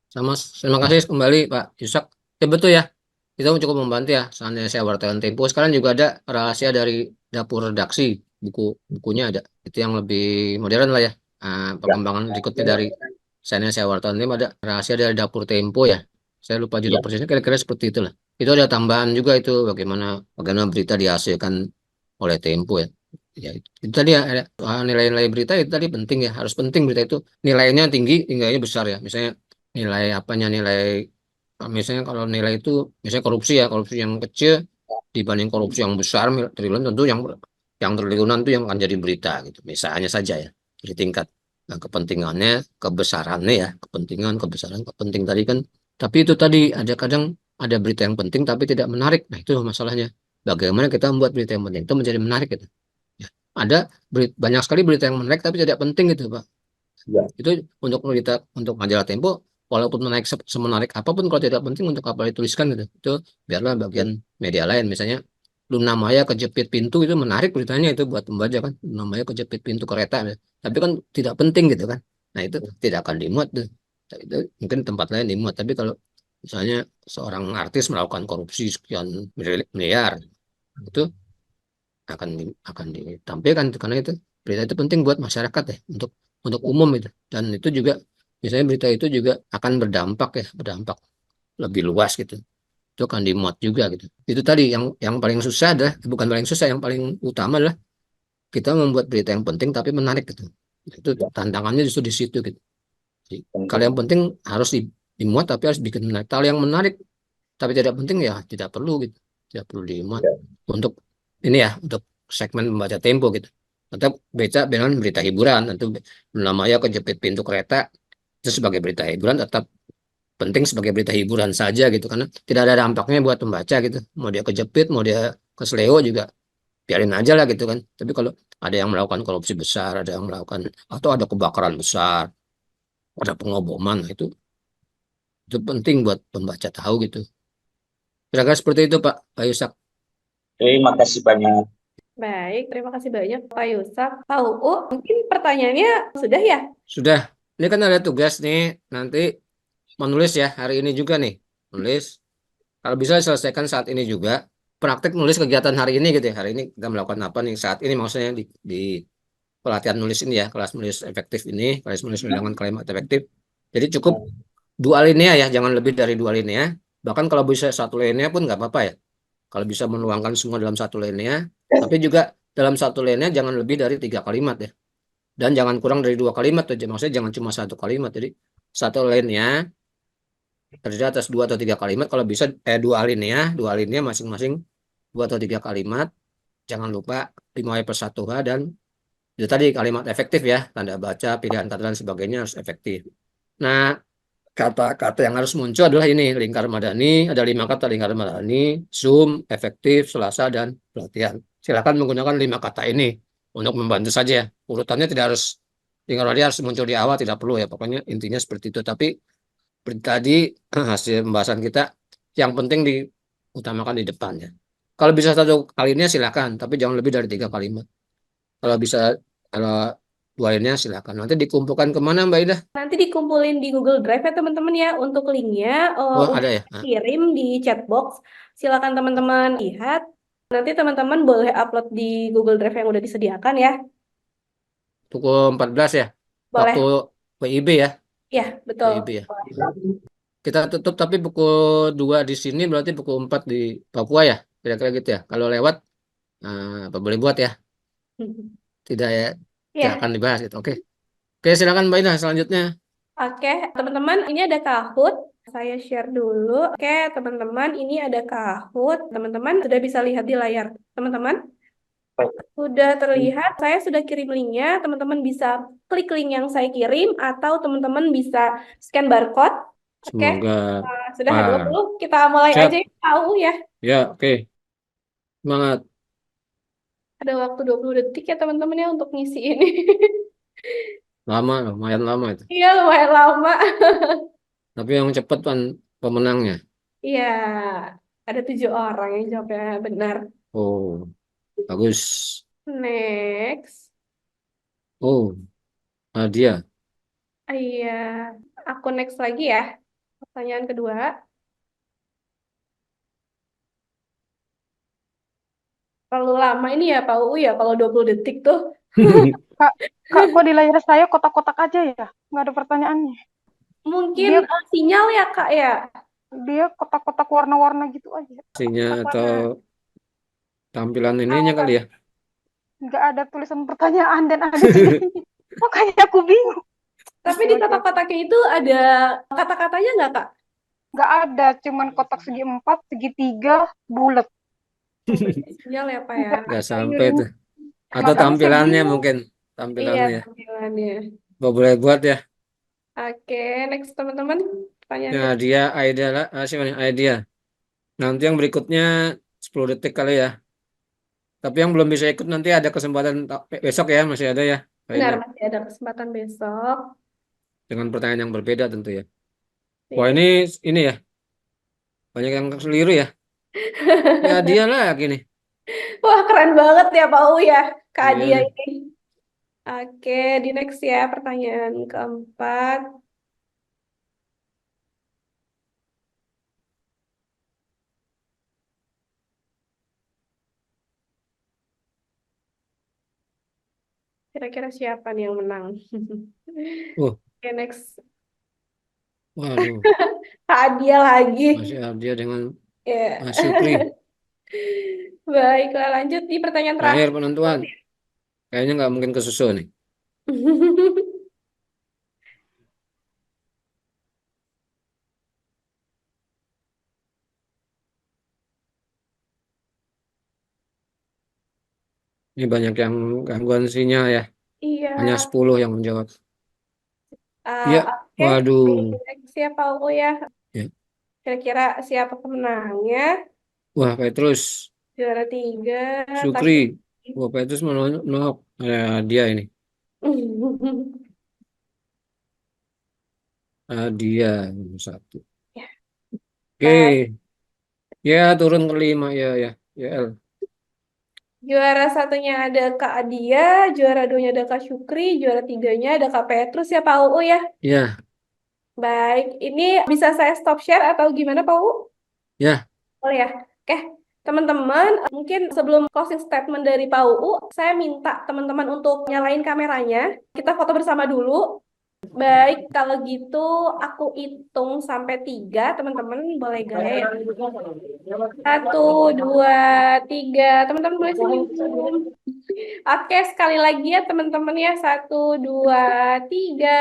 Terima kasih kembali Pak Yusak. Ya betul ya, kita cukup membantu ya. Seandainya saya wartawan Tempo, sekarang juga ada rahasia dari dapur redaksi, bukunya ada. Itu yang lebih modern lah ya. Perkembangan berikutnya dari seandainya saya wartawan Tempo ada rahasia dari dapur Tempo ya. Saya lupa judul persisnya, kira-kira seperti itulah. Itu ada tambahan juga itu bagaimana berita dihasilkan oleh Tempo ya. Ya itu tadi ya ada nilai-nilai berita itu tadi penting ya, harus penting berita itu nilainya tinggi, nilainya besar ya. Misalnya misalnya kalau nilai itu misalnya korupsi yang kecil dibanding korupsi yang besar triliun, tentu yang triliunan itu yang akan jadi berita gitu misalnya saja ya. Jadi tingkat kepentingannya, kebesarannya ya, kebesaran kepenting tadi kan. Tapi itu tadi kadang ada berita yang penting tapi tidak menarik. Nah itu masalahnya, bagaimana kita membuat berita yang penting itu menjadi menarik gitu ya. Ada banyak sekali berita yang menarik tapi tidak penting gitu Pak. Itu untuk majalah Tempo, walaupun semenarik apapun, kalau tidak penting untuk apa dituliskan gitu. Itu biarlah bagian media lain. Misalnya Luna Maya kejepit pintu, itu menarik beritanya itu buat membaca kan. Luna Maya kejepit pintu kereta, tapi kan tidak penting gitu kan. Nah itu tidak akan dimuat tuh. Itu mungkin tempat lain dimuat. Tapi kalau misalnya seorang artis melakukan korupsi sekian miliar, itu akan ditampilkan itu, karena itu berita itu penting buat masyarakat ya, untuk umum itu. Dan itu juga misalnya berita itu juga akan berdampak lebih luas gitu, itu akan dimuat juga gitu. Itu tadi yang paling susah adalah, bukan paling susah, yang paling utama adalah kita membuat berita yang penting tapi menarik gitu. Itu tantangannya justru di situ gitu. Jadi, kalau yang penting harus dimuat tapi harus bikin menarik. Kalau yang menarik tapi tidak penting ya tidak perlu gitu, tidak perlu dimuat. Untuk ini ya, untuk segmen membaca Tempo gitu. Tetap baca dengan berita hiburan, tentu namanya kejepit pintu kereta itu sebagai berita hiburan, tetap penting sebagai berita hiburan saja gitu, karena tidak ada dampaknya buat pembaca gitu. Mau dia kejepit, mau dia kesleo juga biarin aja lah gitu kan. Tapi kalau ada yang melakukan korupsi besar, ada yang melakukan atau ada kebakaran besar, ada pengoboman, itu penting buat pembaca tahu gitu. Kira-kira seperti itu Pak Yusak. Terima kasih banyak. Baik, terima kasih banyak Pak Yusak. Pak UU, mungkin pertanyaannya sudah ya? Sudah. Ini kan ada tugas nih, nanti menulis ya, hari ini juga nih. Nulis. Kalau bisa selesaikan saat ini juga. Praktek nulis kegiatan hari ini gitu ya. Hari ini kita melakukan apa nih saat ini, maksudnya di pelatihan nulis ini ya, kelas nulis efektif ini, kelas nulis dengan kalimat efektif. Jadi cukup 2 alinea ya, jangan lebih dari 2 alinea. Bahkan kalau bisa 1 alinea pun nggak apa-apa ya. Kalau bisa menuangkan semua dalam 1 alinea, tapi juga dalam 1 alinea jangan lebih dari 3 kalimat ya. Dan jangan kurang dari 2 kalimat aja, maksudnya jangan cuma 1 kalimat. Jadi 1 alinea terdiri atas 2 atau 3 kalimat. Kalau bisa 2 alinea masing-masing 2 atau 3 kalimat. Jangan lupa 5W+1H, dan itu tadi kalimat efektif ya, tanda baca, pilihan kata dan sebagainya harus efektif. Nah, kata-kata yang harus muncul adalah ini, lingkar madani, ada 5 kata lingkar madani, zoom, efektif, selasa, dan pelatihan. Silakan menggunakan 5 kata ini untuk membantu saja. Urutannya tidak harus, lingkar madani harus muncul di awal, tidak perlu ya, pokoknya intinya seperti itu. Tapi seperti tadi hasil pembahasan kita, yang penting diutamakan di depannya. Kalau bisa 1 kalinya silakan, tapi jangan lebih dari 3 kalimat. Kalau bisa, kalau 2 lainnya silakan. Nanti dikumpulkan kemana Mbak Ida? Nanti dikumpulin di Google Drive ya teman-teman ya. Untuk linknya Oh udah ada ya. kirim di chat box. Silakan teman-teman lihat. Nanti teman-teman boleh upload di Google Drive yang udah disediakan ya. Pukul 14 ya. Waktu Boleh. WIB ya, Ya, betul. WIB ya. Kita tutup tapi pukul 2 di sini berarti pukul 4 di Papua ya, kira-kira gitu ya. Kalau lewat, apa boleh buat ya? Tidak ya, tidak Ya, akan dibahas itu. Oke, oke silakan Mbak Ina selanjutnya. oke. Teman-teman, ini ada Kahoot. Saya share dulu. Oke, teman-teman, ini ada Kahoot. Teman-teman sudah bisa lihat di layar. Teman-teman, sudah terlihat. Saya sudah kirim linknya. Teman-teman bisa klik link yang saya kirim atau teman-teman bisa scan barcode. Oke, Semoga sudah halo Pak. dulu. Kita mulai aja Siap. ya, tahu ya. Ya, oke. Semangat. Ada waktu 20 detik ya teman-teman ya untuk ngisi ini. Lama, lumayan lama itu. Iya, lumayan lama. Tapi yang cepat kan pemenangnya. Iya, ada 7 orang yang jawabnya benar. Oh, bagus. Next. Oh, dia. Iya, aku next lagi ya. Pertanyaan kedua. Terlalu lama ini ya Pak UU ya kalau 20 detik tuh. Kak, Kak, kok di layar saya kotak-kotak aja ya? Nggak ada pertanyaannya. Mungkin Dia sinyal ya Kak ya. dia kotak-kotak warna-warna gitu aja. Pastinya Kotak atau warna. tampilan ininya kali ya. Nggak ada tulisan pertanyaan dan ada judulnya. Makanya aku bingung. Tapi di kotak-kotaknya itu ada kata-katanya nggak Kak? Nggak ada, cuman kotak segi 4, segitiga, bulat. Sinyal ya Pak ya. Nggak sampai tuh. Atau Makanya saya tampilannya bingung. mungkin. Iya, Tampilannya. tampilannya. Boleh buat ya. Oke, next teman-teman. Pertanyaan Nah, dia idea lah. Siapa nih? Idea. Nanti yang berikutnya 10 detik kali ya. Tapi yang belum bisa ikut nanti ada kesempatan besok ya. Masih ada ya. benar, Kayaknya. masih ada kesempatan besok. Dengan pertanyaan yang berbeda tentu ya. Wah Iya. ini ya. Banyak yang keliru ya. Ya dia lagi nih. Wah, keren banget ya Pak U ya. Kak Dia Iya. ini. Oke, di next ya pertanyaan keempat. Kira-kira siapa nih yang menang? Oh, Oke, next. waduh. Kak Dia lagi. Masih dia dengan Ya. Syukri. Baiklah, lanjut di pertanyaan Terakhir terakhir. penentuan. Kayaknya nggak mungkin kesusu nih. Ini banyak yang gangguan sinyal ya. Iya. Hanya 10 yang menjawab. Ah, Iya. oke, Waduh. next ya Pak U ya. Ya. Kira-kira siapa pemenangnya? Wah, Petrus. Juara 3, Kak Syukri. Syukri. Wah, Petrus menolak. Dia ini. Dia nomor 1. Ya, Oke. baik. Ya, turun ke 5. Ya, ya. Ya, L. Juara satunya ada Kak Adia, juara duanya ada Kak Syukri, juara tiganya ada Kak Petrus ya Pak UU ya. Ya, Baik, ini bisa saya stop share atau gimana Pak UU? ya. Boleh ya? Oke, teman-teman, mungkin sebelum closing statement dari Pak UU, saya minta teman-teman untuk nyalain kameranya. Kita foto bersama dulu. Baik, kalau gitu aku hitung sampai 3, teman-teman boleh gaya ya. 1, 2, 3, teman-teman boleh senyum. Oke, sekali lagi ya teman-teman ya. 1, 2, 3.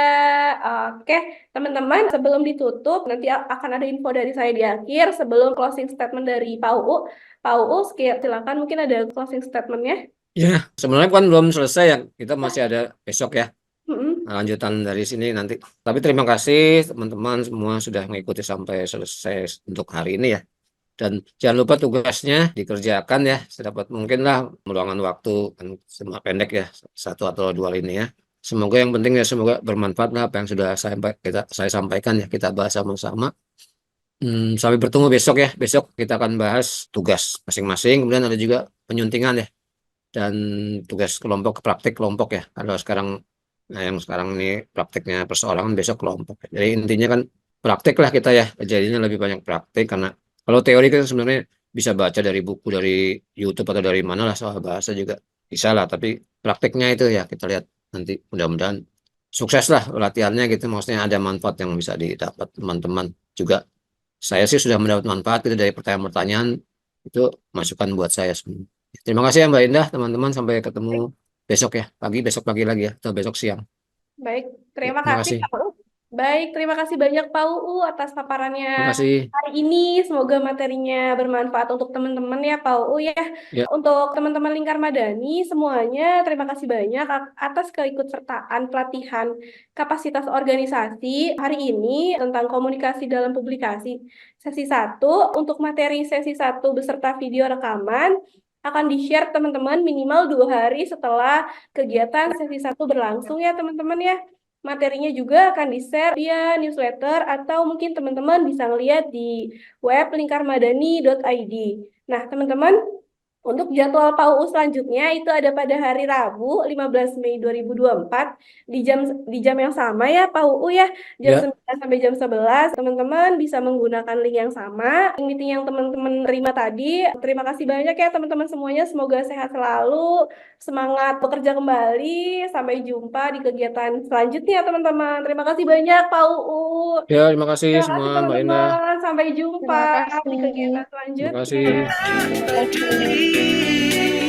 Oke, teman-teman sebelum ditutup, nanti akan ada info dari saya di akhir. Sebelum closing statement dari Pak UU. Pak UU, silakan mungkin ada closing statementnya. Ya, sebenarnya kan belum selesai ya. Kita masih ada besok ya. Mm-mm. Lanjutan dari sini nanti. Tapi terima kasih teman-teman semua sudah mengikuti sampai selesai untuk hari ini ya. Dan jangan lupa tugasnya dikerjakan ya sedapat mungkin lah, meluangkan waktu kan cuma pendek ya, 1 atau 2 lini ya. Semoga yang penting ya, semoga bermanfaat lah apa yang sudah saya sampaikan ya, kita bahas sama-sama. Sampai bertemu besok ya. Besok kita akan bahas tugas masing-masing, kemudian ada juga penyuntingan ya, dan tugas kelompok, praktik kelompok ya. Kalau sekarang, nah yang sekarang ini praktiknya perseorangan, besok kelompok. Jadi intinya kan praktik lah kita ya, jadinya lebih banyak praktik, karena kalau teori kan sebenarnya bisa baca dari buku, dari YouTube atau dari mana lah, soal bahasa juga bisa lah, tapi praktiknya itu ya kita lihat nanti, mudah-mudahan sukses lah latihannya gitu, maksudnya ada manfaat yang bisa didapat teman-teman juga. Saya sih sudah mendapat manfaat itu dari pertanyaan-pertanyaan, itu masukan buat saya semua. Terima kasih ya Mbak Indah, teman-teman, sampai ketemu besok ya, besok pagi lagi ya, atau besok siang. Baik, Ya, terima terima kasih kasih. Pak UU. Baik, terima kasih banyak Pak UU atas paparannya Terima kasih. hari ini. Semoga materinya bermanfaat untuk teman-teman ya Pak UU ya. Ya, Untuk teman-teman Lingkar Madani semuanya, terima kasih banyak atas keikutsertaan pelatihan kapasitas organisasi hari ini tentang komunikasi dalam publikasi. Sesi 1, untuk materi sesi 1 beserta video rekaman akan di-share teman-teman minimal 2 hari setelah kegiatan sesi 1 berlangsung ya teman-teman ya. Materinya juga akan di-share via newsletter atau mungkin teman-teman bisa ngeliat di web lingkarmadani.id. Nah, teman-teman, untuk jadwal PAUU selanjutnya itu ada pada hari Rabu 15 Mei 2024 di jam yang sama ya PAUU ya, jam ya, 9 sampai jam 11. Teman-teman bisa menggunakan link yang sama, meeting yang teman-teman terima tadi. Terima kasih banyak ya teman-teman semuanya, semoga sehat selalu, semangat bekerja kembali. Sampai jumpa di kegiatan selanjutnya teman-teman. Terima kasih banyak PAUU. ya, terima kasih Terima kasih semua Mbak Indah. teman-teman. Sampai jumpa Terima di kasih. kegiatan Terima selanjutnya. kasih. Terima kasih.